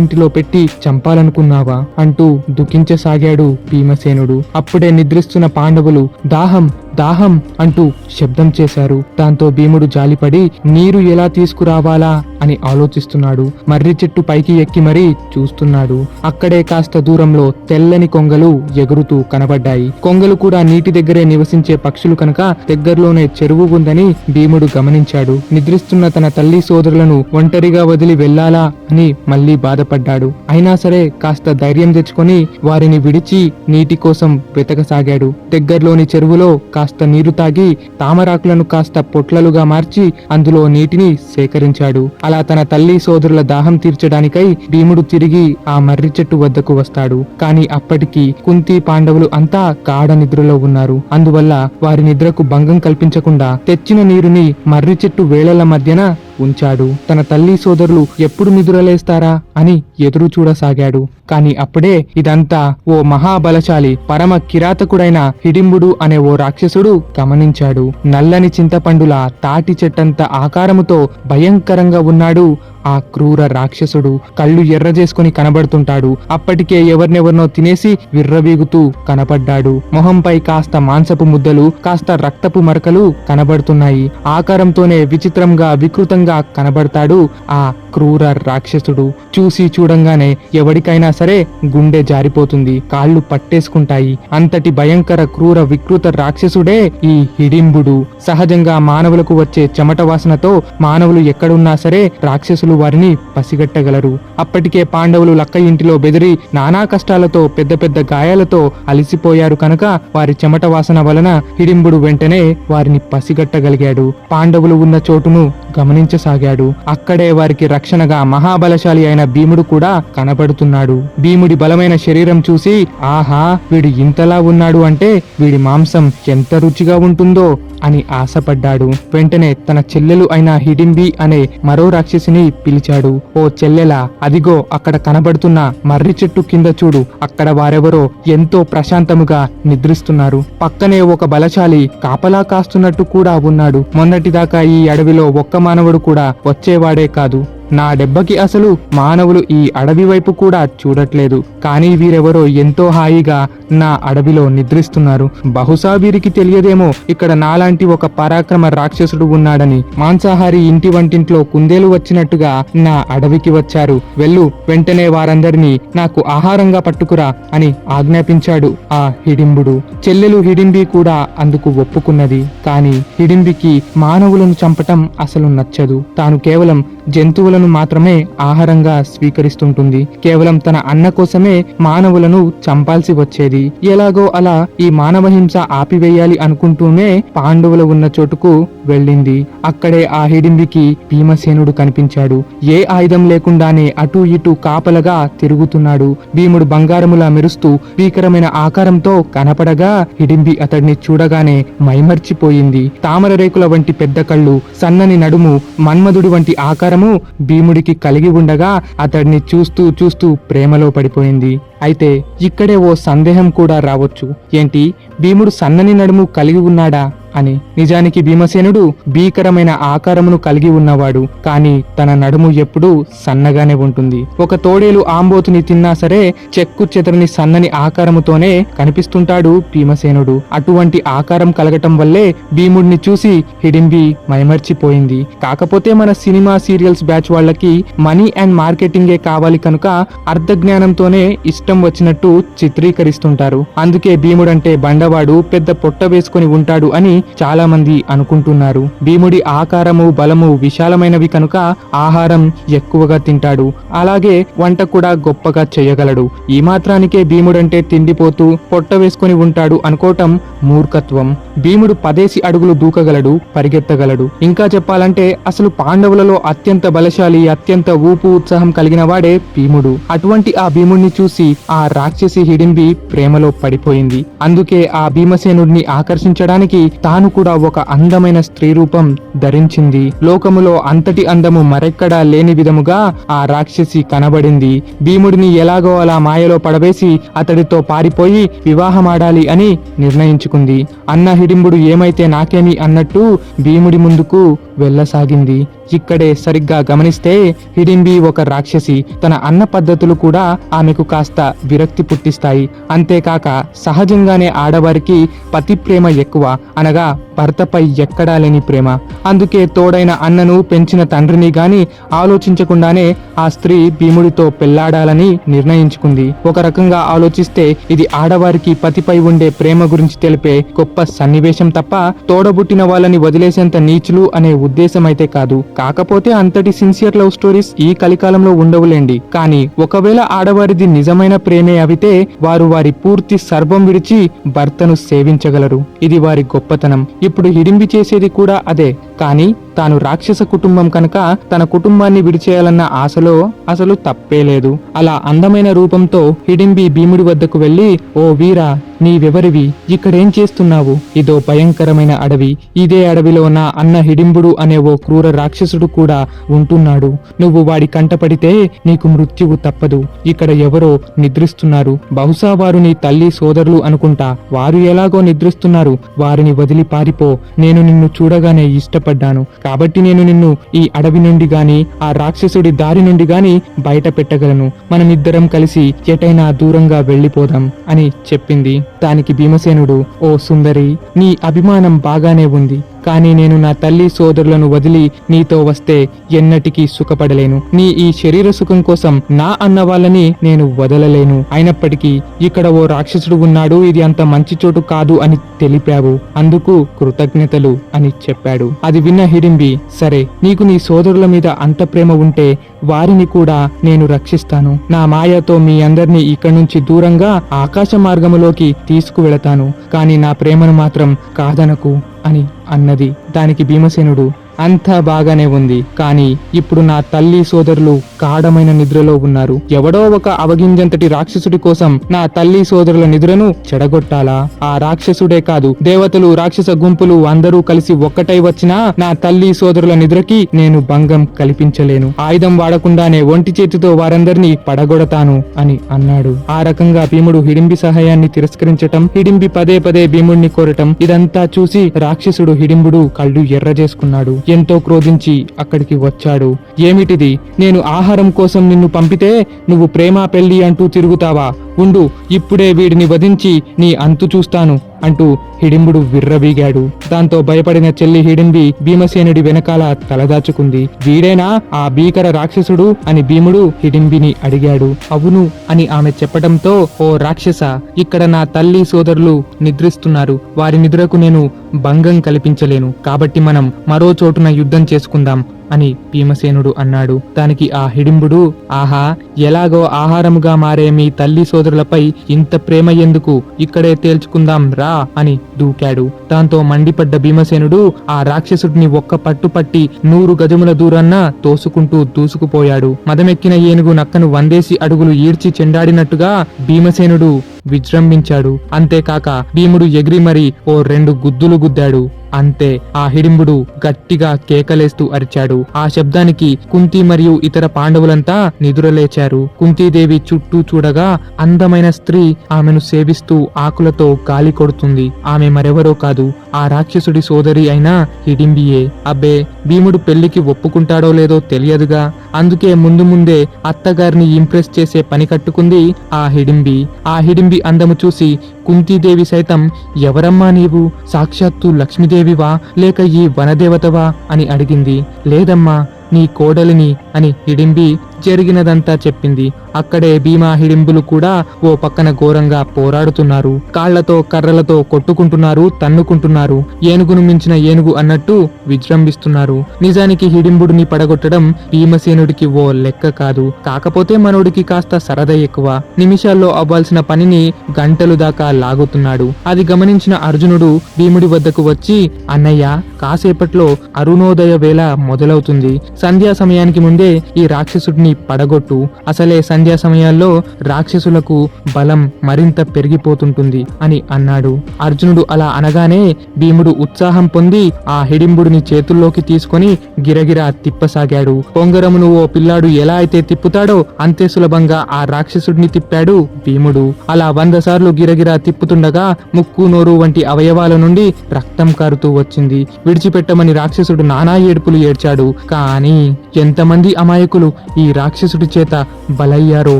ఇంటిలో పెట్టి చంపాలనుకున్నావా అంటూ దుఃఖించసాగాడు భీమసేనుడు. అప్పుడే నిద్రిస్తున్న పాండవులు దాహం దాహం అంటూ శబ్దం చేశారు. దాంతో భీముడు జాలిపడి నీరు ఎలా తీసుకురావాలా అని ఆలోచిస్తున్నాడు. మర్రి చెట్టు పైకి ఎక్కి మరీ చూస్తున్నాడు. అక్కడే కాస్త దూరంలో తెల్లని కొంగలు ఎగురుతూ కనబడ్డాయి. కొంగలు కూడా నీటి దగ్గరే నివసించే పక్షులు కనుక దగ్గరలోనే చెరువు ఉందని భీముడు గమనించాడు. నిద్రిస్తున్న తన తల్లి సోదరులను ఒంటరిగా వదిలి వెళ్లాలా అని మళ్లీ బాధపడ్డాడు. అయినా సరే కాస్త ధైర్యం తెచ్చుకొని వారిని విడిచి నీటి కోసం వెతకసాగాడు. దగ్గరలోని చెరువులో కాస్త నీరు తాగి తామరాకులను కాస్త పొట్లలుగా మార్చి అందులో నీటిని సేకరించాడు. అలా తన తల్లి సోదరుల దాహం తీర్చడానికై భీముడు తిరిగి ఆ మర్రి చెట్టు వద్దకు వస్తాడు. కాని అప్పటికి కుంతి పాండవులు అంతా గాఢ నిద్రలో ఉన్నారు. అందువల్ల వారి నిద్రకు భంగం కల్పించకుండా తెచ్చిన నీరుని మర్రి చెట్టు వేళల మధ్యన ఉంచాడు. తన తల్లి సోదరులు ఎప్పుడు నిద్రలేస్తారా అని ఎదురు చూడసాగాడు. కాని అప్పుడే ఇదంతా ఓ మహాబలశాలి పరమ కిరాతకుడైన హిడింబుడు అనే ఓ రాక్షసుడు గమనించాడు. నల్లని చింతపండుల తాటి చెట్టంత ఆకారముతో భయంకరంగా ఉన్నాడు ఆ క్రూర రాక్షసుడు. కళ్ళు ఎర్రజేసుకుని కనబడుతుంటాడు. అప్పటికే ఎవరినెవరినో తినేసి విర్రవీగుతూ కనపడ్డాడు. మొహంపై కాస్త మాంసపు ముద్దలు, కాస్త రక్తపు మరకలు కనబడుతున్నాయి. ఆకారంతోనే విచిత్రంగా వికృతంగా కనబడతాడు ఆ క్రూర రాక్షసుడు. చూసి చూడంగానే ఎవడికైనా సరే గుండె జారిపోతుంది, కాళ్ళు పట్టేసుకుంటాయి. అంతటి భయంకర క్రూర వికృత రాక్షసుడే ఈ హిడింబుడు. సహజంగా మానవులకు వచ్చే చెమట వాసనతో మానవులు ఎక్కడున్నా సరే రాక్షసులు వారిని పసిగట్టగలరు. అప్పటికే పాండవులు లక్క ఇంటిలో బెదిరి నానా కష్టాలతో పెద్ద పెద్ద గాయాలతో అలిసిపోయారు కనుక వారి చెమట వాసన వలన హిడింబుడు వెంటనే వారిని పసిగట్టగలిగాడు. పాండవులు ఉన్న చోటును గమనించసాగాడు. అక్కడే వారికి రక్షణగా మహాబలశాలి అయిన భీముడు కూడా కనబడుతున్నాడు. భీముడి బలమైన శరీరం చూసి ఆహా, వీడు ఇంతలా ఉన్నాడు అంటే వీడి మాంసం ఎంత రుచిగా ఉంటుందో అని ఆశపడ్డాడు. వెంటనే తన చెల్లెలు అయిన హిడింబి అనే మరో రాక్షసిని పిలిచాడు. ఓ చెల్లెలా, అదిగో అక్కడ కనబడుతున్న మర్రి చెట్టు కింద చూడు. అక్కడ వారెవరో ఎంతో ప్రశాంతముగా నిద్రిస్తున్నారు. పక్కనే ఒక బలశాలి కాపలా కాస్తున్నట్టు కూడా ఉన్నాడు. మొన్నటిదాకా ఈ అడవిలో ఒక్క మానవుడు కూడా వచ్చేవాడే కాదు. నా దెబ్బకి అసలు మానవులు ఈ అడవి వైపు కూడా చూడట్లేదు. కానీ వీరెవరో ఎంతో హాయిగా నా అడవిలో నిద్రిస్తున్నారు. బహుశా వీరికి తెలియదేమో ఇక్కడ నాలాంటి ఒక పరాక్రమ రాక్షసుడు ఉన్నాడని. మాంసాహారి ఇంటి వంటింట్లో కుందేలు వచ్చినట్టుగా నా అడవికి వచ్చారు. వెళ్ళు, వెంటనే వారందరినీ నాకు ఆహారంగా పట్టుకురా అని ఆజ్ఞాపించాడు ఆ హిడింబుడు. చెల్లెలు హిడింబి కూడా అందుకు ఒప్పుకున్నది. కానీ హిడింబికి మానవులను చంపటం అసలు నచ్చదు. తాను కేవలం జంతువులను మాత్రమే ఆహారంగా స్వీకరిస్తుంటుంది. కేవలం తన అన్న కోసమే మానవులను చంపాల్సి వచ్చేది. ఎలాగో అలా ఈ మానవ హింస ఆపివేయాలి అనుకుంటూనే పాండవులు ఉన్న చోటుకు వెళ్ళింది. అక్కడే ఆ హిడింబికి భీమసేనుడు కనిపించాడు. ఏ ఆయుధం లేకుండానే అటూ ఇటూ కాపలగా తిరుగుతున్నాడు. భీముడు బంగారములా మెరుస్తూ భీకరమైన ఆకారంతో కనపడగా హిడింబి అతడిని చూడగానే మైమర్చిపోయింది. తామర రేకుల వంటి పెద్ద కళ్ళు, సన్నని నడుము, మన్మధుడి వంటి ఆకారము భీముడికి కలిగి ఉండగా అతడిని చూస్తూ చూస్తూ ప్రేమలో పడిపోయింది. అయితే ఇక్కడే ఓ సందేహం కూడా రావచ్చు. ఏంటి, భీముడు సన్నని నడుము కలిగి ఉన్నాడా అని. నిజానికి భీమసేనుడు భీకరమైన ఆకారమును కలిగి ఉన్నవాడు. కానీ తన నడుము ఎప్పుడూ సన్నగానే ఉంటుంది. ఒక తోడేలు ఆంబోతుని తిన్నా సరే చెక్కు చెదరని సన్నని ఆకారముతోనే కనిపిస్తుంటాడు భీమసేనుడు. అటువంటి ఆకారం కలగటం వల్లే భీముడిని చూసి హిడింబి మైమర్చిపోయింది. కాకపోతే మన సినిమా సీరియల్స్ బ్యాచ్ వాళ్ళకి మనీ అండ్ మార్కెటింగే కావాలి కనుక అర్ధజ్ఞానంతోనే ఇష్టం వచ్చినట్టు చిత్రీకరిస్తుంటారు. అందుకే భీముడంటే బండవాడు, పెద్ద పొట్ట వేసుకొని ఉంటాడు అని చాలా మంది అనుకుంటున్నారు. భీముడి ఆకారము, బలము విశాలమైనవి కనుక ఆహారం ఎక్కువగా తింటాడు. అలాగే వంట కూడా గొప్పగా చేయగలడు. ఈ మాత్రానికే భీముడంటే తిండిపోతూ పొట్ట వేసుకొని ఉంటాడు అనుకోవటం మూర్ఖత్వం. భీముడు 10 అడుగులు దూకగలడు, పరిగెత్తగలడు. ఇంకా చెప్పాలంటే అసలు పాండవులలో అత్యంత బలశాలి, అత్యంత ఊపు ఉత్సాహం కలిగిన వాడే భీముడు. అటువంటి ఆ భీముడిని చూసి ఆ రాక్షసి హిడింబి ప్రేమలో పడిపోయింది. అందుకే ఆ భీమసేనుడిని ఆకర్షించడానికి తాను కూడా ఒక అందమైన స్త్రీ రూపం ధరించింది. లోకములో అంతటి అందము మరెక్కడా లేని విధముగా ఆ రాక్షసి కనబడింది. భీముడిని ఎలాగో అలా మాయలో పడవేసి అతడితో పారిపోయి వివాహమాడాలి అని నిర్ణయించుకుంది. అన్న హిడింబుడు ఏమైతే నాకేమి అన్నట్టు భీముడి ముందుకు వెళ్ళసాగింది. ఇక్కడే సరిగ్గా గమనిస్తే హిడింబి ఒక రాక్షసి. తన అన్న పద్ధతులు కూడా ఆమెకు కాస్త విరక్తి పుట్టిస్తాయి. అంతేకాక సహజంగానే ఆడవారికి పతి ప్రేమ ఎక్కువ, అనగా భర్తపై ఎక్కడా లేని ప్రేమ. అందుకే తోడైన అన్నను పెంచిన తండ్రిని గాని ఆలోచించకుండానే ఆ స్త్రీ భీముడితో పెళ్లాడాలని నిర్ణయించుకుంది. ఒక రకంగా ఆలోచిస్తే ఇది ఆడవారికి పతిపై ఉండే ప్రేమ గురించి తెలిపే గొప్ప సన్నివేశం తప్ప తోడబుట్టిన వాళ్ళని వదిలేసేంత నీచులు అనే ఉద్దేశం అయితే కాదు. కాకపోతే అంతటి సిన్సియర్ లవ్ స్టోరీస్ ఈ కలికాలంలో ఉండవులేండి. కానీ ఒకవేళ ఆడవారిది నిజమైన ప్రేమే అవితే వారు వారి పూర్తి సర్వం విడిచి భర్తను సేవించగలరు. ఇది వారి గొప్పతనం. ఇప్పుడు హిడింబి చేసేది కూడా అదే. కానీ తాను రాక్షస కుటుంబం కనుక తన కుటుంబాన్ని విడిచేయాలన్న ఆశలో అసలు తప్పే లేదు. అలా అందమైన రూపంతో హిడింబి భీముడి వద్దకు వెళ్లి, ఓ వీరా, నీవెవరివి? ఇక్కడేం చేస్తున్నావు? ఇదో భయంకరమైన అడవి. ఇదే అడవిలో నా అన్న హిడింబుడు అనే ఓ క్రూర రాక్షసుడు కూడా ఉంటున్నాడు. నువ్వు వాడి కంటపడితే నీకు మృత్యువు తప్పదు. ఇక్కడ ఎవరో నిద్రిస్తున్నారు. బహుశా వారు నీ తల్లి సోదరులు అనుకుంటా. వారు ఎలాగో నిద్రిస్తున్నారు. వారిని వదిలి పారిపో. నేను నిన్ను చూడగానే ఇష్టపడ్డాను కాబట్టి నేను నిన్ను ఈ అడవి నుండి గాని ఆ రాక్షసుడి దారి నుండి గాని బయట పెట్టగలను. మనమిద్దరం కలిసి ఎటైనా దూరంగా వెళ్ళిపోదాం అని చెప్పింది. దానికి భీమసేనుడు, ఓ సుందరి, నీ అభిమానం బాగానే ఉంది. కానీ నేను నా తల్లి సోదరులను వదిలి నీతో వస్తే ఎన్నటికీ సుఖపడలేను. నీ ఈ శరీర సుఖం కోసం నా అన్న వాళ్ళని నేను వదలలేను. అయినప్పటికీ ఇక్కడ ఓ రాక్షసుడు ఉన్నాడు, ఇది అంత మంచి చోటు కాదు అని తెలిపావు. అందుకు కృతజ్ఞతలు అని చెప్పాడు. అది విన్న హిడింబి, సరే, నీకు నీ సోదరుల మీద అంత ప్రేమ ఉంటే వారిని కూడా నేను రక్షిస్తాను. నా మాయతో మీ అందరినీ ఇక్కడి నుంచి దూరంగా ఆకాశ మార్గములోకి తీసుకువెళతాను. కానీ నా ప్రేమను మాత్రం కాదనకు అని అన్నది. దానికి భీమసేనుడు, అంతా బాగానే ఉంది. కానీ ఇప్పుడు నా తల్లి సోదరులు గాఢమైన నిద్రలో ఉన్నారు. ఎవడో ఒక అవగింజంతటి రాక్షసుడి కోసం నా తల్లి సోదరుల నిద్రను చెడగొట్టాలా? ఆ రాక్షసుడే కాదు, దేవతలు, రాక్షస గుంపులు అందరూ కలిసి ఒక్కటై వచ్చినా నా తల్లి సోదరుల నిద్రకి నేను భంగం కల్పించలేను. ఆయుధం వాడకుండానే ఒంటి చేతితో వారందరినీ పడగొడతాను అని అన్నాడు. ఆ రకంగా భీముడు హిడింబి సహాయాన్ని తిరస్కరించటం, హిడింబి పదే పదే భీముడిని కోరటం, ఇదంతా చూసి రాక్షసుడు హిడింబుడు కళ్ళు ఎర్ర చేసుకున్నాడు. ఎంతో క్రోధించి అక్కడికి వచ్చాడు. ఏమిటిది? నేను ఆహారం కోసం నిన్ను పంపితే నువ్వు ప్రేమ పెళ్లి అంటూ తిరుగుతావా? ఉండు, ఇప్పుడే వీడిని వధించి నీ అంతు చూస్తాను అంటూ హిడింబుడు విర్రవీగాడు. దాంతో భయపడిన చెల్లి హిడింబి భీమసేనుడి వెనకాల తలదాచుకుంది. వీడేనా ఆ భీకర రాక్షసుడు అని భీముడు హిడింబిని అడిగాడు. అవును అని ఆమె చెప్పడంతో, ఓ రాక్షస, ఇక్కడ నా తల్లి సోదరులు నిద్రిస్తున్నారు. వారి నిద్రకు నేను భంగం కల్పించలేను. కాబట్టి మనం మరో చోటున యుద్ధం చేసుకుందాం అని భీమసేనుడు అన్నాడు. దానికి ఆ హిడింబుడు, ఆహా, ఎలాగో ఆహారముగా మారే మీ తల్లి సోదరులపై ఇంత ప్రేమ ఎందుకు? ఇక్కడే తేల్చుకుందాం రా అని దూకాడు. దాంతో మండిపడ్డ భీమసేనుడు ఆ రాక్షసుడిని ఒక్క పట్టుపట్టి 100 గజముల దూరాన్న తోసుకుంటూ దూసుకుపోయాడు. మదమెక్కిన ఏనుగు నక్కను 100 అడుగులు ఈడ్చి చెండాడినట్టుగా భీమసేనుడు విజృంభించాడు. అంతేకాక భీముడు ఎగిరి మరి ఓ 2 గుద్దులు గుద్దాడు. అంతే, ఆ హిడింబుడు గట్టిగా కేకలేస్తూ అరిచాడు. ఆ శబ్దానికి కుంతి మరియు ఇతర పాండవులంతా నిదురలేచారు. కుంతీదేవి చుట్టూ చూడగా అందమైన స్త్రీ ఆమెను సేవిస్తూ ఆకులతో గాలి కొడుతుంది. ఆమె మరెవరో కాదు, ఆ రాక్షసుడి సోదరి అయిన హిడింబియే. అబ్బే, భీముడు పెళ్లికి ఒప్పుకుంటాడో లేదో తెలియదుగా, అందుకే ముందు ముందే అత్తగారిని ఇంప్రెస్ చేసే పని కట్టుకుంది ఆ హిడింబి. ఆ హిడింబి అందము చూసి కుంతీదేవి సైతం, ఎవరమ్మా నీవు? సాక్షాత్తు లక్ష్మీదేవివా లేక ఈ వనదేవతవా అని అడిగింది. లేదమ్మా, నీ కోడలిని అని హిడింబి జరిగినదంతా చెప్పింది. అక్కడే భీమా హిడింబులు కూడా ఓ పక్కన ఘోరంగా పోరాడుతున్నారు. కాళ్లతో కర్రలతో కొట్టుకుంటున్నారు, తన్నుకుంటున్నారు. ఏనుగును మించిన ఏనుగు అన్నట్టు విజృంభిస్తున్నారు. నిజానికి హిడింబుడిని పడగొట్టడం భీమసేనుడికి ఓ లెక్క కాదు. కాకపోతే మనోడికి కాస్త సరదా ఎక్కువ. నిమిషాల్లో అవ్వాల్సిన పనిని గంటలు దాకా లాగుతున్నాడు. అది గమనించిన అర్జునుడు భీముడి వద్దకు వచ్చి, అన్నయ్య, కాసేపట్లో అరుణోదయ వేళ మొదలవుతుంది. సంధ్యా సమయానికి ముందే ఈ రాక్షసుడిని పడగొట్టు. అసలే సంధ్యా సమయాల్లో రాక్షసులకు బలం మరింత పెరిగిపోతుంటుంది అని అన్నాడు. అర్జునుడు అలా అనగానే భీముడు ఉత్సాహం పొంది ఆ హిడింబుడిని చేతుల్లోకి తీసుకొని గిరగిరా తిప్పసాగాడు. పొంగరమును ఓ పిల్లాడు ఎలా అయితే తిప్పుతాడో అంతే సులభంగా ఆ రాక్షసుడిని తిప్పాడు భీముడు. అలా 100 సార్లు గిరగిరా తిప్పుతుండగా ముక్కు, నోరు వంటి అవయవాల నుండి రక్తం కారుతూ వచ్చింది. విడిచిపెట్టమని రాక్షసుడు నానా ఏడుపులు ఏడ్చాడు. కానీ ఎంతమంది అమాయకులు ఈ రాక్షసుడి చేత బలయ్యారో.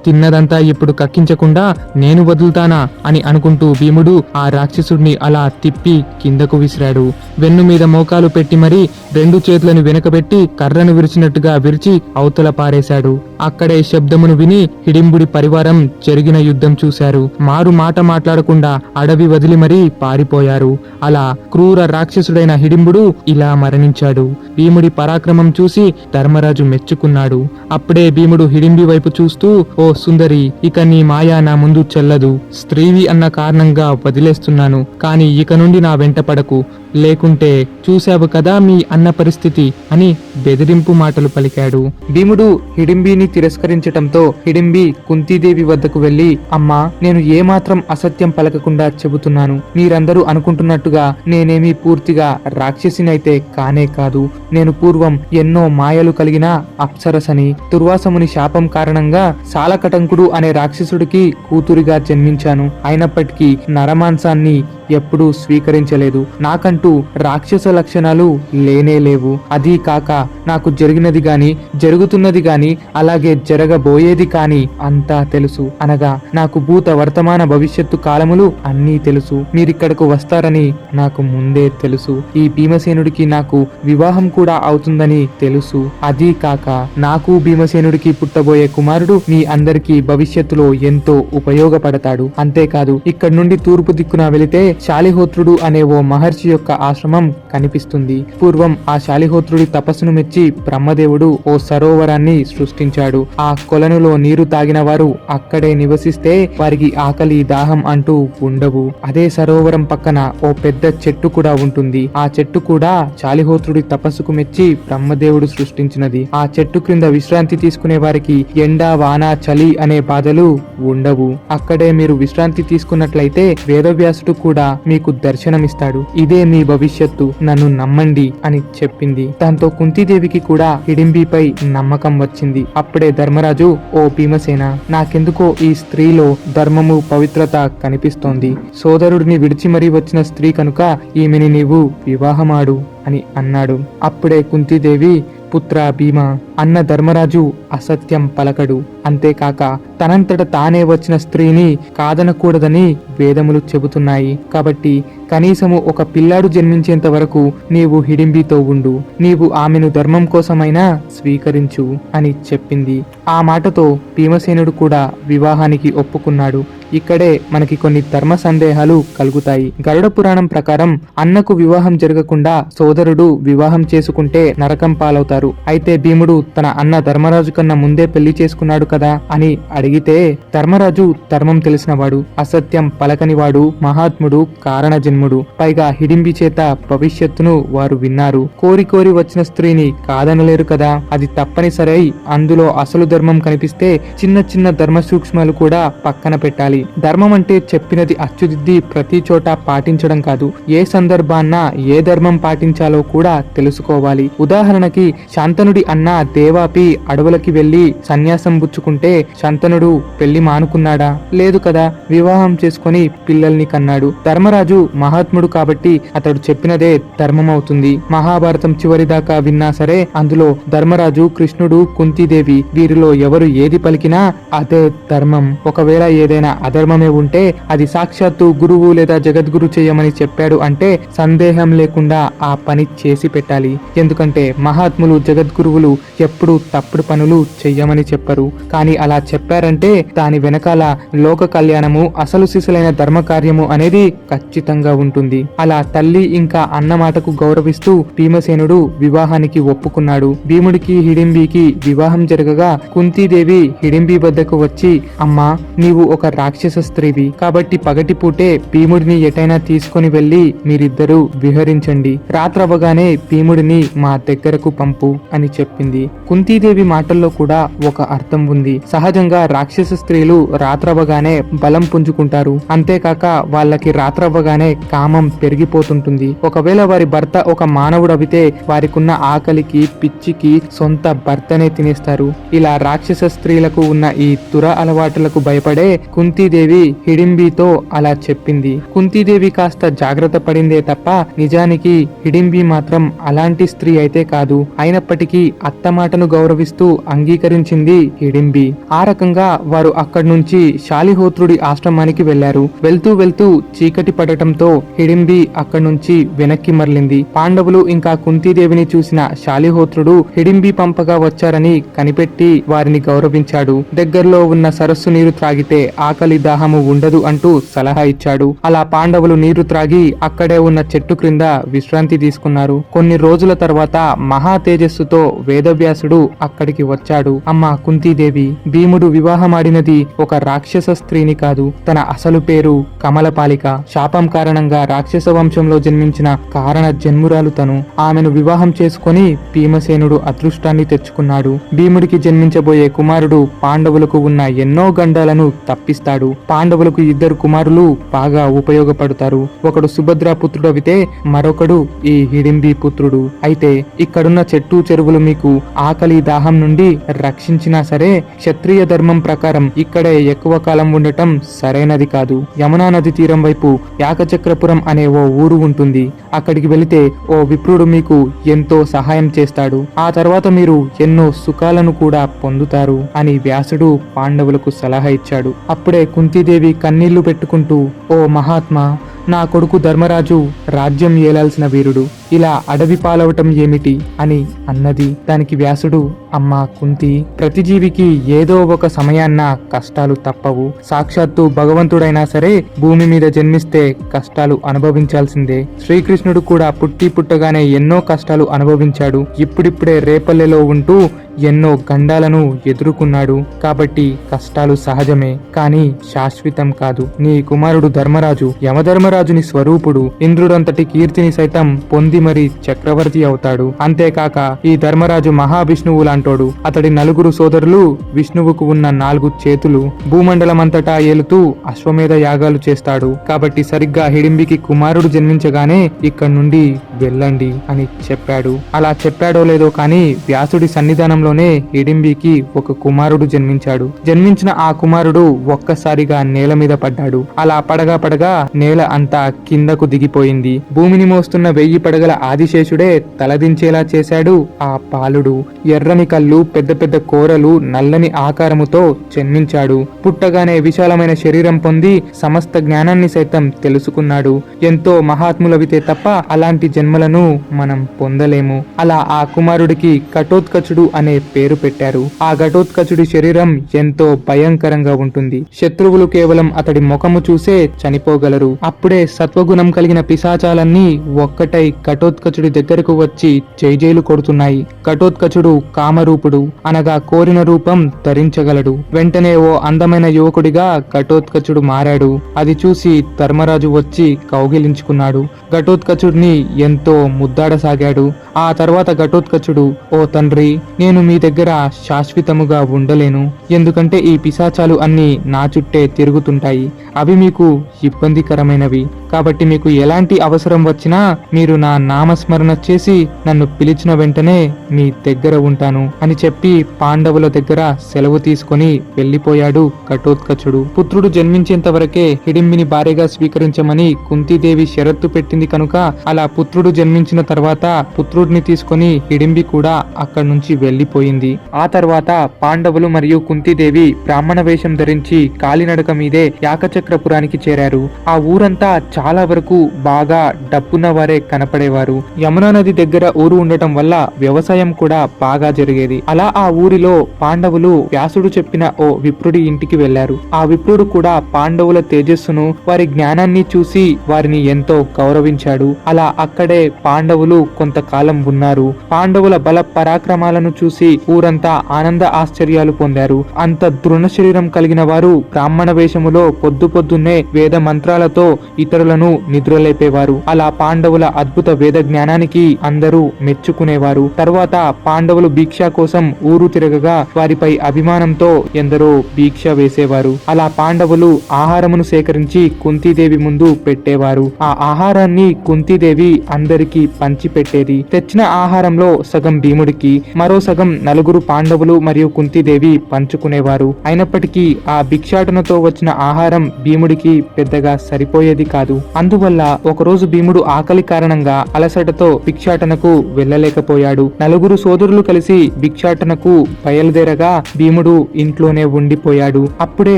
తిన్నదంతా ఇప్పుడు కక్కించకుండా నేను వదులుతానా అని అనుకుంటూ భీముడు ఆ రాక్షసుడిని అలా తిప్పి కిందకు విసిరాడు. వెన్ను మీద మోకాలు పెట్టి మరీ 2 చేతులను వెనకబెట్టి కర్రను విరిచినట్టుగా విరిచి అవతల పారేశాడు. అక్కడే శబ్దమును విని హిడింబుడి పరివారం జరిగిన యుద్ధం చూశారు. మారు మాట మాట్లాడకుండా అడవి వదిలి మరీ పారిపోయారు. అలా క్రూర రాక్షసుడైన హిడింబుడు ఇలా మరణించాడు. భీముడి పరాక్రమం చూసి ధర్మరాజు మెచ్చుకున్నాడు. అప్పుడే భీముడు హిడింబి వైపు చూస్తూ, ఓ సుందరి, ఇక నీ మాయా నా ముందు చెల్లదు. స్త్రీవి అన్న కారణంగా వదిలేస్తున్నాను. కానీ ఇక నుండి నా వెంట పడకు, లేకుంటే చూశావు కదా మీ అన్న పరిస్థితి అని బెదిరింపు మాటలు పలికాడు. భీముడు హిడింబిని తిరస్కరించటంతో హిడింబి కుంతీదేవి వద్దకు వెళ్లి, అమ్మా, నేను ఏమాత్రం అసత్యం పలకకుండా చెబుతున్నాను. మీరందరూ అనుకుంటున్నట్టుగా నేనేమీ పూర్తిగా రాక్షసినైతే కానే కాదు. నేను పూర్వం ఎన్నో మాయలు కలిగిన అప్సరసని. దుర్వాసముని శాపం కారణంగా సాలకటంకుడు అనే రాక్షసుడికి కూతురిగా జన్మించాను. అయినప్పటికీ నరమాంసాన్ని ఎప్పుడూ స్వీకరించలేదు. నాకంటూ రాక్షస లక్షణాలు లేనే లేవు. అదీ కాక నాకు జరిగినది గాని, జరుగుతున్నది గాని, అలాగే జరగబోయేది కాని అంతా తెలుసు. అనగా నాకు భూత వర్తమాన భవిష్యత్తు కాలములు అన్నీ తెలుసు. మీరిక్కడకు వస్తారని నాకు ముందే తెలుసు. ఈ భీమసేనుడికి నాకు వివాహం కూడా అవుతుందని తెలుసు. అదీ కాక నాకు భీమసేనుడికి పుట్టబోయే కుమారుడు మీ అందరికీ భవిష్యత్తులో ఎంతో ఉపయోగపడతాడు. అంతేకాదు, ఇక్కడి నుండి తూర్పు దిక్కున వెళితే శాలిహోత్రుడు అనే ఓ మహర్షి యొక్క ఆశ్రమం కనిపిస్తుంది. పూర్వం ఆ శాలిహోత్రుడి తపస్సును మెచ్చి బ్రహ్మదేవుడు ఓ సరోవరాన్ని సృష్టించాడు. ఆ కొలనులో నీరు తాగిన వారు అక్కడే నివసిస్తే వారికి ఆకలి, దాహం అంటూ ఉండవు. అదే సరోవరం పక్కన ఓ పెద్ద చెట్టు కూడా ఉంటుంది. ఆ చెట్టు కూడా శాలిహోత్రుడి తపస్సుకు మెచ్చి బ్రహ్మదేవుడు సృష్టించినది. ఆ చెట్టు క్రింద విశ్రాంతి తీసుకునే వారికి ఎండ, వాన, చలి అనే బాధలు ఉండవు. అక్కడే మీరు విశ్రాంతి తీసుకున్నట్లయితే వేదవ్యాసుడు కూడా మీకు దర్శనమిస్తాడు. ఇదే మీ మీ భవిష్యత్తు, నన్ను నమ్మండి అని చెప్పింది. దాంతో కుంతీదేవికి కూడా హిడింబిపై నమ్మకం వచ్చింది. అప్పుడే ధర్మరాజు, ఓ భీమసేన, నాకెందుకో ఈ స్త్రీలో ధర్మము, పవిత్రత కనిపిస్తోంది. సోదరుడిని విడిచి మరీ వచ్చిన స్త్రీ కనుక ఈమెని నీవు వివాహమాడు అని అన్నాడు. అప్పుడే కుంతీదేవి, పుత్ర భీమ, అన్న ధర్మరాజు అసత్యం పలకడు. అంతేకాక తనంతట తానే వచ్చిన స్త్రీని కాదనకూడదని వేదములు చెబుతున్నాయి. కాబట్టి కనీసము ఒక పిల్లాడు జన్మించేంత వరకు నీవు హిడింబితో ఉండు. నీవు ఆమెను ధర్మం కోసమైనా స్వీకరించు అని చెప్పింది. ఆ మాటతో భీమసేనుడు కూడా వివాహానికి ఒప్పుకున్నాడు. ఇక్కడే మనకి కొన్ని ధర్మ సందేహాలు కలుగుతాయి. గరుడ పురాణం ప్రకారం అన్నకు వివాహం జరగకుండా సోదరుడు వివాహం చేసుకుంటే నరకం పాలవుతారు. అయితే భీముడు తన అన్న ధర్మరాజు కన్నా ముందే పెళ్లి చేసుకున్నాడు కదా అని అడిగితే, ధర్మరాజు ధర్మం తెలిసినవాడు, అసత్యం పలకనివాడు, మహాత్ముడు, కారణ జన్ముడు. పైగా హిడింబి చేత భవిష్యత్తును వారు విన్నారు. కోరి కోరి వచ్చిన స్త్రీని కాదనలేరు కదా. అది తప్పనిసరై అందులో అసలు ధర్మం కనిపిస్తే చిన్న చిన్న ధర్మ సూక్ష్మాలు కూడా పక్కన పెట్టాలి. ధర్మం అంటే చెప్పినది అచ్చుదిద్ది ప్రతి చోట పాటించడం కాదు. ఏ సందర్భాన్న ఏ ధర్మం పాటించాలో కూడా తెలుసుకోవాలి. ఉదాహరణకి శాంతనుడి అన్న దేవాపి అడవులకి వెళ్లి సన్యాసం పుచ్చుకుంటే శంతనుడు పెళ్లి మానుకున్నాడా? లేదు కదా. వివాహం చేసుకుని పిల్లల్ని కన్నాడు. ధర్మరాజు మహాత్ముడు కాబట్టి అతడు చెప్పినదే ధర్మం అవుతుంది. మహాభారతం చివరి దాకా విన్నా సరే అందులో ధర్మరాజు, కృష్ణుడు, కుంతీదేవి వీరిలో ఎవరు ఏది పలికినా అదే ధర్మం. ఒకవేళ ఏదైనా అధర్మమే ఉంటే అది సాక్షాత్తు గురువు లేదా జగద్గురు చేయమని చెప్పాడు అంటే సందేహం లేకుండా ఆ పని చేసి పెట్టాలి. ఎందుకంటే మహాత్ములు, జగద్గురువులు ఎప్పుడు తప్పుడు పనులు చెయ్యమని చెప్పరు. కానీ అలా చెప్పారంటే దాని వెనకాల లోక కళ్యాణము, అసలు సిసలైన ధర్మ కార్యము అనేది ఖచ్చితంగా ఉంటుంది. అలా తల్లి ఇంకా అన్న మాటకు గౌరవిస్తూ భీమసేనుడు వివాహానికి ఒప్పుకున్నాడు. భీముడికి హిడింబికి వివాహం జరగగా కుంతీదేవి హిడింబి వద్దకు వచ్చి, అమ్మా, నీవు ఒక రాక్షస స్త్రీవి కాబట్టి పగటిపూటే భీముడిని ఎటైనా తీసుకుని వెళ్లి మీరిద్దరూ విహరించండి. రాత్రవగానే భీముడిని మా దగ్గరకు పంపు అని చెప్పింది. కుంతీదేవి మాటల్లో కూడా ఒక అర్థం ఉంది. సహజంగా రాక్షస స్త్రీలు రాత్రవగానే బలం పుంజుకుంటారు. అంతేకాక వాళ్ళకి రాత్రవ్వగానే కామం పెరిగిపోతుంటుంది. ఒకవేళ వారి భర్త ఒక మానవుడవితే వారికున్న ఆకలికి, పిచ్చికి సొంత భర్తనే తినేస్తారు. ఇలా రాక్షస స్త్రీలకు ఉన్న ఈ దుర అలవాటులకు భయపడే కుంతీదేవి హిడింబితో అలా చెప్పింది. కుంతీదేవి కాస్త జాగ్రత్త పడిందే తప్ప నిజానికి హిడింబి మాత్రం అలాంటి స్త్రీ అయితే కాదు. అయినప్పటికీ అత్త మాటను గౌరవిస్తూ అంగీకరించింది హిడింబి. ఆ రకంగా వారు అక్కడి నుంచి శాలిహోత్రుడి ఆశ్రమానికి వెళ్లారు. వెళ్తూ వెళ్తూ చీకటి పడటంతో హిడింబి అక్కడి నుంచి వెనక్కి మరలింది. పాండవులు ఇంకా కుంతీదేవిని చూసిన శాలిహోత్రుడు హిడింబి పంపగా వచ్చారని కనిపెట్టి వారిని గౌరవించాడు. దగ్గరలో ఉన్న సరస్సు నీరు త్రాగితే ఆకలి, దాహము ఉండదు అంటూ సలహా ఇచ్చాడు. అలా పాండవులు నీరు త్రాగి అక్కడే ఉన్న చెట్టు క్రింద విశ్రాంతి తీసుకున్నారు. కొన్ని రోజుల తర్వాత మహా తేజస్సుతో వేదవ్యాసుడు అక్కడికి వచ్చాడు. అమ్మ కుంతీదేవి, భీముడు వివాహమాడినది ఒక రాక్షస స్త్రీని కాదు. తన అసలు పేరు కమలపాలిక. శాపం కారణంగా రాక్షస వంశంలో జన్మించిన కారణ జన్మురాలు తను. ఆమెను వివాహం చేసుకుని భీమసేనుడు అదృష్టాన్ని తెచ్చుకున్నాడు. భీముడికి జన్మించబోయే కుమారుడు పాండవులకు ఉన్న ఎన్నో గండాలను తప్పిస్తాడు. పాండవులకు ఇద్దరు కుమారులు బాగా ఉపయోగపడతారు. ఒకడు సుభద్రా పుత్రుడవితే మరొకడు ఈ హిడింబి పుత్రుడు. అయితే ఇక్కడున్న చెట్టు చెరువులు మీకు ఆకలి, దాహం నుండి రక్షించినా సరే క్షత్రియ ధర్మం ప్రకారం ఇక్కడే ఎక్కువ కాలం ఉండటం సరైనది కాదు. యమునా నది తీరం వైపు యాకచక్రపురం అనే ఓ ఊరు ఉంటుంది. అక్కడికి వెళితే ఓ విప్రుడు మీకు ఎంతో సహాయం చేస్తాడు. ఆ తర్వాత మీరు ఎన్నో సుఖాలను కూడా పొందుతారు అని వ్యాసుడు పాండవులకు సలహా ఇచ్చాడు. అప్పుడే కుంతీదేవి కన్నీళ్లు పెట్టుకుంటూ, ఓ మహాత్మా, నా కొడుకు ధర్మరాజు రాజ్యం ఏలాల్సిన వీరుడు ఇలా అడవి పాలవటం ఏమిటి అని అన్నది. దానికి వ్యాసుడు, అమ్మా కుంతి, ప్రతి జీవికి ఏదో ఒక సమయాన్న కష్టాలు తప్పవు. సాక్షాత్తు భగవంతుడైనా సరే భూమి మీద జన్మిస్తే కష్టాలు అనుభవించాల్సిందే. శ్రీకృష్ణుడు కూడా పుట్టగానే ఎన్నో కష్టాలు అనుభవించాడు. ఇప్పుడిప్పుడే రేపల్లెలో ఉంటూ ఎన్నో గండాలను ఎదుర్కొన్నాడు. కాబట్టి కష్టాలు సహజమే, కానీ శాశ్వతం కాదు. నీ కుమారుడు ధర్మరాజు యమధర్మరాజుని స్వరూపుడు. ఇంద్రుడంతటి కీర్తిని సైతం పొంది మరి చక్రవర్తి అవుతాడు. అంతేకాక ఈ ధర్మరాజు మహావిష్ణువు లాంటోడు. అతడి నలుగురు సోదరులు విష్ణువుకు ఉన్న 4 చేతులు. భూమండలమంతటా ఏలుతూ అశ్వమేధ యాగాలు చేస్తాడు. కాబట్టి సరిగ్గా హిడింబికి కుమారుడు జన్మించగానే ఇక్కడి నుండి వెళ్ళండి అని చెప్పాడు. అలా చెప్పాడో లేదో కానీ వ్యాసుడి సన్నిధానంలోనే హిడింబికి ఒక కుమారుడు జన్మించాడు. జన్మించిన ఆ కుమారుడు ఒక్కసారిగా నేల మీద పడ్డాడు. అలా పడగా నేల అంతా కిందకు దిగిపోయింది. భూమిని మోస్తున్న 1000 పడగల ఆదిశేషుడే తలదించేలా చేశాడు ఆ బాలుడు. ఎర్రని కళ్ళు, పెద్ద పెద్ద కోరలు, నల్లని ఆకారముతో జన్మించాడు. పుట్టగానే విశాలమైన శరీరం పొంది సమస్త జ్ఞానాన్ని సైతం తెలుసుకున్నాడు. ఎంతో మహాత్ములవితే తప్ప అలాంటి జన్మలను మనం పొందలేము. అలా ఆ కుమారుడికి ఘటోత్కచుడు అనే పేరు పెట్టారు. ఆ ఘటోత్కచుడి శరీరం ఎంతో భయంకరంగా ఉంటుంది. శత్రువులు కేవలం అతడి ముఖము చూసే చనిపోగలరు. అప్పుడే సత్వగుణం కలిగిన పిశాచాలన్నీ ఒక్కటై ఘటోత్కచుడి దగ్గరకు వచ్చి జైజైలు కొడుతున్నాయి. ఘటోత్కచుడు కామరూపుడు, అనగా కోరిన రూపం ధరించగలడు. వెంటనే ఓ అందమైన యువకుడిగా ఘటోత్కచుడు మారాడు. అది చూసి ధర్మరాజు వచ్చి కౌగిలించుకున్నాడు. ఘటోత్కచుడిని ఎంతో ముద్దాడసాగాడు. ఆ తర్వాత ఘటోత్కచుడు, ఓ తండ్రి, నేను మీ దగ్గర శాశ్వతముగా ఉండలేను. ఎందుకంటే ఈ పిశాచాలు అన్నీ నా చుట్టే తిరుగుతుంటాయి. అవి మీకు ఇబ్బందికరమైనవి. కాబట్టి మీకు ఎలాంటి అవసరం వచ్చినా మీరు నా నామస్మరణ చేసి నన్ను పిలిచిన వెంటనే మీ దగ్గర ఉంటాను అని చెప్పి పాండవుల దగ్గర సెలవు తీసుకొని వెళ్లిపోయాడు ఘటోత్కచుడు. పుత్రుడు జన్మించేంత వరకే హిడింబిని భార్యగా స్వీకరించమని కుంతీదేవి షరత్తు పెట్టింది కనుక అలా పుత్రుడు జన్మించిన తర్వాత పుత్రుడిని తీసుకొని హిడింబి కూడా అక్కడి నుంచి వెళ్లిపోయింది. ఆ తర్వాత పాండవులు మరియు కుంతీదేవి బ్రాహ్మణ వేషం ధరించి కాలినడక మీదే యాకచక్రపురానికి చేరారు. ఆ ఊరంతా చాలా వరకు బాగా డబ్బున్న వారే కనపడేవారు. యమునా నది దగ్గర ఊరు ఉండటం వల్ల వ్యవసాయం కూడా బాగా జరిగేది. అలా ఆ ఊరిలో పాండవులు వ్యాసుడు చెప్పిన ఓ విప్రుడి ఇంటికి వెళ్లారు. ఆ విప్రుడు కూడా పాండవుల తేజస్సును, వారి జ్ఞానాన్ని చూసి వారిని ఎంతో గౌరవించాడు. అలా అక్కడే పాండవులు కొంతకాలం ఉన్నారు. పాండవుల బల పరాక్రమాలను చూసి ఊరంతా ఆనంద ఆశ్చర్యాలు పొందారు. అంత దృఢ శరీరం కలిగిన వారు బ్రాహ్మణ వేషములో పొద్దున్నే వేద మంత్రాలతో ఇతరులను నిద్రలేపేవారు. అలా పాండవుల అద్భుత వేద జ్ఞానానికి అందరూ మెచ్చుకునేవారు. తర్వాత పాండవులు భిక్ష కోసం ఊరు తిరగగా వారిపై అభిమానంతో ఎందరో భిక్ష వేసేవారు. అలా పాండవులు ఆహారమును సేకరించి కుంతీదేవి ముందు పెట్టేవారు. ఆ ఆహారాన్ని కుంతీదేవి అందరికీ పంచిపెట్టేది. తెచ్చిన ఆహారంలో సగం భీముడికి, మరో సగం నలుగురు పాండవులు మరియు కుంతీదేవి పంచుకునేవారు. అయినప్పటికీ ఆ భిక్షాటనతో వచ్చిన ఆహారం భీముడికి పెద్దగా సరిపోయేది కాదు. అందువల్ల ఒకరోజు భీముడు ఆకలి కారణంగా అలసటతో భిక్షాటనకు వెళ్ళలేకపోయాడు. నలుగురు సోదరులు కలిసి భిక్షాటనకు బయలుదేరగా భీముడు ఇంట్లోనే ఉండిపోయాడు. అప్పుడే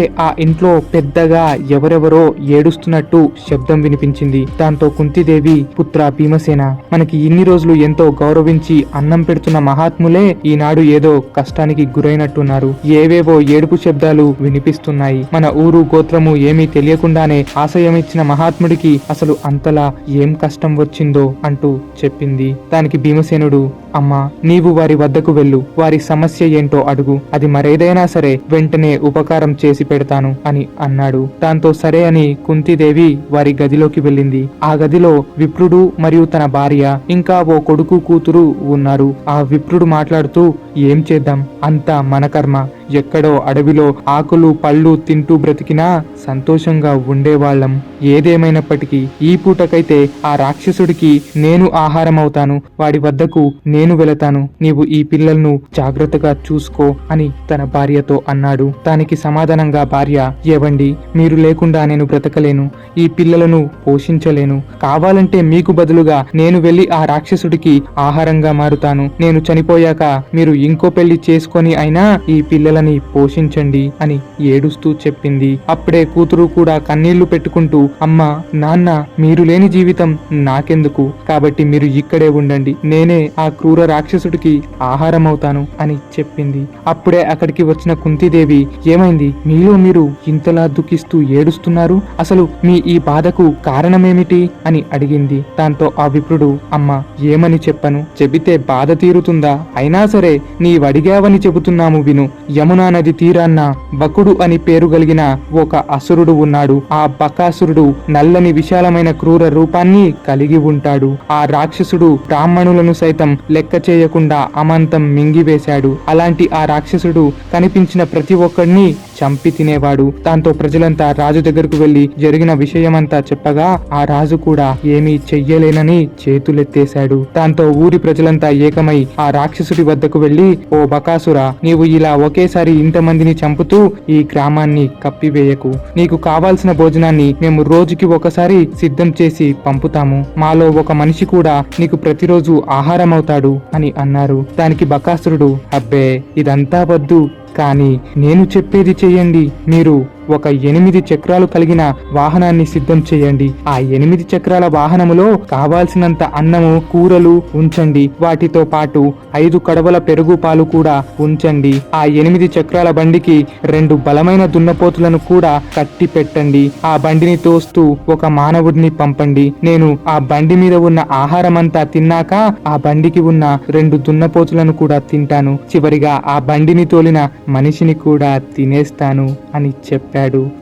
ఆ ఇంట్లో పెద్దగా ఎవరెవరో ఏడుస్తున్నట్టు శబ్దం వినిపించింది. దాంతో కుంతీదేవి, పుత్ర భీమసేన, మనకి ఇన్ని రోజులు ఎంతో గౌరవించి అన్నం పెడుతున్న మహాత్ములే ఈనాడు ఏదో కష్టానికి గురైనట్టున్నారు. ఏవేవో ఏడుపు శబ్దాలు వినిపిస్తున్నాయి. మన ఊరు గోత్రము ఏమీ తెలియకుండానే ఆశయమిచ్చిన మహాత్ముడికి అసలు అంతలా ఏం కష్టం వచ్చిందో అంటూ చెప్పింది. దానికి భీమసేనుడు, అమ్మా, నీవు వారి వద్దకు వెళ్ళు, వారి సమస్య ఏంటో అడుగు, అది మరేదైనా సరే వెంటనే ఉపకారం చేసి పెడతాను అని అన్నాడు. దాంతో సరే అని కుంతీదేవి వారి గదిలోకి వెళ్ళింది. ఆ గదిలో విప్రుడు మరియు తన భార్య ఇంకా ఓ కొడుకు కూతురు ఉన్నారు. ఆ విప్రుడు మాట్లాడుతూ, ఏం చేద్దాం, అంతా మన కర్మ. ఎక్కడో అడవిలో ఆకులు పళ్ళు తింటూ బ్రతికినా సంతోషంగా ఉండేవాళ్ళం. ఏదేమైనప్పటికీ ఈ పూటకైతే ఆ రాక్షసుడికి నేను ఆహారం అవుతాను, వాడి వద్దకు నేను వెళతాను. నీవు ఈ పిల్లలను జాగ్రత్తగా చూసుకో అని తన భార్యతో అన్నాడు. దానికి సమాధానంగా భార్య, ఏవండి, మీరు లేకుండా నేను బ్రతకలేను, ఈ పిల్లలను పోషించలేను. కావాలంటే మీకు బదులుగా నేను వెళ్లి ఆ రాక్షసుడికి ఆహారంగా మారుతాను. నేను చనిపోయాక మీరు ఇంకో పెళ్లి చేసుకొని అయినా ఈ పిల్లలని పోషించండి అని ఏడుస్తూ చెప్పింది. అప్పుడే కూతురు కూతురు కూడా కన్నీళ్లు పెట్టుకుంటూ, అమ్మా నాన్న, మీరు లేని జీవితం నాకెందుకు, కాబట్టి మీరు ఇక్కడే ఉండండి, నేనే ఆ క్రూర రాక్షసుడికి ఆహారం అవుతాను అని చెప్పింది. అప్పుడే అక్కడికి వచ్చిన కుంతీదేవి, ఏమైంది, మీలో మీరు ఇంతలా దుఃఖిస్తూ ఏడుస్తున్నారు, అసలు మీ ఈ బాధకు కారణమేమిటి అని అడిగింది. దాంతో ఆ విప్రుడు, అమ్మ ఏమని చెప్పను, చెబితే బాధ తీరుతుందా, అయినా సరే నీవడిగావని చెబుతున్నాము విను. యమునా నది తీరాన్న బకుడు అని పేరు కలిగిన ఒక అసురుడు ఉన్నాడు. ఆ బకాసురుడు నల్లని విశాలమైన క్రూర రూపాన్ని కలిగి ఉంటాడు. ఆ రాక్షసుడు బ్రాహ్మణులను సైతం లెక్క చేయకుండా అమాంతం మింగివేశాడు. అలాంటి ఆ రాక్షసుడు కనిపించిన ప్రతి ఒక్కడిని చంపి తినేవాడు. దాంతో ప్రజలంతా రాజు దగ్గరకు వెళ్లి జరిగిన విషయమంతా చెప్పగా ఆ రాజు కూడా ఏమీ చెయ్యలేనని చేతులెత్తేశాడు. దాంతో ఊరి ప్రజలంతా ఏకమై ఆ రాక్షసుడి వద్దకు వెళ్లి, ఓ బకాసురా, నీవు ఇలా ఒకేసారి ఇంతమందిని చంపుతూ ఈ గ్రామాన్ని కప్పివేయకు. నీకు కావాల్సిన భోజనాన్ని మేము రోజుకి ఒకసారి సిద్ధం చేసి పంపుతాము. మాలో ఒక మనిషి కూడా నీకు ప్రతిరోజు ఆహారం అవుతాడు అని అన్నారు. దానికి బకాసురుడు, అబ్బే ఇదంతా వద్దు, కానీ నేను చెప్పేది చెయ్యండి. మీరు ఒక 8 చక్రాలు కలిగిన వాహనాన్ని సిద్ధం చేయండి. ఆ 8 చక్రాల వాహనములో కావాల్సినంత అన్నము, కూరలు ఉంచండి. వాటితో పాటు 5 కడవల పెరుగు పాలు కూడా ఉంచండి. ఆ 8 చక్రాల బండికి 2 బలమైన దున్నపోతులను కూడా కట్టి పెట్టండి. ఆ బండిని తోస్తూ ఒక మానవుడిని పంపండి. నేను ఆ బండి మీద ఉన్న ఆహారమంతా తిన్నాక ఆ బండికి ఉన్న 2 దున్నపోతులను కూడా తింటాను. చివరిగా ఆ బండిని తోలిన మనిషిని కూడా తినేస్తాను అని చెప్పాడు.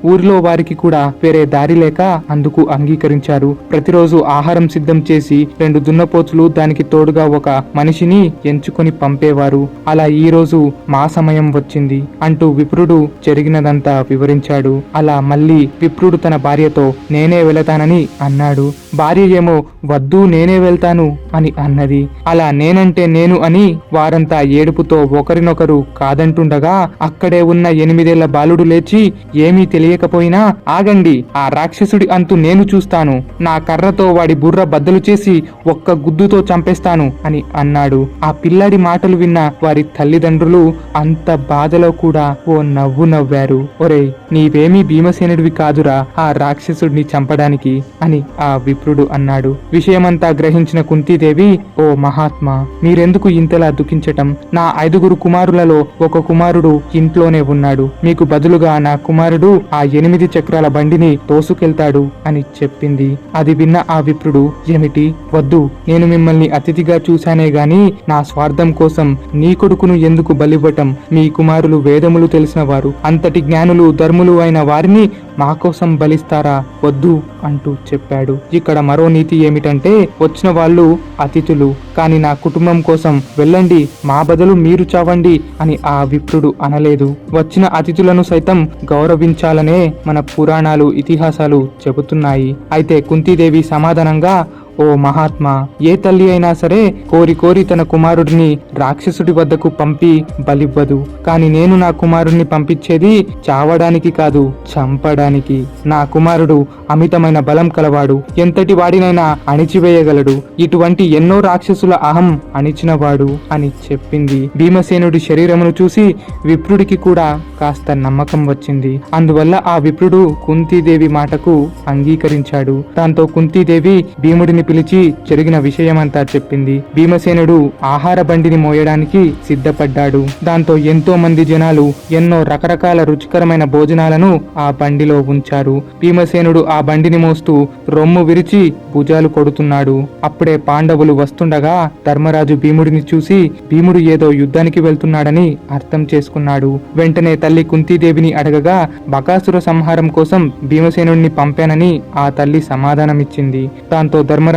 ఊరిలో వారికి కూడా వేరే దారి లేక అందుకు అంగీకరించారు. ప్రతిరోజు ఆహారం సిద్ధం చేసి 2 దున్నపోతులు, దానికి తోడుగా ఒక మనిషిని ఎంచుకొని పంపేవారు. అలా ఈ రోజు మా సమయం వచ్చింది అంటూ విప్రుడు జరిగినదంతా వివరించాడు. అలా మళ్ళీ విప్రుడు తన భార్యతో నేనే వెళతానని అన్నాడు. భార్య ఏమో వద్దు నేనే వెళ్తాను అని అన్నది. అలా నేనంటే నేను అని వారంతా ఏడుపుతో ఒకరినొకరు కాదంటుండగా అక్కడే ఉన్న 8 ఏళ్ల బాలుడు లేచి, ఏమీ తెలియకపోయినా ఆగండి, ఆ రాక్షసుడి అంతు నేను చూస్తాను. నా కర్రతో వాడి బుర్ర బద్దలు చేసి ఒక్క గుద్దుతో చంపేస్తాను అని అన్నాడు. ఆ పిల్లాడి మాటలు విన్న వారి తల్లిదండ్రులు అంత బాధలో కూడా ఓ నవ్వు నవ్వారు. ఒరేయ్, నీవేమీ భీమసేనుడివి కాదురా ఆ రాక్షసుడిని చంపడానికి అని ఆ విప్రుడు అన్నాడు. విషయమంతా గ్రహించిన కుంతీదేవి, ఓ మహాత్మా, మీరెందుకు ఇంతలా దుఃఖించటం? నా 5 కుమారులలో ఒక కుమారుడు ఇంట్లోనే ఉన్నాడు. మీకు బదులుగా నా కుమారుడు ఆ 8 చక్రాల బండిని తోసుకెళ్తాడు అని చెప్పింది. అది విన్న ఆ విప్రుడు, ఏమిటి, వద్దు, నేను మిమ్మల్ని అతిథిగా చూశానే గాని నా స్వార్థం కోసం నీ కొడుకును ఎందుకు బలివ్వటం? మీ కుమారులు వేదములు తెలిసిన వారు, అంతటి జ్ఞానులు ధర్ములు అయిన వారిని మా కోసం బలిస్తారా? వద్దు అంటూ చెప్పాడు. ఇక్కడ మరో నీతి ఏమిటంటే, వచ్చిన వాళ్ళు అతిథులు, కానీ నా కుటుంబం కోసం వెళ్ళండి, మా బదులు మీరు చావండి అని ఆ విప్రుడు అనలేదు. వచ్చిన అతిథులను సైతం గౌరవించాలనే మన పురాణాలు, ఇతిహాసాలు చెబుతున్నాయి. అయితే కుంతీదేవి సమాధానంగా, ఓ మహాత్మా, ఏ తల్లి అయినా సరే కోరి కోరి తన కుమారుడిని రాక్షసుడి వద్దకు పంపి బలివ్వదు. కానీ నేను నా కుమారుడిని పంపించేది చావడానికి కాదు, చంపడానికి. నా కుమారుడు అమితమైన బలం కలవాడు, ఎంతటి వాడినైనా అణిచివేయగలడు. ఇటువంటి ఎన్నో రాక్షసుల అహం అణిచినవాడు అని చెప్పింది. భీమసేనుడి శరీరమును చూసి విప్రుడికి కూడా కాస్త నమ్మకం వచ్చింది. అందువల్ల ఆ విప్రుడు కుంతీదేవి మాటకు అంగీకరించాడు. దాంతో కుంతీదేవి భీముడిని పిలిచి జరిగిన విషయమంతా చెప్పింది. భీమసేనుడు ఆహార బండిని మోయడానికి సిద్ధపడ్డాడు. దాంతో ఎంతో మంది జనాలు ఎన్నో రకరకాల రుచికరమైన భోజనాలను ఆ బండిలో ఉంచారు. భీమసేనుడు ఆ బండిని మోస్తూ రొమ్ము విరిచి భుజాలు కొడుతున్నాడు. అప్పుడే పాండవులు వస్తుండగా ధర్మరాజు భీముడిని చూసి భీముడు ఏదో యుద్ధానికి వెళ్తున్నాడని అర్థం చేసుకున్నాడు. వెంటనే తల్లి కుంతీదేవిని అడగగా బకాసుర సంహారం కోసం భీమసేనుడిని పంపానని ఆ తల్లి సమాధానమిచ్చింది. దాంతో ధర్మరాజు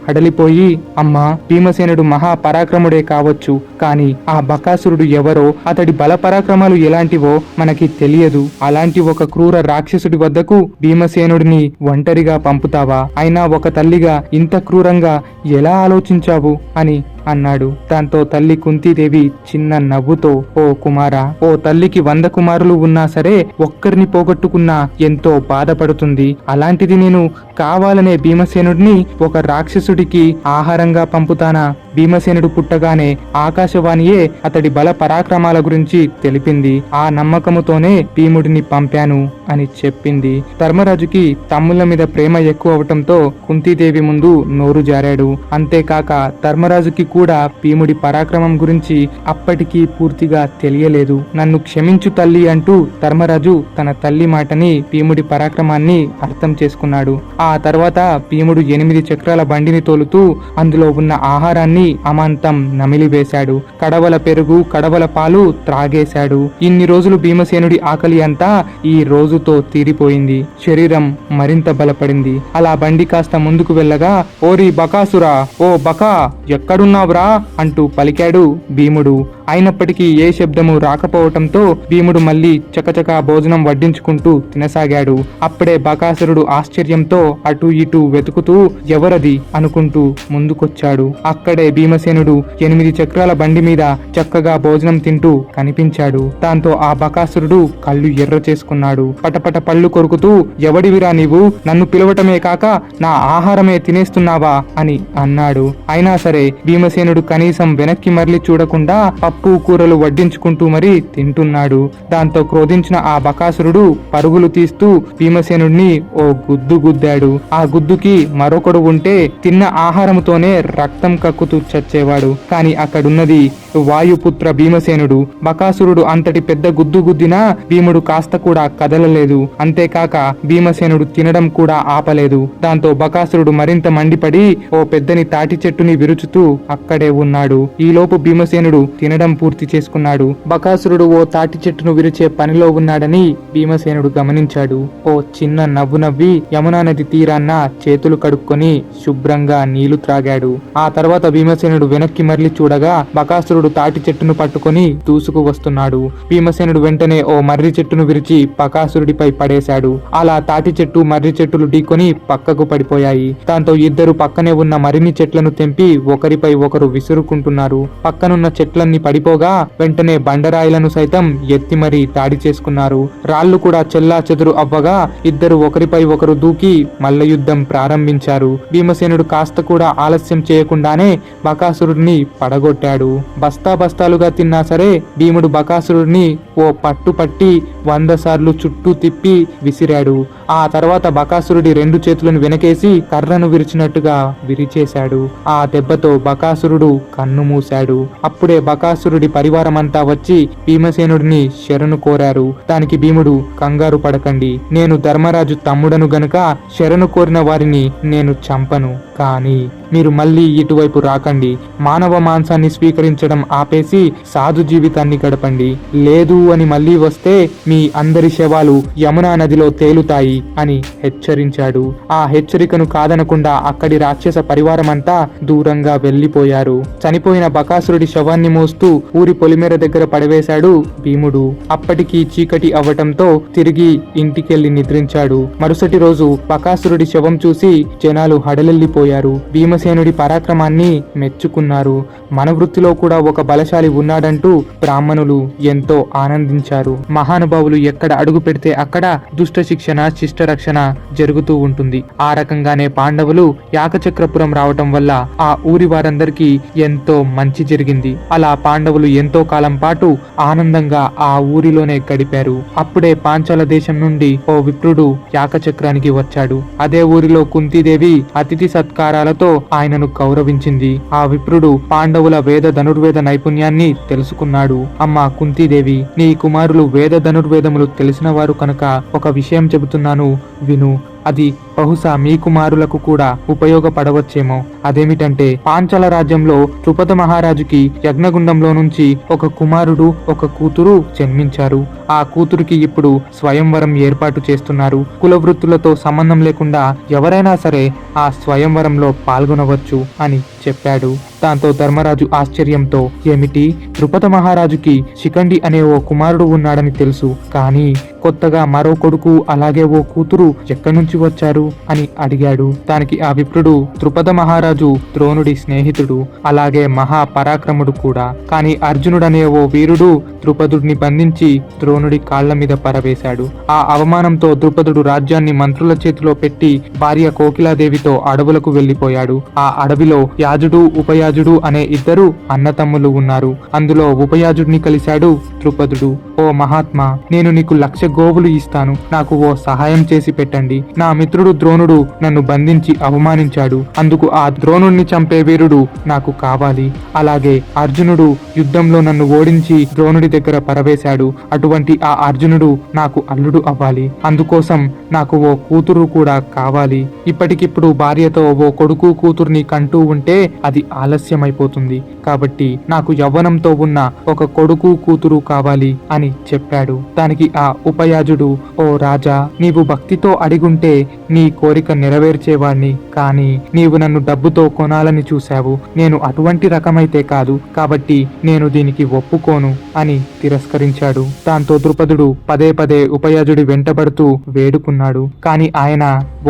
హడలిపోయి, అమ్మా, భీమసేనుడు మహాపరాక్రముడే కావచ్చు, కానీ ఆ బకాసురుడు ఎవరో, అతడి బల పరాక్రమాలు ఎలాంటివో మనకి తెలియదు. అలాంటి ఒక క్రూర రాక్షసుడి వద్దకు భీమసేనుడిని ఒంటరిగా పంపుతావా? అయినా ఒక తల్లిగా ఇంత క్రూరంగా ఎలా ఆలోచించావు అని అన్నాడు. దాంతో తల్లి కుంతీదేవి చిన్న నవ్వుతో, ఓ కుమారా, ఓ తల్లికి 100 కుమారులు ఉన్నా సరే ఒక్కరిని పోగొట్టుకున్నా ఎంతో బాధపడుతుంది. అలాంటిది నేను కావాలనే భీమసేనుడిని ఒక రాక్షసుడికి ఆహారంగా పంపుతానా? భీమసేనుడు పుట్టగానే ఆకాశవాణియే అతడి బల పరాక్రమాల గురించి తెలిపింది. ఆ నమ్మకముతోనే భీముడిని పంపాను అని చెప్పింది. ధర్మరాజుకి తమ్ముళ్ళ మీద ప్రేమ ఎక్కువ అవటంతో కుంతీదేవి ముందు నోరు జారాడు. అంతేకాక ధర్మరాజుకి కూడా భీముడి పరాక్రమం గురించి అప్పటికీ పూర్తిగా తెలియలేదు. నన్ను క్షమించు తల్లి అంటూ ధర్మరాజు తన తల్లి మాటని, భీముడి పరాక్రమాన్ని అర్థం చేసుకున్నాడు. ఆ తర్వాత భీముడు 8 చక్రాల బండిని తోలుతూ అందులో ఉన్న ఆహారాన్ని అమాంతం నమిలివేశాడు. కడవల పెరుగు, కడవల పాలు త్రాగేశాడు. ఇన్ని రోజులు భీమసేనుడి ఆకలి అంతా ఈ రోజుతో తీరిపోయింది. శరీరం మరింత బలపడింది. అలా బండి కాస్త ముందుకు వెళ్ళగా, ఓరి బకాసురా, ఓ బకా, ఎక్కడున్నావురా అంటూ పలికాడు భీముడు. అయినప్పటికీ ఏ శబ్దము రాకపోవటంతో భీముడు మళ్ళీ చకచకా భోజనం వడ్డించుకుంటూ తినసాగాడు. అప్పుడే బకాసురుడు ఆశ్చర్యంతో అటు ఇటు వెతుకుతూ ఎవరది అనుకుంటూ ముందుకొచ్చాడు. అక్కడే భీమసేనుడు 8 చక్రాల బండి మీద చక్కగా భోజనం తింటూ కనిపించాడు. దాంతో ఆ బకాసురుడు కళ్ళు ఎర్ర చేసుకున్నాడు. పటపట పళ్ళు కొరుకుతూ, ఎవడివిరా నీవు? నన్ను పిలవటమే కాక నా ఆహారమే తినేస్తున్నావా అని అన్నాడు. అయినా సరే భీమసేనుడు కనీసం వెనక్కి మరలి చూడకుండా పప్పు కూరలు వడ్డించుకుంటూ మరీ తింటున్నాడు. దాంతో క్రోధించిన ఆ బకాసురుడు పరుగులు తీస్తూ భీమసేనుడిని ఓ గుద్దు గుద్దాడు. ఆ గుద్దుకి మరొకడు ఉంటే తిన్న ఆహారముతోనే రక్తం కక్కుతూ చచ్చేవాడు. కాని అక్కడున్నది వాయుపుత్ర భీమసేనుడు. బకాసురుడు అంతటి పెద్ద గుద్దు గుద్దినా భీముడు కాస్త కూడా కదలలేదు. అంతేకాక భీమసేనుడు తినడం కూడా ఆపలేదు. దాంతో బకాసురుడు మరింత మండిపడి ఓ పెద్దని తాటి చెట్టుని విరుచుతూ అక్కడే ఉన్నాడు. ఈలోపు భీమసేనుడు తినడం పూర్తి చేసుకున్నాడు. బకాసురుడు ఓ తాటి చెట్టును విరిచే పనిలో ఉన్నాడని భీమసేనుడు గమనించాడు. ఓ చిన్న నవ్వు నవ్వి యమునా నది తీరాన్న చేతులు కడుక్కొని శుభ్రంగా నీళ్లు త్రాగాడు. ఆ తర్వాత భీమసేనుడు వెనక్కి మరలి చూడగా బకాసురుడు తాటి చెట్టును పట్టుకొని దూసుకు వస్తున్నాడు. భీమసేనుడు వెంటనే ఓ మర్రి చెట్టును విరిచి బకాసురుడిపై పడేశాడు. అలా తాటి చెట్టు, మర్రి చెట్టులు ఢీకొని పక్కకు పడిపోయాయి. దాంతో ఇద్దరు పక్కనే ఉన్న మరిన్ని చెట్లను తెంపి ఒకరిపై ఒకరు విసురుకుంటున్నారు. పక్కనున్న చెట్లన్నీ పడిపోగా వెంటనే బండరాయిలను సైతం ఎత్తి మరీ దాడి చేసుకున్నారు. రాళ్లు కూడా చెల్లా చెదురు అవ్వగా ఇద్దరు ఒకరిపై ఒకరు దూకి మల్ల యుద్ధం ప్రారంభించారు. భీమసేనుడు కాస్త కూడా ఆలస్యం చేయకుండానే బకాసురుడిని పడగొట్టాడు. బస్తాలుగా తిన్నా సరే భీముడు బకాసురుడిని ఓ పట్టు పట్టి 100 సార్లు చుట్టూ తిప్పి విసిరాడు. ఆ తర్వాత బకాసురుడి 2 చేతులను వెనకేసి కర్రను విరిచినట్టుగా విరిచేశాడు. ఆ దెబ్బతో బకాసురుడు కన్ను మూశాడు. అప్పుడే బకాసురుడి పరివారమంతా వచ్చి భీమసేనుడిని శరణు కోరారు. దానికి భీముడు, కంగారు పడకండి, నేను ధర్మరాజు తమ్ముడను గనుక శరణు కోరిన వారిని నేను చంపను. కానీ మీరు మళ్ళీ ఇటువైపు రాకండి. మానవ మాంసాన్ని స్వీకరించడం ఆపేసి సాధు జీవితాన్ని గడపండి. లేదు అని మళ్ళీ వస్తే మీ అందరి శవాలు యమునా నదిలో తేలుతాయి అని హెచ్చరించాడు. ఆ హెచ్చరికను కాదనకుండా అక్కడి రాక్షస పరివారమంతా దూరంగా వెళ్లిపోయారు. చనిపోయిన బకాసురుడి శవాన్ని మోస్తూ ఊరి పొలిమేర దగ్గర పడవేశాడు భీముడు. అప్పటికి చీకటి అవ్వటంతో తిరిగి ఇంటికెళ్లి నిద్రించాడు. మరుసటి రోజు బకాసురుడి శవం చూసి జనాలు హడలెల్లిపోయారు. భీమసేనుడి పరాక్రమాన్ని మెచ్చుకున్నారు. మన వృత్తిలో కూడా ఒక బలశాలి ఉన్నాడంటూ బ్రాహ్మణులు ఎంతో ఆనందించారు. మహానుభావులు ఎక్కడ అడుగు పెడితే అక్కడ దుష్ట శిక్షణ, శిష్ట రక్షణ జరుగుతూ ఉంటుంది. ఆ రకంగానే పాండవులు యాకచక్రపురం రావటం వల్ల ఆ ఊరి వారందరికీ ఎంతో మంచి జరిగింది. అలా పాండవులు ఎంతో కాలం పాటు ఆనందంగా ఆ ఊరిలోనే గడిపారు. అప్పుడే పాంచాల దేశం నుండి ఓ విప్రుడు యాకచక్రానికి వచ్చాడు. అదే ఊరిలో కుంతీదేవి అతిథి సత్కారాలతో ఆయనను గౌరవించింది. ఆ విప్రుడు పాండవుల వేద ధనుర్వేద నైపుణ్యాన్ని తెలుసుకున్నాడు. అమ్మా కుంతీదేవి, నీ కుమారులు వేద ధనుర్వేదములు తెలిసిన వారు కనుక ఒక విషయం చెబుతున్నాను విను. అది బహుశా మీ కుమారులకు కూడా ఉపయోగపడవచ్చేమో. అదేమిటంటే పాంచాల రాజ్యంలో ద్రుపద మహారాజుకి యజ్ఞగుండంలో నుంచి ఒక కుమారుడు, ఒక కూతురు జన్మించారు. ఆ కూతురికి ఇప్పుడు స్వయంవరం ఏర్పాటు చేస్తున్నారు. కులవృత్తులతో సంబంధం లేకుండా ఎవరైనా సరే ఆ స్వయంవరంలో పాల్గొనవచ్చు అని చెప్పాడు. దాంతో ధర్మరాజు ఆశ్చర్యంతో, ఏమిటి, ద్రుపద మహారాజుకి శిఖండి అనే ఓ కుమారుడు ఉన్నాడని తెలుసు, కానీ కొత్తగా మరో కొడుకు అలాగే ఓ కూతురు ఎక్కడి నుంచి వచ్చారు అని అడిగాడు. దానికి ఆ విప్రుడు ద్రుపద మహారాజు ద్రోణుడి స్నేహితుడు, అలాగే మహాపరాక్రముడు కూడా. కాని అర్జునుడనే ఓ వీరుడు ద్రుపదుడిని బంధించి ద్రోణుడి కాళ్ల మీద పరవేశాడు. ఆ అవమానంతో ద్రుపదుడు రాజ్యాన్ని మంత్రుల చేతిలో పెట్టి భార్య కోకిలాదేవితో అడవులకు వెళ్లిపోయాడు. ఆ అడవిలో యాజుడు ఉపయాజుడు అనే ఇద్దరు అన్నతమ్ములు ఉన్నారు. అందులో ఉపయాజుడిని కలిశాడు ద్రుపదుడు. ఓ మహాత్మా, నేను నీకు 1,00,000 గోవులు ఇస్తాను, నాకు ఓ సహాయం చేసి పెట్టండి. నా మిత్రుడు ద్రోణుడు నన్ను బంధించి అవమానించాడు, అందుకు ఆ ద్రోణుణ్ణి చంపే వీరుడు నాకు కావాలి. అలాగే అర్జునుడు యుద్ధంలో నన్ను ఓడించి ద్రోణుడి దగ్గర పరవేశాడు, అటువంటి ఆ అర్జునుడు నాకు అల్లుడు అవ్వాలి. అందుకోసం నాకు ఓ కూతురు కూడా కావాలి. ఇప్పటికిప్పుడు భార్యతో ఓ కొడుకు కూతుర్ని కంటూ ఉంటే అది ఆలస్యమైపోతుంది, కాబట్టి నాకు యవ్వనంతో ఉన్న ఒక కొడుకు కూతురు కావాలి అని చెప్పాడు. దానికి ఆ ఉపయాజుడు, ఓ రాజా, నీవు భక్తితో అడిగుంటే నీ కోరిక నెరవేర్చేవాణ్ణి, కానీ నీవు నన్ను డబ్బుతో కొనాలని చూశావు. నేను అటువంటి రకమైతే కాదు, కాబట్టి నేను దీనికి ఒప్పుకోను అని తిరస్కరించాడు. దాంతో ద్రుపదుడు పదే పదే ఉపయాజుడి వెంటబడుతూ వేడుకున్నాడు, కాని ఆయన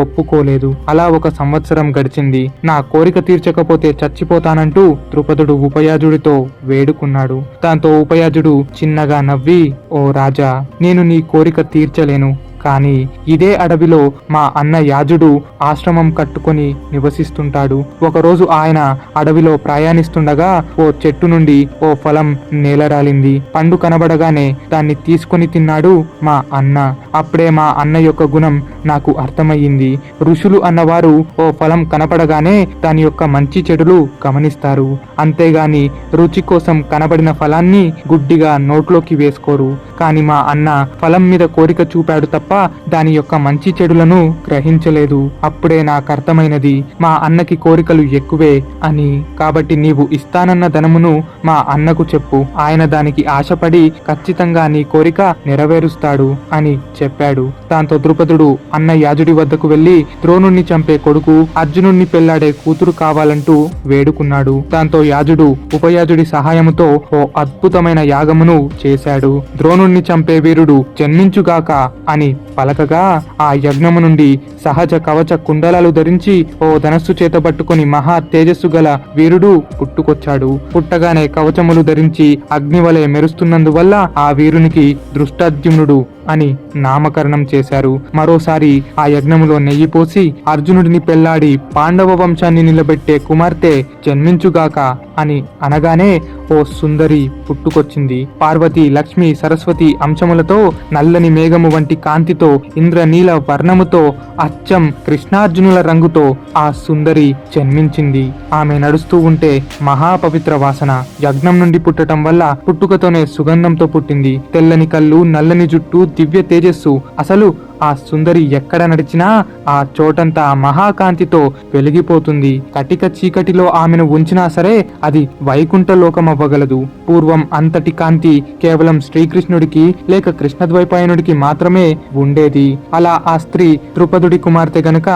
ఒప్పుకోలేదు. అలా 1 సంవత్సరం గడిచింది. నా కోరిక తీర్చకపోతే చచ్చిపోతానంటూ ద్రుపదుడు ఉపయాజుడితో వేడుకున్నాడు. దాంతో ఉపయాజుడు చిన్నగా నవ్వి, ఓ రాజా, నేను నీ కోరిక తీర్చలేను, కానీ ఇదే అడవిలో మా అన్న యాజుడు ఆశ్రమం కట్టుకొని నివసిస్తుంటాడు. ఒకరోజు ఆయన అడవిలో ప్రయాణిస్తుండగా ఓ చెట్టు నుండి ఓ ఫలం నేలరాలింది. పండు కనబడగానే దాన్ని తీసుకొని తిన్నాడు మా అన్న. అప్పుడే మా అన్న యొక్క గుణం నాకు అర్థమయ్యింది. ఋషులు అన్నవారు ఓ ఫలం కనపడగానే దాని యొక్క మంచి చెడులు గమనిస్తారు, అంతేగాని రుచి కోసం కనబడిన ఫలాన్ని గుడ్డిగా నోట్లోకి వేసుకోరు. కాని మా అన్న ఫలం మీద కోరిక చూపాడు తప్ప దాని యొక్క మంచి చెడులను గ్రహించలేదు. అప్పుడే నాకు అర్థమైనది, మా అన్నకి కోరికలు ఎక్కువే అని. కాబట్టి నీవు ఇస్తానన్న ధనమును మా అన్నకు చెప్పు, ఆయన దానికి ఆశపడి ఖచ్చితంగా నీ కోరిక నెరవేరుస్తాడు అని చెప్పాడు. దాంతో ద్రుపదుడు అన్న యాజుడి వద్దకు వెళ్లి ద్రోణుణ్ణి చంపే కొడుకు, అర్జునుణ్ణి పెళ్లాడే కూతురు కావాలంటూ వేడుకున్నాడు. దాంతో యాజుడు ఉపయాజుడి సహాయముతో ఓ అద్భుతమైన యాగమును చేశాడు. ద్రోణుణ్ణి చంపే వీరుడు జన్మించుగాక అని పలకగా ఆ యజ్ఞము నుండి సహజ కవచ కుండలాలు ధరించి ఓ ధనస్సు చేత పట్టుకుని మహా తేజస్సు గల వీరుడు పుట్టుకొచ్చాడు. పుట్టగానే కవచములు ధరించి అగ్నివలే మెరుస్తున్నందువల్ల ఆ వీరునికి దృష్టద్యుమ్నుడు అని నామకరణం చేశారు. మరోసారి ఆ యజ్ఞములో నెయ్యి పోసి అర్జునుడిని పెళ్లాడి పాండవ వంశాన్ని నిలబెట్టే కుమార్తె జన్మించుగాక అని అనగానే ఓ సుందరి పుట్టుకొచ్చింది. పార్వతి, లక్ష్మి, సరస్వతి అంశములతో నల్లని మేఘము వంటి కాంతితో ఇంద్రనీల వర్ణముతో అచ్చం కృష్ణార్జునుల రంగుతో ఆ సుందరి జన్మించింది. ఆమె నడుస్తూ ఉంటే మహాపవిత్ర వాసన. యజ్ఞం నుండి పుట్టడం వల్ల పుట్టుకతోనే సుగంధంతో పుట్టింది. తెల్లని కళ్ళు, నల్లని జుట్టు, దివ్య తేజస్సు. అసలు ఆ సుందరి ఎక్కడ నడిచినా ఆ చోటంతా మహాకాంతితో వెలిగిపోతుంది. కటిక చీకటిలో ఆమెను ఉంచినా సరే అది వైకుంఠ లోకమవ్వగలదు. పూర్వం అంతటి కాంతి కేవలం శ్రీకృష్ణుడికి లేక కృష్ణద్వైపాయనుడికి మాత్రమే ఉండేది. అలా ఆ స్త్రీ ద్రుపదుడి కుమార్తె గనుక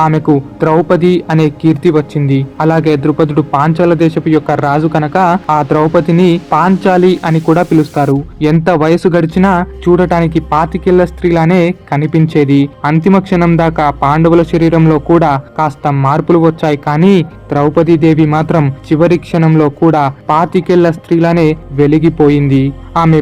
ఆమెకు ద్రౌపది అనే కీర్తి వచ్చింది. అలాగే ద్రుపదుడు పాంచాల దేశపు యొక్క రాజు కనుక ఆ ద్రౌపదిని పాంచాలి అని కూడా పిలుస్తారు. ఎంత వయసు గడిచినా చూడటానికి 25 స్త్రీలానే కనిపించేది. అంతిమ క్షణం దాకా పాండవుల శరీరంలో కూడా కాస్త మార్పులు వచ్చాయి, కానీ ద్రౌపదీదేవి మాత్రం చివరి క్షణంలో కూడా 25 స్త్రీలానే వెలిగిపోయింది. ఆమె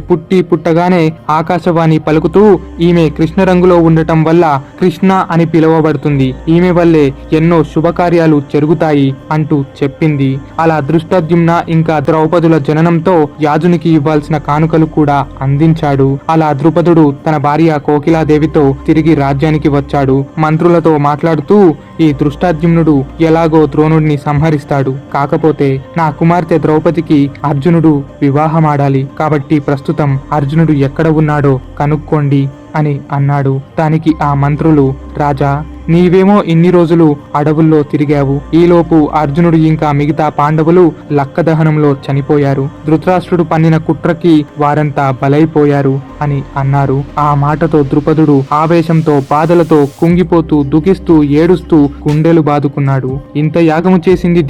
పుట్టగానే ఆకాశవాణి పలుకుతూ ఈమె కృష్ణ రంగులో ఉండటం వల్ల కృష్ణ అని పిలువబడుతుంది, ఈమె వల్లే ఎన్నో శుభకార్యాలు జరుగుతాయి అంటూ చెప్పింది. అలా దృష్టద్యుమ్న ఇంకా ద్రౌపదుల జననంతో యాజునికి ఇవ్వాల్సిన కానుకలు కూడా అందించాడు. అలా ద్రుపదుడు తన భార్య కోకిలాదేవితో తిరిగి రాజ్యానికి వచ్చాడు. మంత్రులతో మాట్లాడుతూ, ఈ దృష్టద్యుమ్నుడు ఎలాగో ద్రోణుడిని సంహరిస్తాడు, కాకపోతే నా కుమార్తె ద్రౌపదికి అర్జునుడు వివాహమాడాలి, కాబట్టి ప్రస్తుతం అర్జునుడు ఎక్కడ ఉన్నాడో కనుక్కోండి అని అన్నాడు. దానికి ఆ మంత్రులు, రాజా, నీవేమో ఇన్ని రోజులు అడవుల్లో తిరిగావు, ఈలోపు అర్జునుడు ఇంకా మిగతా పాండవులు లక్క దహనంలో చనిపోయారు. ధృతరాష్ట్రుడు పన్నిన కుట్రకి వారంతా బలైపోయారు. అని అన్నారు. ఆ మాటతో ద్రుపదుడు ఆవేశంతో బాధలతో కుంగిపోతూ దుఃఖిస్తూ ఏడుస్తూ గుండెలు బాదుకున్నాడు. ఇంత యాగము చేసింది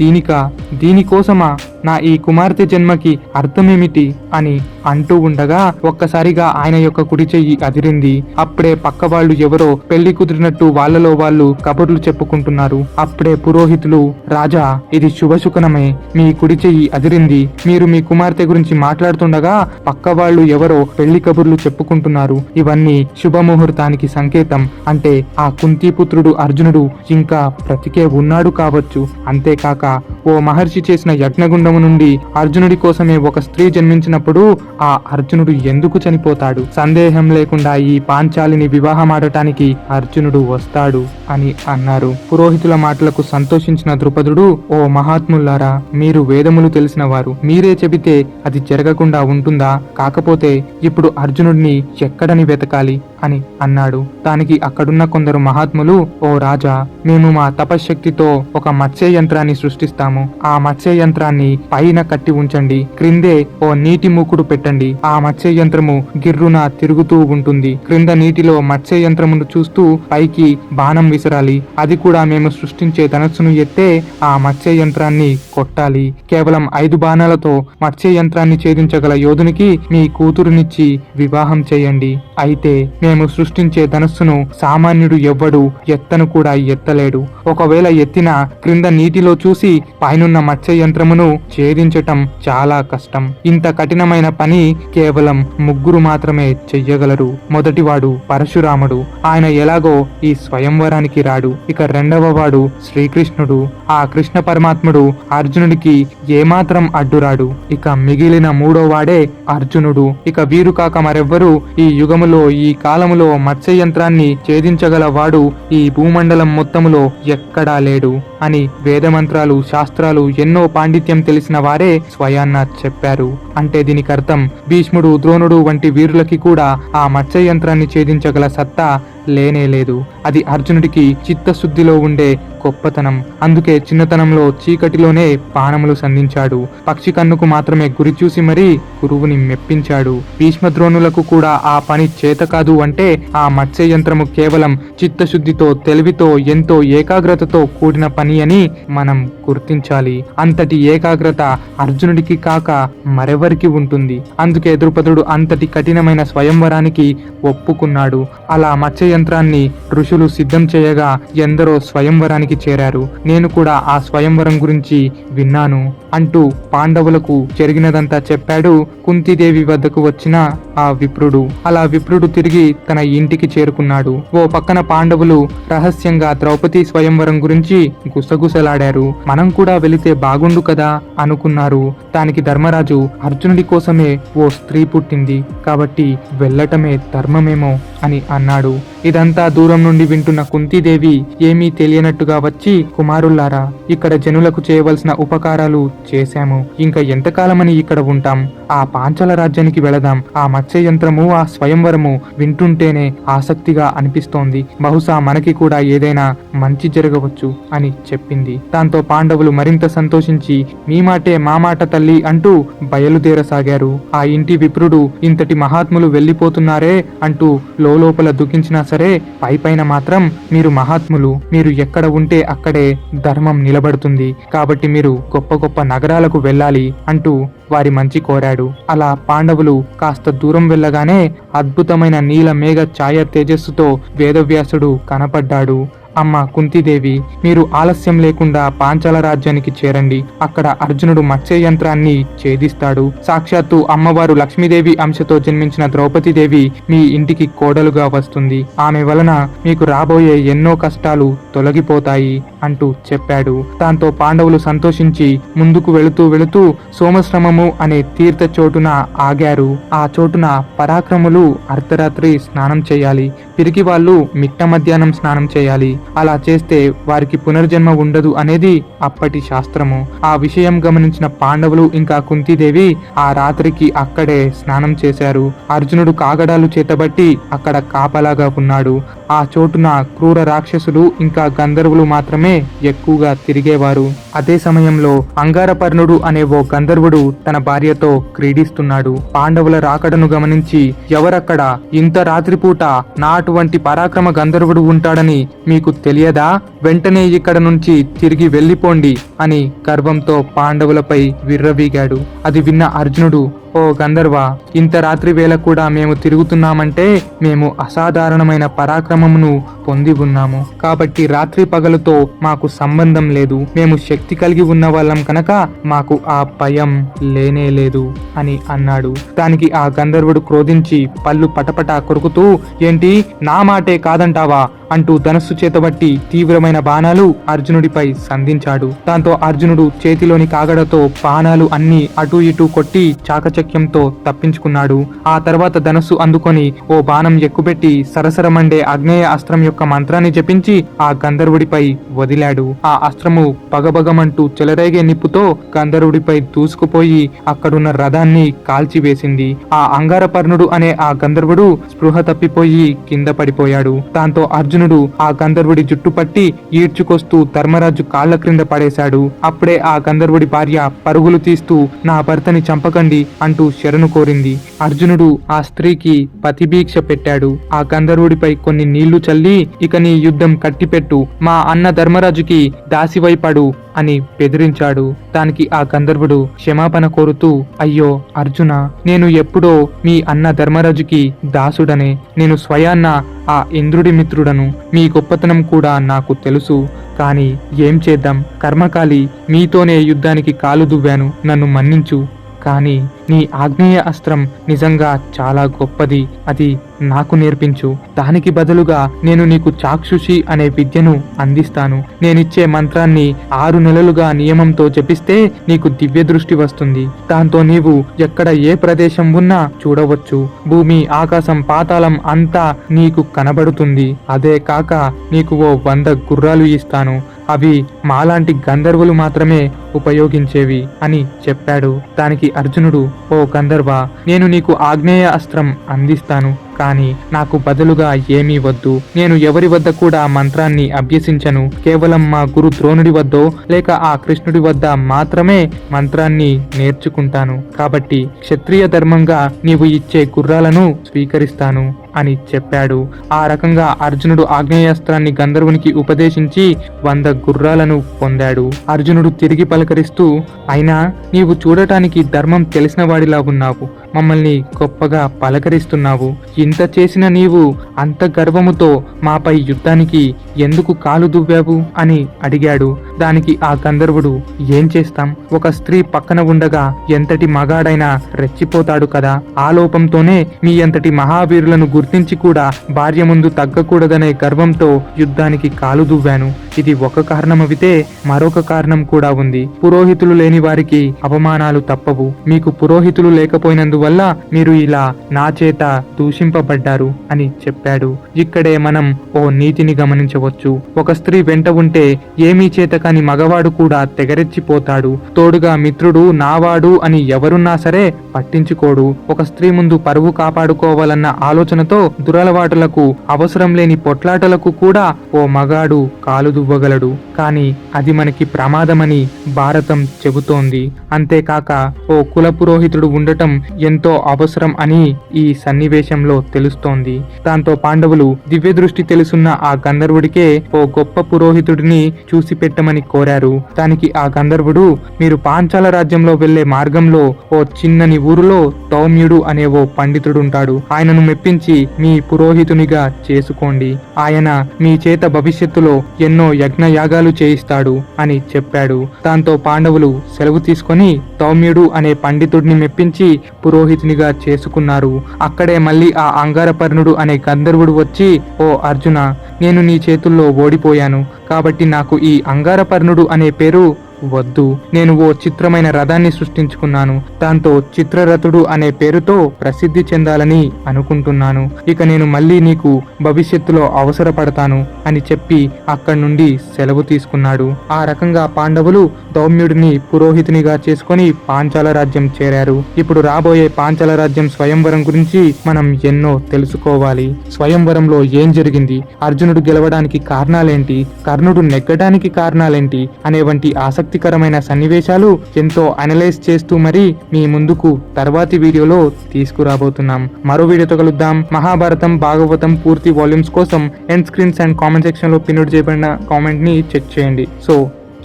దీనికోసమా? నా ఈ కుమార్తె జన్మకి అర్థమేమిటి అని అంటూ ఉండగా ఒక్కసారిగా ఆయన యొక్క కుడి చెయ్యి అదిరింది. అప్పుడే పక్క వాళ్ళు ఎవరో పెళ్లి కుదిరినట్టు వాళ్ళలో వాళ్ళు కబుర్లు చెప్పుకుంటున్నారు. అప్పుడే పురోహితులు, రాజా, ఇది శుభశుకనమే, మీ కుడి చెయ్యి అదిరింది. మీరు మీ కుమార్తె గురించి మాట్లాడుతుండగా పక్క వాళ్ళు ఎవరో పెళ్లి కబుర్లు చెప్పుకుంటున్నారు. ఇవన్నీ శుభముహూర్తానికి సంకేతం. అంటే ఆ కుంతీపుత్రుడు అర్జునుడు ఇంకా బ్రతికే ఉన్నాడు కావచ్చు. అంతేకాక ఓ మహర్షి చేసిన యజ్ఞగుండము నుండి అర్జునుడి కోసమే ఒక స్త్రీ జన్మించినప్పుడు ఆ అర్జునుడు ఎందుకు చనిపోతాడు? సందేహం లేకుండా ఈ పాంచాలిని వివాహమాడటానికి అర్జునుడు వస్తాడు అని అన్నారు. పురోహితుల మాటలకు సంతోషించిన ద్రుపదుడు, ఓ మహాత్ములారా, మీరు వేదములు తెలిసిన వారు, మీరే చెబితే అది జరగకుండా ఉంటుందా? కాకపోతే ఇప్పుడు అర్జునుడిని ఎక్కడని వెతకాలి అని అన్నాడు. దానికి అక్కడున్న కొందరు మహాత్ములు, ఓ రాజా, మేము మా తపశ్శక్తితో ఒక మత్స్య యంత్రాన్ని సృష్టిస్తాము. ఆ మత్స్య యంత్రాన్ని పైన కట్టి ఉంచండి, క్రిందే ఓ నీటి మూకుడు పెట్టండి. ఆ మత్స్య యంత్రము గిర్రున తిరుగుతూ ఉంటుంది. క్రింద నీటిలో మత్స్య యంత్రమును చూస్తూ పైకి బాణం విసరాలి. అది కూడా మేము సృష్టించే ధనస్సును ఎత్తే ఆ మత్స్య యంత్రాన్ని కొట్టాలి. కేవలం 5 బాణాలతో మత్స్య యంత్రాన్ని ఛేదించగల యోధునికి మీ కూతురునిచ్చి వివాహం చేయండి. అయితే మేము సృష్టించే ధనస్సును సామాన్యుడు ఎవ్వడు ఎత్తను కూడా ఎత్తలేడు. ఒకవేళ ఎత్తినా క్రింద నీటిలో చూసి పైనున్న మత్స్య యంత్రమును ఛేదించటం చాలా కష్టం. ఇంత కఠినమైన పని కేవలం 3 మాత్రమే చెయ్యగలరు. మొదటివాడు పరశురాముడు. ఆయన ఎలాగో ఈ స్వయంవరానికి రాడు. ఇక రెండవ వాడు శ్రీకృష్ణుడు. ఆ కృష్ణ పరమాత్ముడు అర్జునుడికి ఏమాత్రం అడ్డురాడు. ఇక మిగిలిన 3వ వాడే అర్జునుడు. ఇక వీరు కాక మరెవ్వరూ ఈ యుగములో ఈ కాలములో మత్స్య యంత్రాన్ని ఛేదించగల వాడు ఈ భూమండలం మొత్తములో ఎక్కడా లేడు అని వేదమంత్రాలు శాస్త్రాలు ఎన్నో పాండిత్యం తెలిసిన వారే స్వయాన్న చెప్పారు. అంటే దీనికి అర్థం భీష్ముడు ద్రోణుడు వంటి వీరులకి కూడా ఆ మత్స్య యంత్రాన్ని ఛేదించగల సత్తా లేనే లేదు. అది అర్జునుడికి చిత్తశుద్ధిలో ఉండే గొప్పతనం. అందుకే చిన్నతనంలో చీకటిలోనే బాణములు సంధించాడు. పక్షి కన్నుకు మాత్రమే గురి చూసి మరీ గురువుని మెప్పించాడు. భీష్మద్రోణులకు కూడా ఆ పని చేత కాదు అంటే ఆ మత్స్య యంత్రము కేవలం చిత్తశుద్ధితో తెలివితో ఎంతో ఏకాగ్రతతో కూడిన పని అని మనం గుర్తించాలి. అంతటి ఏకాగ్రత అర్జునుడికి కాక మరెవరికి ఉంటుంది? అందుకే ద్రుపదుడు అంతటి కఠినమైన స్వయంవరానికి ఒప్పుకున్నాడు. అలా మత్స్య యంత్రాన్ని ఋషులు సిద్ధం చేయగా ఎందరో స్వయంవరానికి చేరారు. నేను కూడా ఆ స్వయంవరం గురించి విన్నాను అంటూ పాండవులకు జరిగినదంతా చెప్పాడు కుంతీదేవి వద్దకు వచ్చిన ఆ విప్రుడు. అలా విప్రుడు తిరిగి తన ఇంటికి చేరుకున్నాడు. ఓ పక్కన పాండవులు రహస్యంగా ద్రౌపది స్వయంవరం గురించి గుసగుసలాడారు. మనం కూడా వెళితే బాగుండు కదా అనుకున్నారు. దానికి ధర్మరాజు, అర్జునుడి కోసమే ఓ స్త్రీ పుట్టింది కాబట్టి వెళ్ళటమే ధర్మమేమో అని అన్నాడు. ఇదంతా దూరం నుండి వింటున్న కుంతీదేవి ఏమీ తెలియనట్టుగా వచ్చి, కుమారుల్లారా, ఇక్కడ జనులకు చేయవలసిన ఉపకారాలు చేశాము. ఇంకా ఎంతకాలమని ఇక్కడ ఉంటాం? ఆ పాంచాల రాజ్యానికి వెళదాం. ఆ మత్స్య యంత్రము ఆ స్వయంవరము వింటుంటేనే ఆసక్తిగా అనిపిస్తోంది. బహుశా మనకి కూడా ఏదైనా మంచి జరగవచ్చు అని చెప్పింది. దాంతో పాండవులు మరింత సంతోషించి, మీ మాటే మా మాట తల్లి అంటూ బయలుదేరసాగారు. ఆ ఇంటి విప్రుడు ఇంతటి మహాత్ములు వెళ్ళిపోతున్నారే అంటూ లోపల దుఃఖించినా సరే పైపైన మాత్రం, మీరు మహాత్ములు, మీరు ఎక్కడ ఉంటే అక్కడే ధర్మం నిలబడుతుంది కాబట్టి మీరు గొప్ప గొప్ప నగరాలకు వెళ్ళాలి అంటూ వారి మంచి కోరాడు. అలా పాండవులు కాస్త దూరం వెళ్ళగానే అద్భుతమైన నీల మేఘ ఛాయ తేజస్సుతో వేదవ్యాసుడు కనపడ్డాడు. అమ్మ కుంతీదేవి, మీరు ఆలస్యం లేకుండా పాంచాల రాజ్యానికి చేరండి. అక్కడ అర్జునుడు మత్స్య యంత్రాన్ని ఛేదిస్తాడు. సాక్షాత్తు అమ్మవారు లక్ష్మీదేవి అంశతో జన్మించిన ద్రౌపదీదేవి మీ ఇంటికి కోడలుగా వస్తుంది. ఆమె వలన మీకు రాబోయే ఎన్నో కష్టాలు తొలగిపోతాయి అంటూ చెప్పాడు. దాంతో పాండవులు సంతోషించి ముందుకు వెళుతూ సోమశ్రమము అనే తీర్థ చోటున ఆగారు. ఆ చోటున పరాక్రములు అర్ధరాత్రి స్నానం చేయాలి. పిరికి వాళ్ళు మిట్ట మధ్యాహ్నం స్నానం చేయాలి. అలా చేస్తే వారికి పునర్జన్మ ఉండదు అనేది అప్పటి శాస్త్రము. ఆ విషయం గమనించిన పాండవులు ఇంకా కుంతీదేవి ఆ రాత్రికి అక్కడే స్నానం చేశారు. అర్జునుడు కాగడాలు చేతబట్టి అక్కడ కాపలాగా ఉన్నాడు. ఆ చోటున క్రూర రాక్షసులు ఇంకా గంధర్వులు మాత్రమే ఎక్కువగా తిరిగేవారు. అదే సమయంలో అంగారపర్ణుడు అనే ఓ గంధర్వుడు తన భార్యతో క్రీడిస్తున్నాడు. పాండవుల రాకడను గమనించి, ఎవరక్కడ? ఇంత రాత్రిపూట నా అటువంటి పరాక్రమ గంధర్వుడు ఉంటాడని మీకు తెలియదా? వెంటనే ఇక్కడ నుంచి తిరిగి వెళ్ళిపోండి అని గర్వంతో పాండవులపై విర్రవీగాడు. అది విన్న అర్జునుడు, ఓ గంధర్వ, ఇంత రాత్రి వేళ కూడా మేము తిరుగుతున్నామంటే మేము అసాధారణమైన పరాక్రమమును పొంది ఉన్నాము. కాబట్టి రాత్రి పగలుతో మాకు సంబంధం లేదు. మేము శక్తి కలిగి ఉన్న వాళ్ళం కనుక మాకు ఆ భయం లేనే లేదు అని అన్నాడు. దానికి ఆ గంధర్వుడు క్రోధించి పళ్ళు పటపట కొరుకుతూ, ఏంటి, నా మాటే కాదంటావా అంటూ ధనస్సు చేతబట్టి తీవ్రమైన బాణాలు అర్జునుడిపై సంధించాడు. దాంతో అర్జునుడు చేతిలోని కాగడతో బాణాలు అన్ని అటూ ఇటూ కొట్టి చాకచక్యంతో తప్పించుకున్నాడు. ఆ తర్వాత ధనస్సు అందుకొని ఓ బాణం ఎక్కుపెట్టి సరసరమండే ఆగ్నేయ అస్త్రం యొక్క మంత్రాన్ని జపించి ఆ గంధర్వుడిపై వదిలాడు. ఆ అస్త్రము పగబగమంటూ చెలరేగే నిప్పుతో గంధర్వుడిపై దూసుకుపోయి అక్కడున్న రథాన్ని కాల్చివేసింది. ఆ అంగారపర్ణుడు అనే ఆ గంధర్వుడు స్పృహ తప్పిపోయి కింద పడిపోయాడు. దాంతో అర్జునుడు ఆ గంధర్వుడి జుట్టు పట్టి ఈడ్చుకొస్తూ ధర్మరాజు కాళ్ల క్రింద పడేశాడు. అప్పుడే ఆ గంధర్వుడి భార్య పరుగులు తీస్తూ, నా భర్తని చంపకండి అంటూ శరణు కోరింది. అర్జునుడు ఆ స్త్రీకి పతిభీక్ష పెట్టాడు. ఆ గంధర్వుడిపై కొన్ని నీళ్లు చల్లి, ఇక నీ యుద్ధం కట్టిపెట్టు, మా అన్న ధర్మరాజుకి దాసివైపడు అని బెదిరించాడు. దానికి ఆ గంధర్వుడు క్షమాపణ కోరుతూ, అయ్యో అర్జున, నేను ఎప్పుడో మీ అన్న ధర్మరాజుకి దాసుడనే. నేను స్వయాన్న ఆ ఇంద్రుడి మిత్రుడను. మీ గొప్పతనం కూడా నాకు తెలుసు. కానీ ఏం చేద్దాం, కర్మకాలి, మీతోనే యుద్ధానికి కాలు దువ్వాను, నన్ను మన్నించు. కానీ నీ ఆగ్నేయ అస్త్రం నిజంగా చాలా గొప్పది, అది నాకు నేర్పించు. దానికి బదులుగా నేను నీకు చాక్షుషి అనే విద్యను అందిస్తాను. నేనిచ్చే మంత్రాన్ని 6 నెలలుగా నియమంతో జపిస్తే నీకు దివ్య దృష్టి వస్తుంది. దాంతో నీవు ఎక్కడ ఏ ప్రదేశం ఉన్నా చూడవచ్చు. భూమి, ఆకాశం, పాతాళం అంతా నీకు కనబడుతుంది. అదే కాక నీకు ఓ 100 గుర్రాలు ఇస్తాను. అవి మాలాంటి గంధర్వులు మాత్రమే ఉపయోగించేవి అని చెప్పాడు. దానికి అర్జునుడు, ఓ గంధర్వ, నేను నీకు ఆగ్నేయ అస్త్రం అందిస్తాను, కానీ నాకు బదులుగా ఏమీ వద్దు. నేను ఎవరి వద్ద కూడా మంత్రాన్ని అభ్యసించను. కేవలం మా గురు ద్రోణుడి వద్దో లేక ఆ కృష్ణుడి వద్ద మాత్రమే మంత్రాన్ని నేర్చుకుంటాను. కాబట్టి క్షత్రియ ధర్మంగా నీవు ఇచ్చే గుర్రాలను స్వీకరిస్తాను అని చెప్పాడు. ఆ రకంగా అర్జునుడు ఆగ్నేయాస్త్రాన్ని గంధర్వునికి ఉపదేశించి 100 గుర్రాలను పొందాడు. అర్జునుడు తిరిగి పలకరిస్తూ, అయినా నీవు చూడటానికి ధర్మం తెలిసిన వాడిలా ఉన్నావు. మమ్మల్ని గొప్పగా పలకరిస్తున్నావు. ఇంత చేసిన నీవు అంత గర్వముతో మాపై యుద్ధానికి ఎందుకు కాలు దువ్వావు అని అడిగాడు. దానికి ఆ గంధర్వుడు, ఏం చేస్తాం, ఒక స్త్రీ పక్కన ఉండగా ఎంతటి మగాడైనా రెచ్చిపోతాడు కదా. ఆ లోపంతోనే మీ అంతటి మహావీరులను గుర్తించి కూడా భార్య ముందు తగ్గకూడదనే గర్వంతో యుద్ధానికి కాలు దువ్వాను. ఇది ఒక కారణమవితే మరొక కారణం కూడా ఉంది. పురోహితులు లేని వారికి అవమానాలు తప్పవు. మీకు పురోహితులు లేకపోయినందువల్ల మీరు ఇలా నా చేత దూషింపబడ్డారు అని చెప్పాడు. ఇక్కడే మనం ఓ నీతిని గమనించవచ్చు. ఒక స్త్రీ వెంట ఉంటే ఏమీ చేత కాని మగవాడు కూడా తెగరెచ్చిపోతాడు. తోడుగా మిత్రుడు, నావాడు అని ఎవరున్నా సరే పట్టించుకోడు. ఒక స్త్రీ ముందు పరువు కాపాడుకోవాలన్న ఆలోచనతో దురలవాటులకు, అవసరం లేని పొట్లాటలకు కూడా ఓ మగాడు కాలు దువ్వగలడు. కానీ అది మనకి ప్రమాదమని భారతం చెబుతోంది. అంతేకాక ఓ కుల పురోహితుడు ఉండటం ఎంతో అవసరం అని ఈ సన్నివేశంలో తెలుస్తోంది. దాంతో పాండవులు దివ్య దృష్టి తెలుసున్న ఆ గంధర్వుడికే ఓ గొప్ప పురోహితుడిని చూసి పెట్టమని కోరారు. దానికి ఆ గంధర్వుడు, మీరు పాంచాల రాజ్యంలో వెళ్లే మార్గంలో ఓ చిన్నని ఊరిలో తౌమ్యుడు అనే ఓ పండితుడుంటాడు. ఆయనను మెప్పించి మీ పురోహితునిగా చేసుకోండి. ఆయన మీ చేత భవిష్యత్తులో ఎన్నో యజ్ఞయాగాలు చేయిస్తాడు అని చెప్పాడు. దాంతో పాండవులు సెలవు తీసుకొని తౌమ్యుడు అనే పండితుడిని మెప్పించి పురోహితునిగా చేసుకున్నారు. అక్కడే మళ్ళీ ఆ అంగారపర్ణుడు అనే గంధర్వుడు వచ్చి, ఓ అర్జున, నేను నీ చేతుల్లో ఓడిపోయాను కాబట్టి నాకు ఈ అంగారపర్ణుడు అనే పేరు వద్దు. నేను ఓ చిత్రమైన రథాన్ని సృష్టించుకున్నాను. దాంతో చిత్రరథుడు అనే పేరుతో ప్రసిద్ధి చెందాలని అనుకుంటున్నాను. ఇక నేను మళ్ళీ నీకు భవిష్యత్తులో అవసరపడతాను అని చెప్పి అక్కడి నుండి సెలవు తీసుకున్నాడు. ఆ రకంగా పాండవులు దౌమ్యుడిని పురోహితునిగా చేసుకొని పాంచాల రాజ్యం చేరారు. ఇప్పుడు రాబోయే పాంచాల రాజ్యం స్వయంవరం గురించి మనం ఎన్నో తెలుసుకోవాలి. స్వయంవరంలో ఏం జరిగింది, అర్జునుడు గెలవడానికి కారణాలేంటి, కర్ణుడు నెగ్గడానికి కారణాలేంటి అనే వంటి ఆసక్తి ఆసక్తికరమైన సన్నివేశాలు ఎంతో అనలైజ్ చేస్తూ మరి మీ ముందుకు తర్వాతి వీడియోలో తీసుకురాబోతున్నాం. మరో వీడియోతో కలుద్దాం. మహాభారతం, భాగవతం పూర్తి వాల్యూమ్స్ కోసం end screens and comment section లో పిన్ చేయబడిన కామెంట్ ని చెక్ చేయండి. సో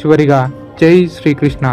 చివరిగా జై శ్రీకృష్ణ.